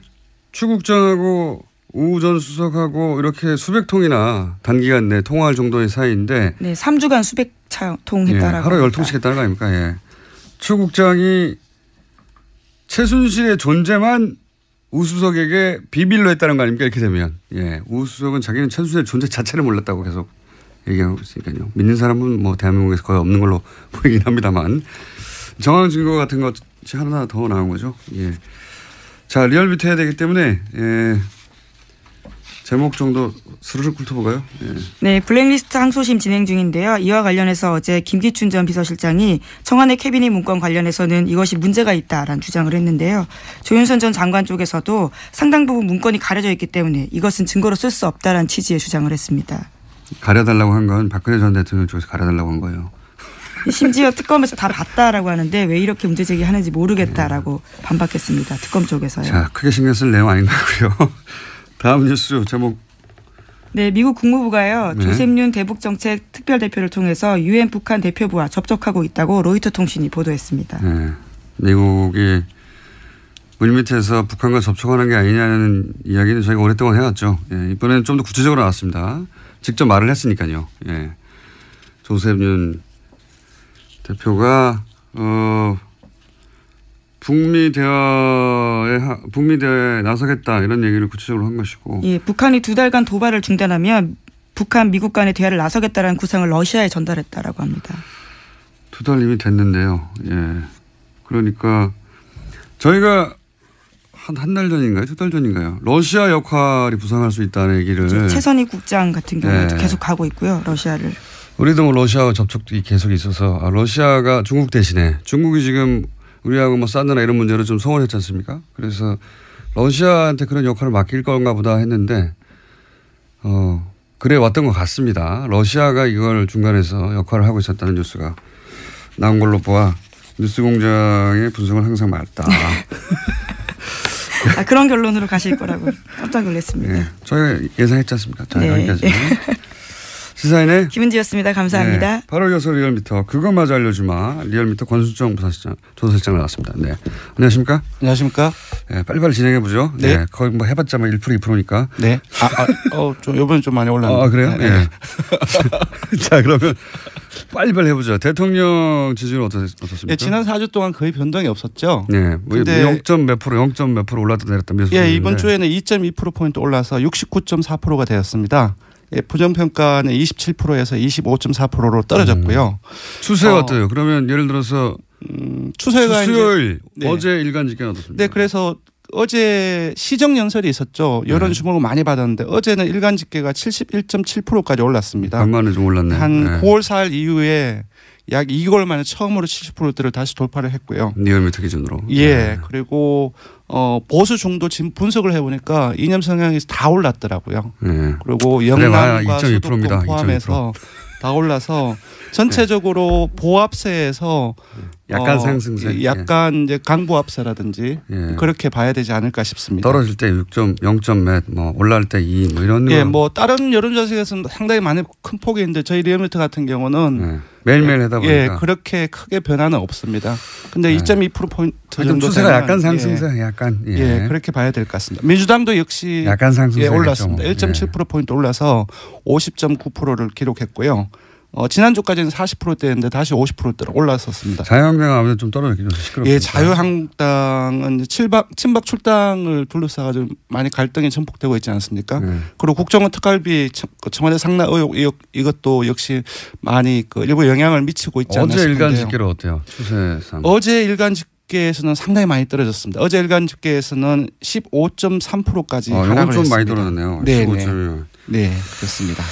추 국장하고 우 전 수석하고 이렇게 수백 통이나 단기간 내에 통화할 정도의 사이인데 네, 3주간 수백 통 했다라고. 예, 하루 10통씩 했다는 거 아닙니까? 예. 추 국장이 최순실의 존재만 우 수석에게 비밀로 했다는 거 아닙니까? 이렇게 되면. 예. 우 수석은 자기는 최순실의 존재 자체를 몰랐다고 계속 얘기하고 있으니까요. 믿는 사람은 뭐 대한민국에서 거의 없는 걸로 보이긴 합니다만 정황 증거 같은 것이 하나 더 나온 거죠. 예. 자, 리얼미터 해야 되기 때문에 예. 제목 정도 스르륵 훑어볼까요? 예. 네, 블랙리스트 항소심 진행 중인데요. 이와 관련해서 어제 김기춘 전 비서실장이 청와대 캐비닛 문건 관련해서는 이것이 문제가 있다라는 주장을 했는데요. 조윤선 전 장관 쪽에서도 상당 부분 문건이 가려져 있기 때문에 이것은 증거로 쓸 수 없다라는 취지의 주장을 했습니다. 가려달라고 한 건 박근혜 전 대통령 쪽에서 가려달라고 한 거예요. 심지어 특검에서 다 봤다라고 하는데 왜 이렇게 문제 제기하는지 모르겠다라고 반박했습니다. 특검 쪽에서요. 자, 크게 신경 쓸 내용 아닌 거고요. 다음 뉴스 제목. 네, 미국 국무부가요. 네. 조셉윤 대북정책 특별대표를 통해서 유엔 북한 대표부와 접촉하고 있다고 로이터 통신이 보도했습니다. 네, 미국이 물밑에서 북한과 접촉하는 게 아니냐는 이야기는 저희가 오랫동안 해왔죠. 예, 이번에는 좀 더 구체적으로 나왔습니다. 직접 말을 했으니까요. 예. 조셉윤 대표가 북미 대화에 나서겠다 이런 얘기를 구체적으로 한 것이고. 예, 북한이 2달간 도발을 중단하면 북한 미국 간의 대화를 나서겠다라는 구상을 러시아에 전달했다라고 합니다. 2달 이미 됐는데요. 예. 그러니까 저희가 한 달 전인가요? 2달 전인가요? 러시아 역할이 부상할 수 있다는 얘기를. 최선희 국장 같은 경우도 계속 가고 있고요. 러시아를. 우리도 뭐 러시아와 접촉이 계속 있어서 러시아가 중국 대신에 중국이 지금 우리하고 뭐 사드나 이런 문제로 좀 소원했지 않습니까? 그래서 러시아한테 그런 역할을 맡길 건가 보다 했는데 그래 왔던 것 같습니다. 러시아가 이걸 중간에서 역할을 하고 있었다는 뉴스가 나온 걸로 보아 뉴스공장의 분석은 항상 맞다. 아, 그런 결론으로 가실 거라고 깜짝 놀랐습니다. 네, 저희가 예상했지 않습니까? 자, 네. 여기까지. 시사인의 김은지였습니다. 감사합니다. 네, 바로 이어서 리얼미터 그것마저 알려주마 리얼미터 권순정 조사실장 나왔습니다. 네, 안녕하십니까? 안녕하십니까? 네, 빨리빨리 진행해 보죠. 네. 네, 거의 뭐 해봤자 뭐 1% 2%니까. 네. 좀 이번엔 좀 많이 올랐네요. 아, 그래요? 네. 네. 자, 그러면 빨리빨리 해보죠. 대통령 지지율 어떻습니까? 예, 지난 4주 동안 거의 변동이 없었죠. 네, 뭐 0점 몇 프로 올랐다 내렸다. 예, 이번 주에는 2.2%포인트 올라서 69.4%가 되었습니다. 예, 부정평가는 27%에서 25.4%로 떨어졌고요. 추세가 어때요? 그러면 예를 들어서 추세가 수요일 네. 어제 일간 집계는 어떻습니까? 네, 그래서 어제 시정 연설이 있었죠. 여론 주목을 많이 받았는데 어제는 일간 집계가 71.7%까지 올랐습니다. 반만에 좀 올랐네. 한 네. 9월 4일 이후에 약 2개월 만에 처음으로 70%대를 다시 돌파를 했고요. 리얼미터 기준으로. 예, 네. 그리고 보수 중도 지금 분석을 해보니까 이념 성향이 다 올랐더라고요. 네. 그리고 영남과 2.2%입니다. 수도권 포함해서 다 올라서 전체적으로 보합세에서 약간 상승세. 약간 이제 강보합세라든지 그렇게 봐야 되지 않을까 싶습니다. 떨어질 때 0점 몇, 뭐 올라갈 때 2, 뭐 이런. 예, 뭐 다른 여론조사에서는 상당히 많이 큰 폭이 있는데 저희 리얼미터 같은 경우는 매일매일 하다 보니까 그렇게 크게 변화는 없습니다. 근데 2.2% 정도 추세가 약간 상승세, 약간 그렇게 봐야 될 것 같습니다. 민주당도 역시 약간 상승세 올랐습니다. 1.7%포인트 올라서 50.9%를 기록했고요. 지난주까지는 40%대였는데 다시 50%대로 올라섰습니다. 자유한국당은 아무래도 좀 떨어졌긴 좀 시끄럽습니다. 예, 자유한국당은 친박 출당을 둘러싸가지고 많이 갈등이 전폭되고 있지 않습니까? 그리고 국정원 특활비 청와대 상납 의혹 이것도 역시 많이 일부 영향을 미치고 있지 않나 싶은데요. 어제 일간 집계로 어때요? 추세상. 어제 일간 집계에서는 상당히 많이 떨어졌습니다. 어제 일간 집계에서는 15.3%까지 하락을 했습니다. 좀 많이 떨어졌네요. 네, 15.1. 네, 그렇습니다.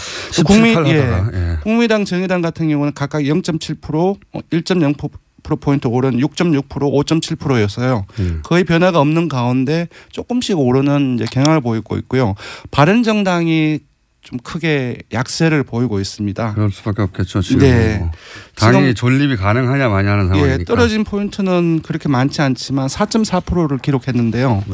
국민의당, 정의당 같은 경우는 각각 0.7%, 1.0%포인트 오른 6.6%, 5.7%였어요. 거의 변화가 없는 가운데 조금씩 오르는 이제 경향을 보이고 있고요. 바른정당이 좀 크게 약세를 보이고 있습니다. 그럴 수밖에 없겠죠. 지금 당이 존립이 가능하냐 마냐는 상황이니까. 떨어진 포인트는 그렇게 많지 않지만 4.4%를 기록했는데요.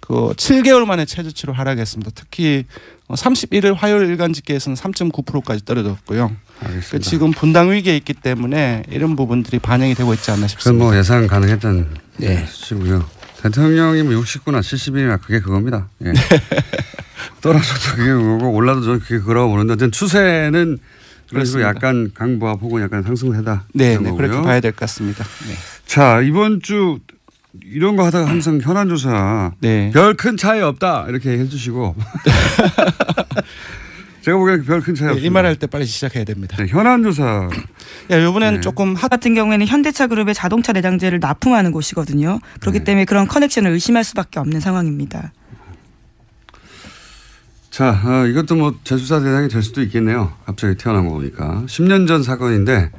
그 7개월 만에 최저치로 하락했습니다. 특히 31일 화요일 일간 집계에서는 3.9%까지 떨어졌고요. 그러니까 지금 분당 위기에 있기 때문에 이런 부분들이 반영이 되고 있지 않나 싶습니다. 그건 뭐 예상 가능했던 수치고요. 대통령이 뭐 60이나 70이나 그게 그겁니다. 예. 떨어져도 그게 그거고 올라도 저는 그게 그거라고 보는데 어쨌든 추세는 그래서 약간 강보합 혹은 약간 상승세다. 네, 그렇게 봐야 될 것 같습니다. 네. 자, 이번 주 이런 거 하다가 항상 현안조사 별 큰 차이 없다 이렇게 해주시고 제가 보기에는 별 큰 차이 없다. 이 말 할 때 빨리 시작해야 됩니다. 네, 현안조사. 이번에는 조금 같은 경우에는 현대차 그룹의 자동차 내장재를 납품하는 곳이거든요. 그렇기 때문에 그런 커넥션을 의심할 수밖에 없는 상황입니다. 자, 이것도 뭐 재수사 대상이 될 수도 있겠네요. 갑자기 태어난 거 보니까 10년 전 사건인데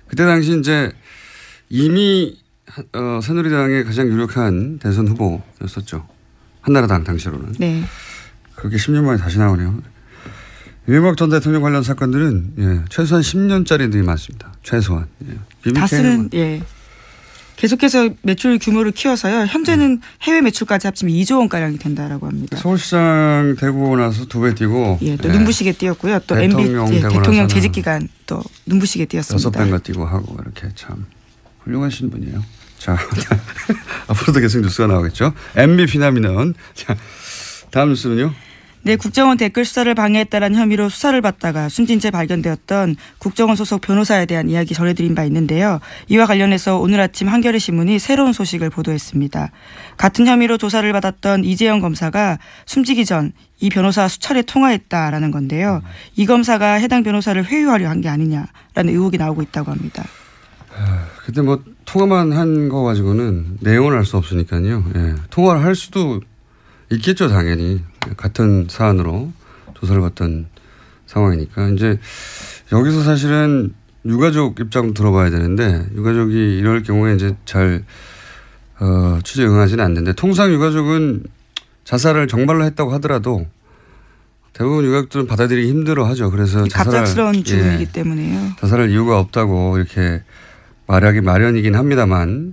그때 당시 이제 이미 새누리당의 가장 유력한 대선 후보였었죠. 한나라당 당시로는. 네. 그렇게 10년 만에 다시 나오네요. 이명박 전 대통령 관련 사건들은 최소한 10년짜리들이 많습니다. 최소한. 다스는 계속해서 매출 규모를 키워서요. 현재는 해외 매출까지 합치면 2조 원가량이 된다라고 합니다. 서울시장 되고 나서 2배 뛰고. 또 눈부시게 뛰었고요. 또 대통령 재직 기간 또 눈부시게 뛰었습니다. 6배인가 뛰고 하고 이렇게 참 훌륭하신 분이에요. 자, 앞으로도 계속 뉴스가 나오겠죠. MB 피난민은. 자, 다음 뉴스는요. 네, 국정원 댓글 수사를 방해했다는 혐의로 수사를 받다가 숨진 채 발견되었던 국정원 소속 변호사에 대한 이야기 전해드린 바 있는데요. 이와 관련해서 오늘 아침 한겨레 신문이 새로운 소식을 보도했습니다. 같은 혐의로 조사를 받았던 이재영 검사가 숨지기 전 이 변호사와 수차례 통화했다라는 건데요. 이 검사가 해당 변호사를 회유하려 한 게 아니냐라는 의혹이 나오고 있다고 합니다. 그때 뭐 통화만 한 거 가지고는 내용을 알 수 없으니까요. 통화를 할 수도 있겠죠, 당연히. 같은 사안으로 조사를 받던 상황이니까. 이제 여기서 사실은 유가족 입장도 들어봐야 되는데 유가족이 이럴 경우에 이제 잘 취재에 응하지는 않는데 통상 유가족은 자살을 정말로 했다고 하더라도 대부분 유가족들은 받아들이기 힘들어 하죠. 그래서 갑작스러운 죽음이기 때문에요. 자살할 이유가 없다고 이렇게 말하기 마련이긴 합니다만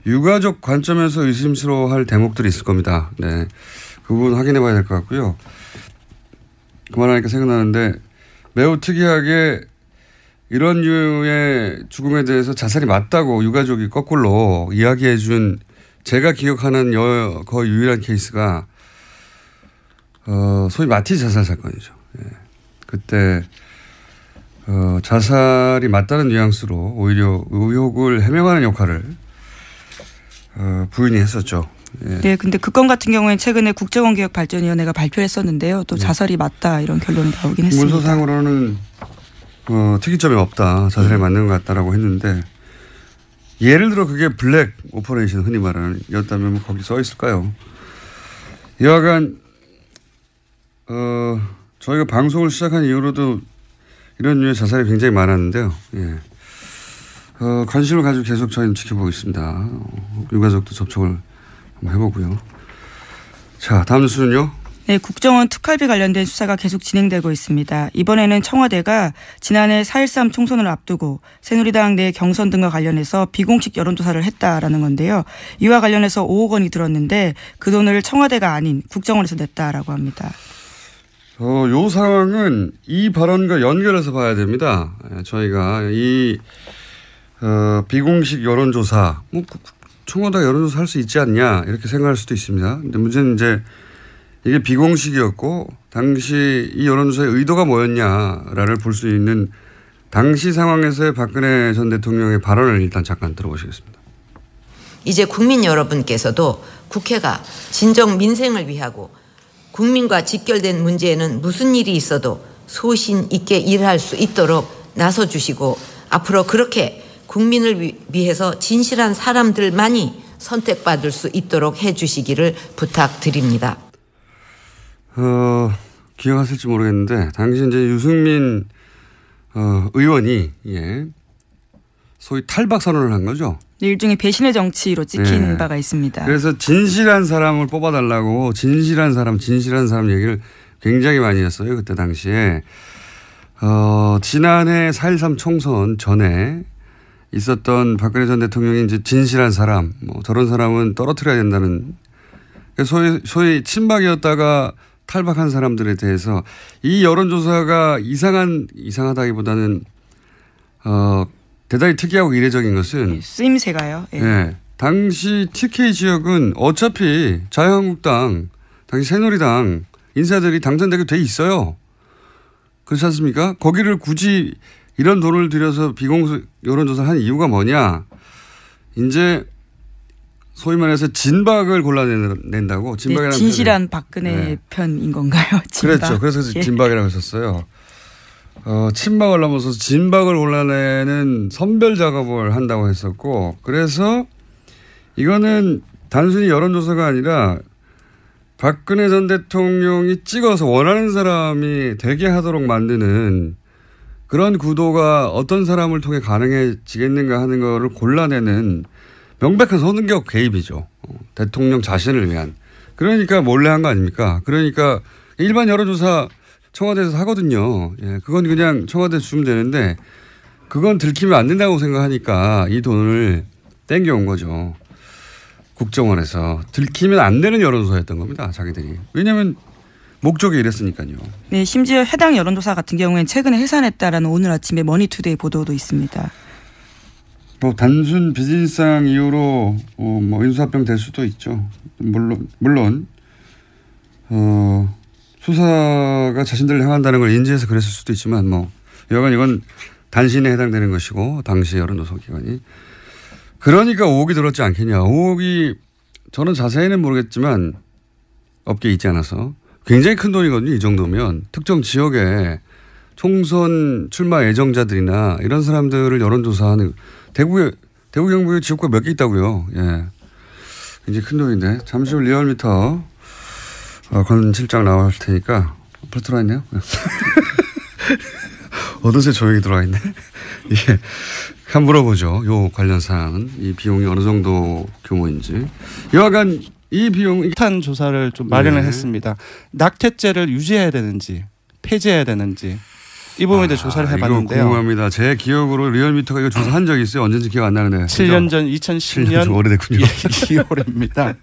유가족 관점에서 의심스러워할 대목들이 있을 겁니다. 네. 그 부분 확인해 봐야 될 것 같고요. 그만하니까 생각나는데 매우 특이하게 이런 류의 죽음에 대해서 자살이 맞다고 유가족이 거꾸로 이야기해 준 제가 기억하는 거의 유일한 케이스가 소위 마티 자살 사건이죠. 그때 자살이 맞다는 뉘앙스로 오히려 의혹을 해명하는 역할을 부인이 했었죠. 네, 근데 그 건 같은 경우에는 최근에 국정원개혁발전위원회가 발표를 했었는데요. 또 자살이 맞다 이런 결론이 나오긴 했습니다. 문서상으로는 특이점이 없다. 자살이 맞는 것 같다라고 했는데 예를 들어 그게 블랙 오퍼레이션 흔히 말하는 였다면 뭐 거기 써 있을까요? 여하간 저희가 방송을 시작한 이후로도 이런 류의 자살이 굉장히 많았는데요. 관심을 가지고 계속 저희는 지켜보고 있습니다. 유가족도 접촉을 한번 해보고요. 자, 다음 뉴스는요. 네, 국정원 특활비 관련된 수사가 계속 진행되고 있습니다. 이번에는 청와대가 지난해 4.13 총선을 앞두고 새누리당 내 경선 등과 관련해서 비공식 여론조사를 했다라는 건데요. 이와 관련해서 5억 원이 들었는데 그 돈을 청와대가 아닌 국정원에서 냈다라고 합니다. 요 상황은 이 발언과 연결해서 봐야 됩니다. 저희가 이 비공식 여론조사, 뭐 청와대가 여론조사 할 수 있지 않냐 이렇게 생각할 수도 있습니다. 근데 문제는 이제 이게 비공식이었고 당시 이 여론조사의 의도가 뭐였냐를 볼 수 있는 당시 상황에서의 박근혜 전 대통령의 발언을 일단 잠깐 들어보시겠습니다. 이제 국민 여러분께서도 국회가 진정 민생을 위하고 국민과 직결된 문제에는 무슨 일이 있어도 소신 있게 일할 수 있도록 나서주시고 앞으로 그렇게 국민을 위해서 진실한 사람들만이 선택받을 수 있도록 해주시기를 부탁드립니다. 기억하실지 모르겠는데 당시 이제 유승민 의원이 소위 탈박 선언을 한 거죠. 일종의 배신의 정치로 찍힌 바가 있습니다. 그래서 진실한 사람을 뽑아달라고 진실한 사람 얘기를 굉장히 많이 했어요. 그때 당시에. 지난해 4.13 총선 전에 있었던 박근혜 전 대통령이 이제 진실한 사람, 뭐 저런 사람은 떨어뜨려야 된다는 소위 친박이었다가 탈박한 사람들에 대해서 이 여론조사가 이상하다기보다는 대단히 특이하고 이례적인 것은 쓰임새가요. 예. 당시 TK 지역은 어차피 자유한국당, 당시 새누리당 인사들이 당선되게 돼 있어요. 그렇지 않습니까? 거기를 굳이 이런 돈을 들여서 비공식 여론조사를 한 이유가 뭐냐. 이제 소위 말해서 진박을 골라낸다고. 진박이라는 진실한 박근혜 편인 건가요? 진박. 그렇죠. 그래서 진박이라고 했었어요. 친박을 넘어서 진박을 골라내는 선별 작업을 한다고 했었고 그래서 이거는 단순히 여론조사가 아니라 박근혜 전 대통령이 찍어서 원하는 사람이 되게 하도록 만드는 그런 구도가 어떤 사람을 통해 가능해지겠는가 하는 거를 골라내는 명백한 선거 개입이죠. 대통령 자신을 위한. 그러니까 몰래 한 거 아닙니까? 그러니까 일반 여론조사 청와대에서 하거든요. 그건 그냥 청와대에 주면 되는데 그건 들키면 안 된다고 생각하니까 이 돈을 땡겨온 거죠. 국정원에서. 들키면 안 되는 여론조사였던 겁니다. 자기들이. 왜냐하면 목적이 이랬으니까요. 네, 심지어 해당 여론조사 같은 경우에는 최근에 해산했다라는 오늘 아침에 머니투데이 보도도 있습니다. 뭐 단순 비즈니스상 이유로 뭐 인수합병 될 수도 있죠. 물론 수사가 자신들을 향한다는 걸 인지해서 그랬을 수도 있지만 뭐 여간 이건 단신에 해당되는 것이고 당시 여론조사 기관이 그러니까 5억이 들었지 않겠냐. 5억이 저는 자세히는 모르겠지만 업계에 있지 않아서 굉장히 큰 돈이거든요. 이 정도면 특정 지역에 총선 출마 예정자들이나 이런 사람들을 여론조사하는 대구 경북에 지역구가 몇 개 있다고요. 예, 굉장히 큰 돈인데 잠시 후 리얼미터 권 실장 나올 테니까 벌써 들어와 있네요. 어느새 조용히 들어와 있네. 예, 한번 물어보죠. 요 관련 사항은 이 비용이 어느 정도 규모인지. 여하간 이 비용 탄 조사를 좀 마련을 했습니다. 낙태죄를 유지해야 되는지 폐지해야 되는지 이 부분에 대해 조사를 해봤는데요. 이거 궁금합니다. 제 기억으로 리얼미터가 이거 조사한 적이 있어요. 언제인지 기억 안 나는데. 7년 전 2010년 7년 오래됐군요. 2월입니다.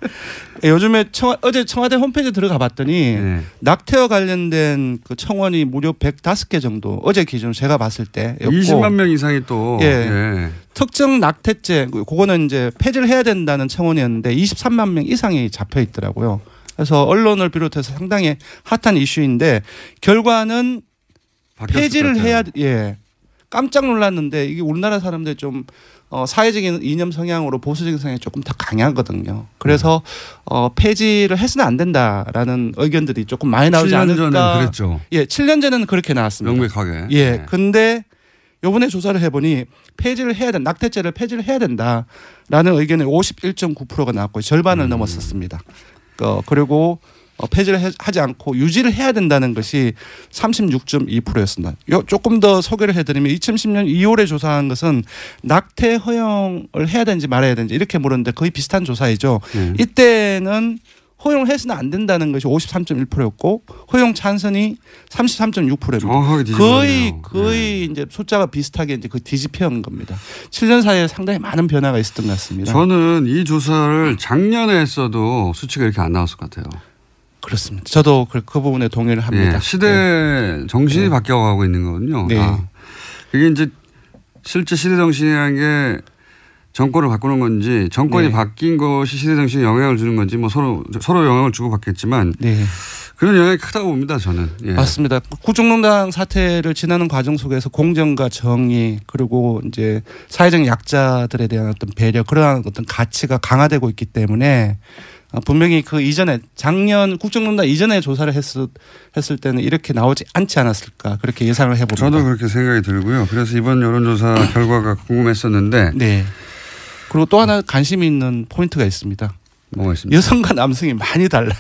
요즘에 어제 청와대 홈페이지 들어가 봤더니 낙태와 관련된 그 청원이 무려 105개 정도 어제 기준 제가 봤을 때 20만 명 이상이 또 특정 낙태죄 그거는 이제 폐지를 해야 된다는 청원이었는데 23만 명 이상이 잡혀 있더라고요. 그래서 언론을 비롯해서 상당히 핫한 이슈인데 결과는 폐지를 해야 깜짝 놀랐는데 이게 우리나라 사람들 좀 사회적인 이념 성향으로 보수적인 성향이 조금 더 강하거든요. 그래서 폐지를 해서는 안 된다라는 의견들이 조금 많이 나오지 않을까. 7년 전에는 그랬죠. 7년 전에는 그렇게 나왔습니다. 명백하게. 근데 이번에 조사를 해보니 폐지를 해야 된다. 낙태죄를 폐지를 해야 된다라는 의견이 51.9%가 나왔고 절반을 넘었었습니다. 그리고 폐지를 하지 않고 유지를 해야 된다는 것이 36.2%였습니다. 조금 더 소개를 해드리면 2010년 2월에 조사한 것은 낙태 허용을 해야 되는지 말아야 되는지 이렇게 물었는데 거의 비슷한 조사이죠. 이때는 허용을 해서는 안 된다는 것이 53.1%였고 허용 찬성이 33.6%입니다. 정확하게 뒤집어졌네요. 거의 이제 숫자가 비슷하게 이제 그 뒤집혀온 겁니다. 7년 사이에 상당히 많은 변화가 있었던 것 같습니다. 저는 이 조사를 작년에 했어도 수치가 이렇게 안 나왔을 것 같아요. 그렇습니다. 저도 그 부분에 동의를 합니다. 시대 정신이 바뀌어가고 있는 거거든요. 네. 그게 이제 실제 시대 정신이라는 게 정권을 바꾸는 건지 정권이 바뀐 것이 시대 정신에 영향을 주는 건지 뭐 서로 영향을 주고 받겠지만 그런 영향이 크다고 봅니다. 저는. 예. 맞습니다. 국정농단 사태를 지나는 과정 속에서 공정과 정의 그리고 이제 사회적 약자들에 대한 어떤 배려 그러한 어떤 가치가 강화되고 있기 때문에 분명히 그 이전에 작년 국정농단 이전에 조사를 했을 때는 이렇게 나오지 않지 않았을까 그렇게 예상을 해봅니다. 저도 그렇게 생각이 들고요. 그래서 이번 여론조사 결과가 궁금했었는데. 네. 그리고 또 하나 관심이 있는 포인트가 있습니다. 뭐가 있습니까? 여성과 남성이 많이 달라요.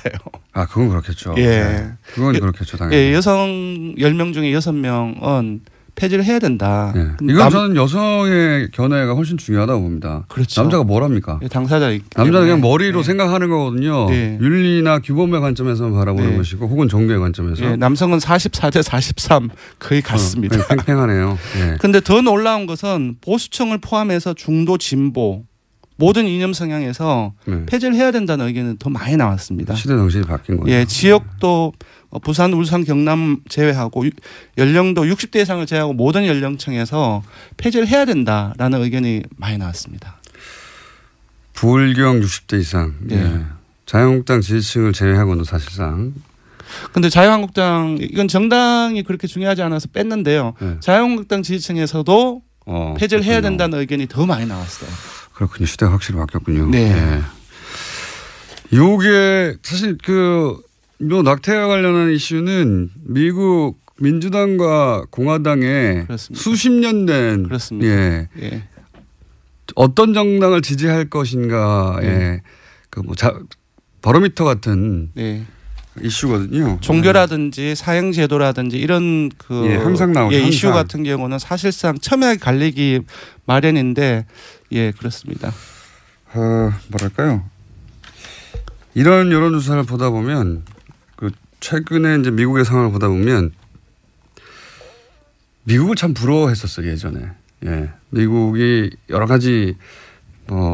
아, 그건 그렇겠죠. 예. 네. 그건 그렇겠죠, 당연히. 예, 여성 10명 중에 6명은 폐지를 해야 된다. 네. 이건 저는 여성의 견해가 훨씬 중요하다고 봅니다. 그렇죠. 남자가 뭘 합니까? 당사자. 남자는 그냥 머리로 생각하는 거거든요. 네. 윤리나 규범의 관점에서만 바라보는 것이고 혹은 정도의 관점에서. 예, 남성은 44대 43 거의 같습니다. 팽팽하네요. 그런데 더 놀라운 것은 보수층을 포함해서 중도 진보 모든 이념 성향에서 폐지를 해야 된다는 의견은 더 많이 나왔습니다. 시대 정신이 바뀐 거죠. 예, 지역도 부산, 울산, 경남 제외하고 연령도 60대 이상을 제외하고 모든 연령층에서 폐지를 해야 된다라는 의견이 많이 나왔습니다. 불경 60대 이상. 예. 자유한국당 지지층을 제외하고는 사실상. 근데 자유한국당 이건 정당이 그렇게 중요하지 않아서 뺐는데요. 자유한국당 지지층에서도 폐지를 해야 된다는 의견이 더 많이 나왔어요. 그렇군요. 시대가 확실히 바뀌었군요. 네. 요게 사실 요 낙태와 관련한 이슈는 미국 민주당과 공화당의 그렇습니다. 수십 년 된 그렇습니다. 예. 어떤 정당을 지지할 것인가의 바로미터 같은 이슈거든요. 종교라든지 사형제도라든지 이런 항상 나오죠. 이슈 같은 경우는 사실상 첨예하게 갈리기 마련인데 그렇습니다. 뭐랄까요? 이런 여론조사를 보다 보면 최근에 이제 미국의 상황을 보다 보면 미국을 참 부러워했었어요 예전에. 예, 미국이 여러 가지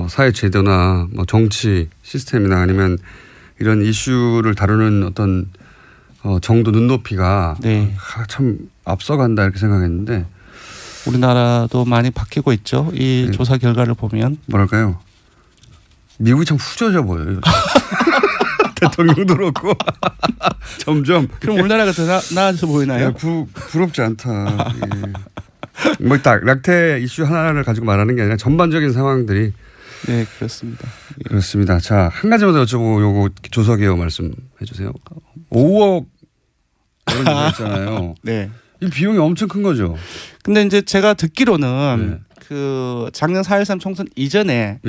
사회 제도나 정치 시스템이나 아니면 이런 이슈를 다루는 어떤 정도 눈높이가 참 앞서간다 이렇게 생각했는데 우리나라도 많이 바뀌고 있죠. 이 조사 결과를 보면 뭐랄까요? 미국이 참 후져져 보여요. 대통령도 그렇고 점점. 그럼 우리나라가 더 나아져 보이나요? 부럽지 않다. 예. 뭐 딱 낙태 이슈 하나를 가지고 말하는 게 아니라 전반적인 상황들이. 네, 그렇습니다. 그렇습니다. 자, 한 가지만 더 여쭤보고 요거 조사 개요 말씀해 주세요. 5억 이런 거 있잖아요. 네. 이 비용이 엄청 큰 거죠. 근데 이제 제가 듣기로는 작년 4.13 총선 이전에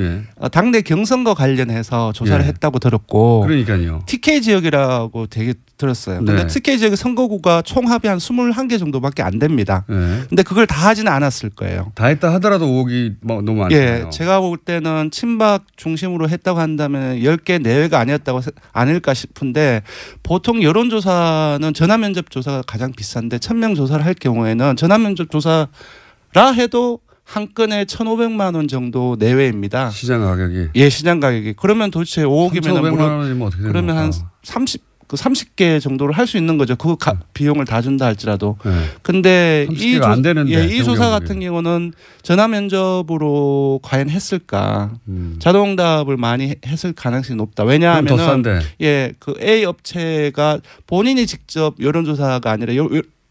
당내 경선과 관련해서 조사를 했다고 들었고 그러니까요. TK 지역이라고 되게 들었어요. 근데 TK 지역의 선거구가 총합이 한 21개 정도밖에 안 됩니다. 근데 그걸 다 하지는 않았을 거예요. 다 했다 하더라도 5억이 너무 많잖아요. 제가 볼 때는 친박 중심으로 했다고 한다면 10개 내외가 아닐까 싶은데 보통 여론조사는 전화면접 조사가 가장 비싼데 1000명 조사를 할 경우에는 전화면접 조사라 해도 한 건에 1,500만 원 정도 내외입니다. 시장 가격이. 예, 시장 가격이. 그러면 도대체 5억이면 1,500만 원이면 어떻게 되는 그러면 한 30개 정도를 할 수 있는 거죠. 그 비용을 다 준다 할지라도. 근데 이 조사 같은 경우는 전화 면접으로 과연 했을까? 자동응답을 많이 했을 가능성이 높다. 왜냐하면 그 A 업체가 본인이 직접 여론조사가 아니라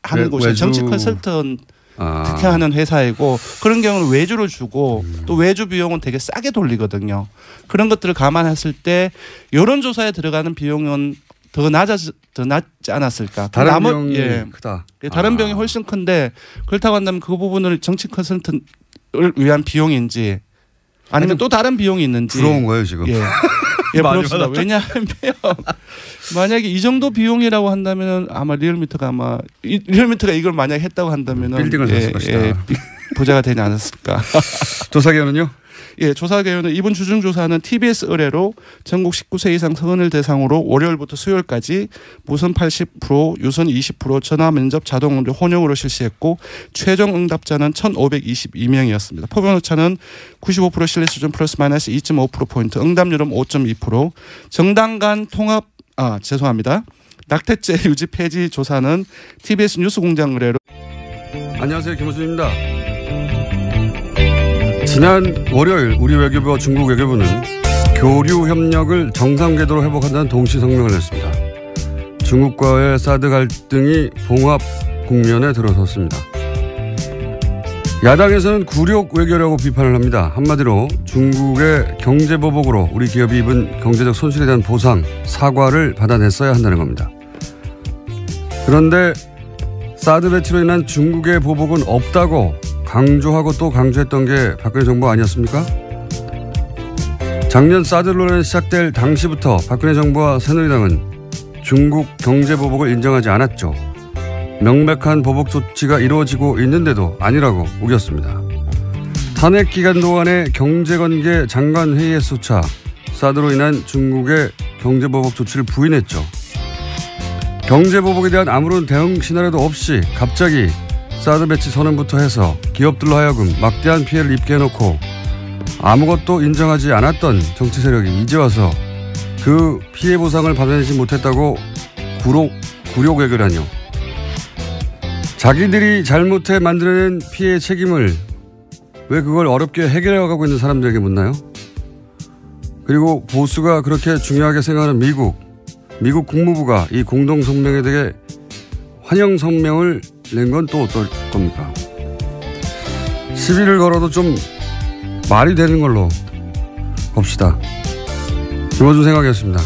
하는 곳이 정치 컨설턴 하는 회사이고 그런 경우는 외주를 주고 또 외주 비용은 되게 싸게 돌리거든요. 그런 것들을 감안했을 때 여론조사에 들어가는 비용은 더 낮지 않았을까. 다른 비용이 크다. 다른 비용이 훨씬 큰데 그렇다고 한다면 그 부분을 정치 컨설턴을 위한 비용인지 아니면 또 다른 비용이 있는지. 부러운 거예요 지금. 부럽습니다. 왜냐하면 만약에 이 정도 비용이라고 한다면 아마 리얼미터가 이걸 만약에 했다고 한다면 빌딩을 샀을 것이다. 부자가 되지 않았을까. 조사 결과는요? 예, 조사 개요는 이번 주중조사는 TBS 의뢰로 전국 19세 이상 성인을 대상으로 월요일부터 수요일까지 무선 80%, 유선 20%, 전화 면접 자동 응답 혼용으로 실시했고 최종 응답자는 1,522명이었습니다. 표본 오차는 95% 신뢰 수준 플러스 마이너스 2.5%포인트, 응답률은 5.2%, 정당 간 통합 죄송합니다. 낙태죄 유지 폐지 조사는 TBS 뉴스공장 의뢰로. 안녕하세요, 김호준입니다. 지난 월요일 우리 외교부와 중국 외교부는 교류 협력을 정상 궤도로 회복한다는 동시 성명을 냈습니다. 중국과의 사드 갈등이 봉합 국면에 들어섰습니다. 야당에서는 굴욕 외교라고 비판을 합니다. 한마디로 중국의 경제보복으로 우리 기업이 입은 경제적 손실에 대한 보상, 사과를 받아냈어야 한다는 겁니다. 그런데 사드 배치로 인한 중국의 보복은 없다고 강조하고 또 강조했던 게 박근혜 정부 아니었습니까? 작년 사드 논란이 시작될 당시부터 박근혜 정부와 새누리당은 중국 경제보복을 인정하지 않았죠. 명백한 보복 조치가 이루어지고 있는데도 아니라고 우겼습니다. 탄핵 기간 동안의 경제관계 장관회의에서조차 사드로 인한 중국의 경제보복 조치를 부인했죠. 경제보복에 대한 아무런 대응 시나리오도 없이 갑자기 사드 배치 선언부터 해서 기업들로 하여금 막대한 피해를 입게 해놓고 아무것도 인정하지 않았던 정치 세력이 이제 와서 그 피해 보상을 받아내지 못했다고 굴욕 외교라뇨. 자기들이 잘못해 만들어낸 피해 책임을 왜 그걸 어렵게 해결해가고 있는 사람들에게 묻나요? 그리고 보수가 그렇게 중요하게 생각하는 미국 국무부가 이 공동성명에 대해 환영 성명을 낸 건 또 어떨 겁니까? 시비를 걸어도 좀 말이 되는 걸로 봅시다. 김어준 생각이었습니다.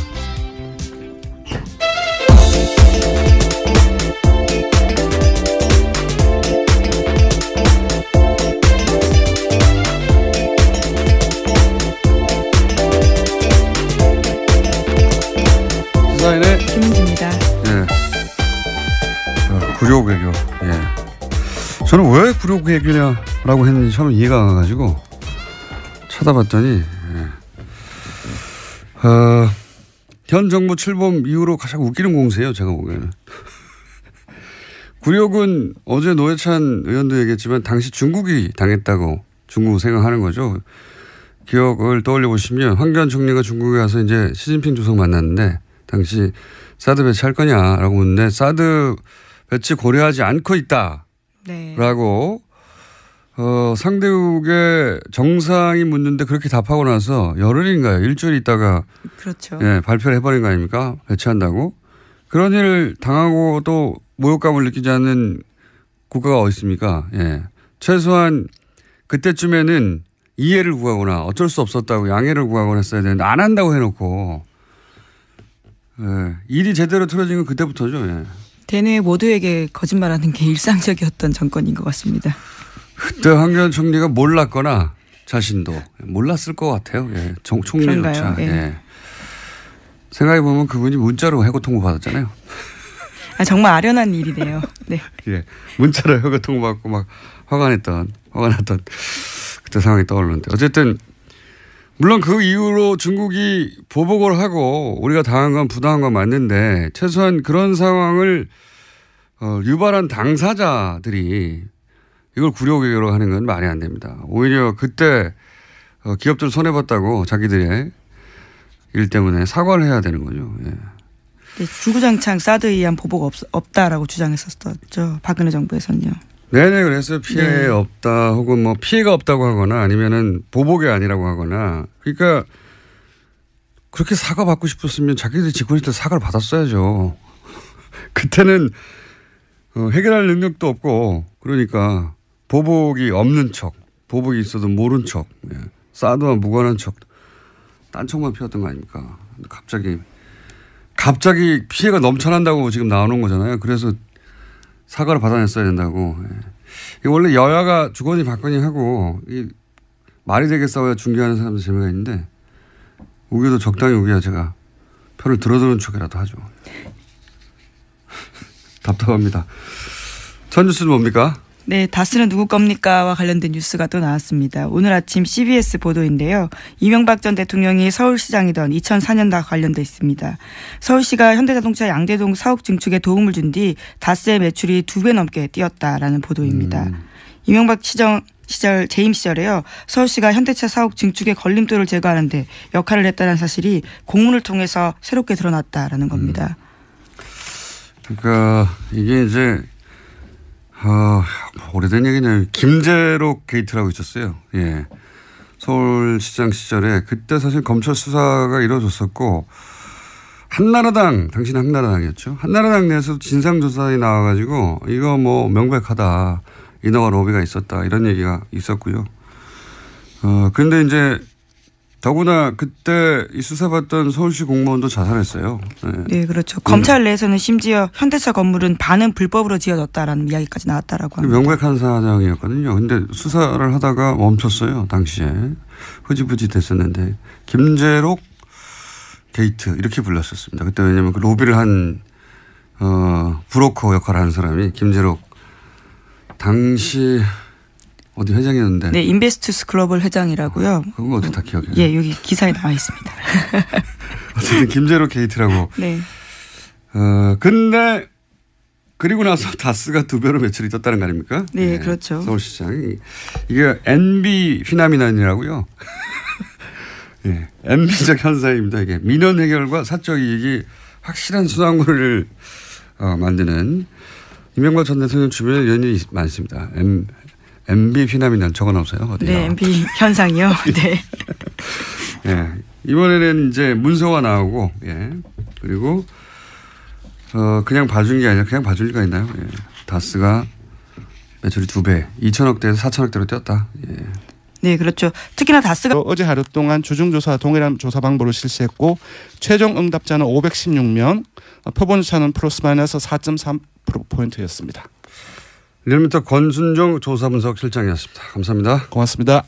시사인의 김은지입니다. 예. 굴욕 외교. 예. 저는 왜 굴욕 외교냐라고 했는지 처음 이해가 안 가가지고 찾아봤더니 현 정부 출범 이후로 가장 웃기는 공세예요. 제가 보기에는. 굴욕은 어제 노회찬 의원도 얘기했지만 당시 중국이 당했다고 중국 생각하는 거죠. 기억을 떠올려 보시면 황교안 총리가 중국에 가서 이제 시진핑 주석 만났는데 당시 사드 배치할 거냐라고 묻는데 사드 배치 고려하지 않고 있다라고 상대국의 정상이 묻는데 그렇게 답하고 나서 열흘인가요? 일주일 있다가 그렇죠. 예, 발표를 해버린 거 아닙니까? 배치한다고. 그런 일을 당하고 또 모욕감을 느끼지 않는 국가가 어디 있습니까? 예. 최소한 그때쯤에는 이해를 구하거나 어쩔 수 없었다고 양해를 구하거나 했어야 되는데 안 한다고 해놓고 예. 일이 제대로 틀어진 건 그때부터죠. 예. 대뇌 모두에게 거짓말하는 게 일상적이었던 정권인 것 같습니다. 그때 황교안 총리가 몰랐거나 자신도 몰랐을 것 같아요. 예. 총리조차. 예. 예. 생각해보면 그분이 문자로 해고 통보 받았잖아요. 정말 아련한 일이네요. 네. 예. 문자로 해고 통보 받고 막 화가 났던 그때 상황이 떠오르는데 어쨌든 물론 그 이후로 중국이 보복을 하고 우리가 당한 건 부당한 건 맞는데 최소한 그런 상황을 유발한 당사자들이 이걸 굴욕 외교로 하는 건 말이 안 됩니다. 오히려 그때 기업들 손해봤다고 자기들의 일 때문에 사과를 해야 되는 거죠. 예. 네, 주구장창 사드에 의한 보복 없다라고 주장했었죠. 박근혜 정부에서는요. 네네 그래서 피해 없다 혹은 뭐 피해가 없다고 하거나 아니면은 보복이 아니라고 하거나 그러니까 그렇게 사과 받고 싶었으면 자기들이 집권했을 때 사과를 받았어야죠. 그때는 해결할 능력도 없고 그러니까 보복이 없는 척 보복이 있어도 모른 척 예. 사드와 무관한 척 딴청만 피웠던 거 아닙니까? 갑자기 피해가 넘쳐난다고 지금 나오는 거잖아요. 그래서 사과를 받아냈어야 된다고. 예. 원래 여야가 주거니 받거니 하고 말이 되게 싸워야 중계하는 사람들 재미가 있는데 우기도 적당히 우기야 제가 표를 들어주는 척이라도 하죠. 답답합니다. 첫 뉴스는 뭡니까? 네, 다스는 누구 겁니까와 관련된 뉴스가 또 나왔습니다. 오늘 아침 CBS 보도인데요. 이명박 전 대통령이 서울시장이던 2004년과 관련돼 있습니다. 서울시가 현대자동차 양대동 사옥 증축에 도움을 준 뒤 다스의 매출이 2배 넘게 뛰었다라는 보도입니다. 이명박 시절 재임 시절에요. 서울시가 현대차 사옥 증축의 걸림돌을 제거하는 데 역할을 했다는 사실이 공문을 통해서 새롭게 드러났다라는 겁니다. 그러니까 이게 이제 오래된 얘기네요. 김재록 게이트라고 있었어요. 예. 서울시장 시절에 그때 사실 검찰 수사가 이루어졌었고 한나라당, 당신은 한나라당이었죠. 한나라당 내에서 진상조사에 나와가지고 이거 뭐 명백하다. 인허가 로비가 있었다. 이런 얘기가 있었고요. 그런데 이제 더구나 그때 이 수사받던 서울시 공무원도 자살했어요. 네, 그렇죠. 검찰 내에서는 심지어 현대차 건물은 반은 불법으로 지어졌다라는 이야기까지 나왔다라고 합니다. 명백한 사정이었거든요. 근데 수사를 하다가 멈췄어요. 당시에. 흐지부지 됐었는데 김재록 게이트 이렇게 불렀었습니다. 그때 왜냐하면 그 로비를 한 브로커 역할을 하는 사람이 김재록 당시 어디 회장이었는데. 네, 인베스투스 글로벌 회장이라고요. 그건 어떻게 다 기억해요? 예, 여기 기사에 나와 있습니다. 어쨌든 김재록 게이트라고. 네. 근데 그리고 나서 다스가 2배로 매출이 떴다는 거 아닙니까? 네, 네, 그렇죠. 서울시장이. 이게 NB 휘나미난이라고요. 예, NB적 현상입니다. 이게 민원 해결과 사적 이익이 확실한 수당구를 만드는 이명박 전 대통령 주변에 연인이 많습니다. MB 휘나미난 적어놓으세요. 어디요? 네, MB 현상이요. 네. 예, 이번에는 이제 문서가 나오고, 예, 그리고 그냥 봐준 게 아니라 그냥 봐줄 리가 있나요? 예. 다스가 매출이 2배, 2천억대에서 4천억대로 뛰었다. 예. 네, 그렇죠. 특히나 다스가 어제 하루 동안 주중조사 동일한 조사 방법으로 실시했고 최종 응답자는 516명, 표본오차는 플러스 마이너스 4.3%포인트였습니다. 1m 권순정 조사분석 실장이었습니다. 감사합니다. 고맙습니다.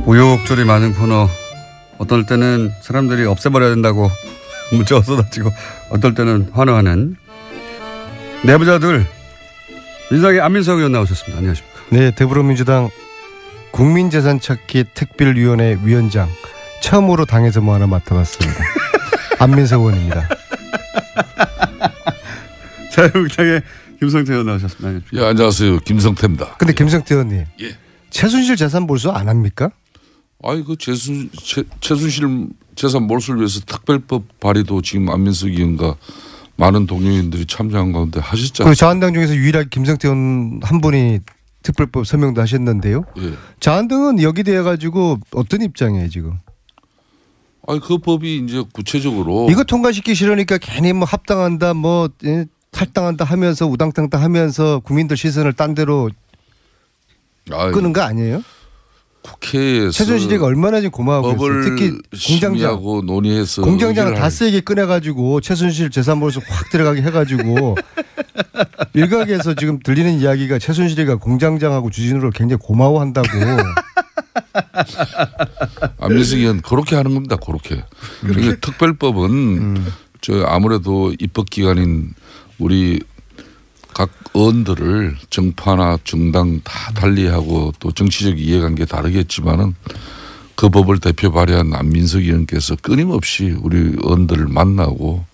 우여곡절이 많은 코너. 어떨 때는 사람들이 없애버려야 된다고 문자가 쏟아지고 어떨 때는 환호하는 내부자들. 민주당의 안민석 의원 나오셨습니다. 안녕하십니까. 네, 더불어민주당 국민재산찾기 특별위원회 위원장 처음으로 당에서 뭐 하나 맡아봤습니다. 안민석 의원입니다. 자유한국당의 김성태 의원 나오셨습니다. 안녕하십니까. 예, 안녕하세요. 김성태입니다. 근데 김성태 의원님, 예. 최순실 재산 몰수 안 합니까? 아이 그 최순실 재산 몰수를 위해서 특별법 발의도 지금 안민석 의원과 많은 동료인들이 참여한 가운데 하셨잖아요. 그 자한당 중에서 유일하게 김성태 의원 한 분이 특별법 서명도 하셨는데요. 예. 자한당은 여기 대해 가지고 어떤 입장이에요 지금? 아니 그 법이 이제 구체적으로 이거 통과시키기 싫으니까 괜히 뭐 합당한다 뭐 탈당한다 하면서 우당탕당 하면서 국민들 시선을 딴 데로 끄는 거 아니에요? 국회에서 최순실이가 얼마나 지금 고마워하고 있어요. 특히 공장장 논의해서 공장장을 다 세게 꺼내가지고 최순실 재산 몰수 확 들어가게 해가지고 일각에서 지금 들리는 이야기가 최순실이가 공장장하고 주진우를 굉장히 고마워한다고. 안민석 의원 그렇게 하는 겁니다. 그렇게. 그러니까 특별법은 저 아무래도 입법기관인 우리 각 의원들을 정파나 정당 다 달리하고 또 정치적 이해관계 다르겠지만은 그 법을 대표 발의한 안민석 의원께서 끊임없이 우리 의원들을 만나고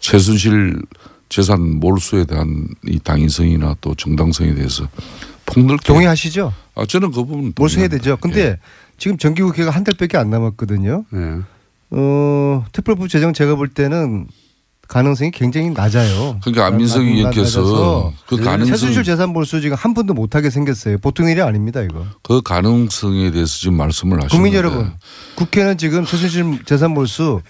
최순실 재산 몰수에 대한 이 당위성이나 또 정당성에 대해서 폭넓게 동의하시죠? 아 저는 그 부분 몰수해야 되죠. 근데 예. 지금 정기국회가 한 달밖에 안 남았거든요. 네. 특별법 제정 제가 볼 때는 가능성이 굉장히 낮아요. 그러니까 안민석 의원께서 그 가능성 최순실 재산 몰수 지금 한 번도 못하게 생겼어요. 보통 일이 아닙니다 이거. 그 가능성에 대해서 지금 말씀을 하시는데 국민 여러분, 국회는 지금 최순실 재산 몰수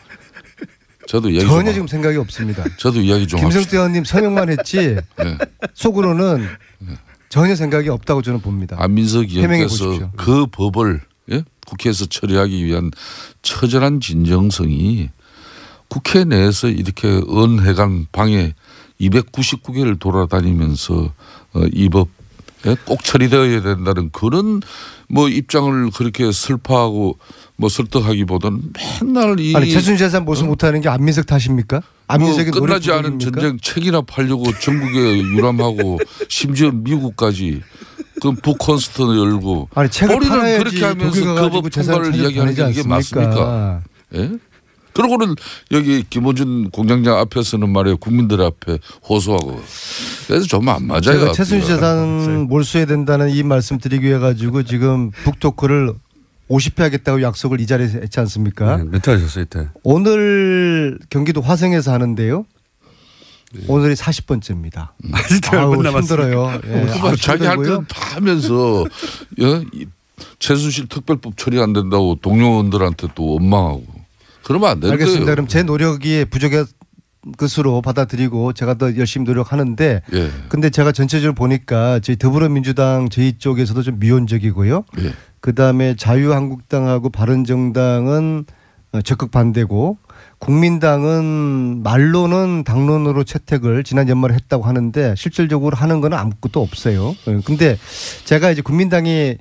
저도 이야기 전혀 지금 생각이 없습니다. 저도 이야기 좀 김성태 의원님 서명만 했지 네. 속으로는 전혀 생각이 없다고 저는 봅니다. 안민석 해명해 의원께서 보십시오. 그 법을 예? 국회에서 처리하기 위한 처절한 진정성이 국회 내에서 이렇게 의원회관 방에 299개를 돌아다니면서 이 법 예? 꼭 처리되어야 된다는 그런 뭐 입장을 그렇게 슬퍼하고 뭐 설득하기보다는 맨날 이 아니 최순실 여사 모습 못하는 게 안민석 탓입니까? 안민석이 뭐 끝나지 않은 전쟁 책이나 팔려고 전국에 유람하고 심지어 미국까지 그 북콘서트 열고 아니 책을 우리는 팔아야지 그렇게 하면서 그 법 통과를 이야기하는 게 이게 맞습니까? 예? 그러고는 여기 김어준 공장장 앞에 서는 말이에요. 국민들 앞에 호소하고. 그래서 좀 안 맞아요. 제가 최순실 재산 몰수해야 된다는 이 말씀 드리기 위해 가지고 지금 북토크를 50회 하겠다고 약속을 이 자리에서 했지 않습니까? 네, 몇 회 하셨어요 이때? 오늘 경기도 화성에서 하는데요. 오늘이 40번째입니다. 아우 힘들어요. 예, 자기 할 건 다 하면서 예? 최순실 특별법 처리 안 된다고 동료원들한테 또 원망하고 그러면 안 되는 알겠습니다. 거예요. 그럼 제 노력이 부족한 것으로 받아들이고 제가 더 열심히 노력하는데 예. 근데 제가 전체적으로 보니까 저희 더불어민주당 저희 쪽에서도 좀 미온적이고요. 예. 그다음에 자유한국당하고 바른정당은 적극 반대고 국민당은 말로는 당론으로 채택을 지난 연말에 했다고 하는데 실질적으로 하는 건 아무것도 없어요. 근데 제가 이제 국민당이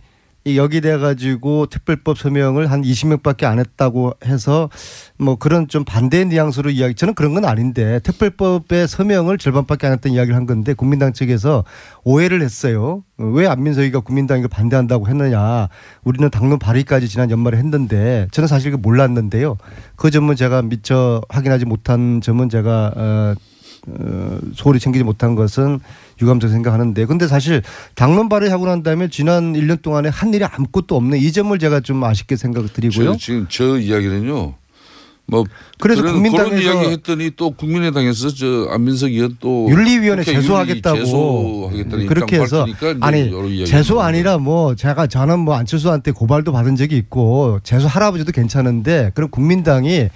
여기 돼 가지고 특별법 서명을 한 20명밖에 안 했다고 해서 뭐 그런 좀 반대 뉘앙스로 이야기 저는 그런 건 아닌데 특별법의 서명을 절반밖에 안 했다는 이야기를 한 건데 국민당 측에서 오해를 했어요. 왜 안민석이가 국민당이 이걸 반대한다고 했느냐. 우리는 당론 발의까지 지난 연말에 했는데 저는 사실 그 몰랐는데요. 그 점은 제가 미처 확인하지 못한 점은 제가 소홀히 챙기지 못한 것은 유감스럽게 생각하는데 근데 사실 당론 발의하고 난 다음에 지난 1년 동안에 한 일이 아무것도 없는 이 점을 제가 좀 아쉽게 생각드리고요. 지금 저 이야기는요. 뭐 그래서 그런 국민당에서 이야기 했더니 또 국민의당에서 저 안민석 의원 또 윤리위원회 제소하겠다고 그렇게 해서 아니 제소 아니라 뭐 저는 뭐 안철수한테 고발도 받은 적이 있고 제소 할아버지도 괜찮은데 그럼 국민당이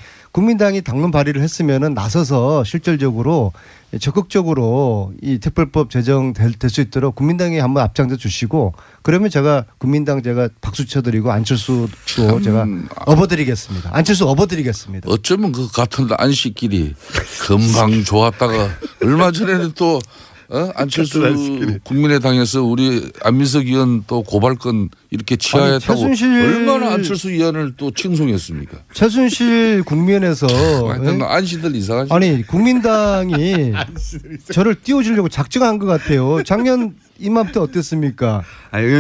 당론 발의를 했으면은 나서서 실질적으로 적극적으로 이 특별법 제정될 수 있도록 국민당이 한번 앞장서 주시고 그러면 제가 국민당 제가 박수 쳐드리고 안철수도 제가 업어드리겠습니다. 안철수 업어드리겠습니다. 어쩌면 그 같은 안식끼리 금방 좋았다가 얼마 전에는 또 안철수 국민의당에서 우리 안민석 의원 또 고발건 이렇게 치하했다고 얼마나 안철수 의원을 또 칭송했습니까? 최순실 국면에서 하여튼 안시들 이상하죠. 아니 국민당이 저를 띄워주려고 작정한 것 같아요. 작년 이맘때 어땠습니까?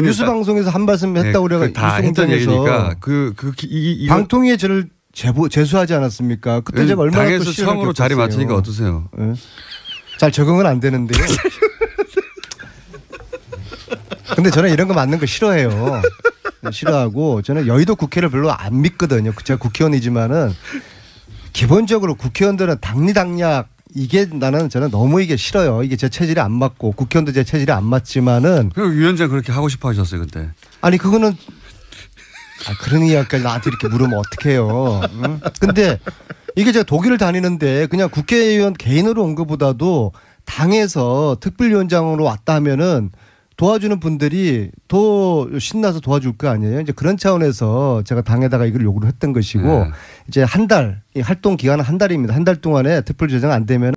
뉴스 방송에서 한 말씀 했다고 그래가 다 했던 얘기니까 방통위에 저를 제소하지 않았습니까? 그때 제가 얼마나 당에서 처음으로 자리 맡으니까 어떠세요? 네. 잘 적응은 안 되는데요. 근데 저는 이런 거 맞는 거 싫어해요. 싫어하고 저는 여의도 국회를 별로 안 믿거든요. 제가 국회의원이지만은 기본적으로 국회의원들은 당리당략 이게 저는 너무 이게 싫어요. 이게 제 체질에 안 맞고 국회의원도 제 체질에 안 맞지만은. 그 위원장 그렇게 하고 싶어 하셨어요 그때. 아니 그거는 그런 이야기까지 나한테 이렇게 물으면 어떡해요. 응? 근데 이게 제가 독일을 다니는데 그냥 국회의원 개인으로 온 것보다도 당에서 특별위원장으로 왔다 하면은 도와주는 분들이 더 신나서 도와줄 거 아니에요. 이제 그런 차원에서 제가 당에다가 이걸 요구를 했던 것이고 이제 한 달, 이 활동 기간은 한 달입니다. 한 달 동안에 특별 제정 안 되면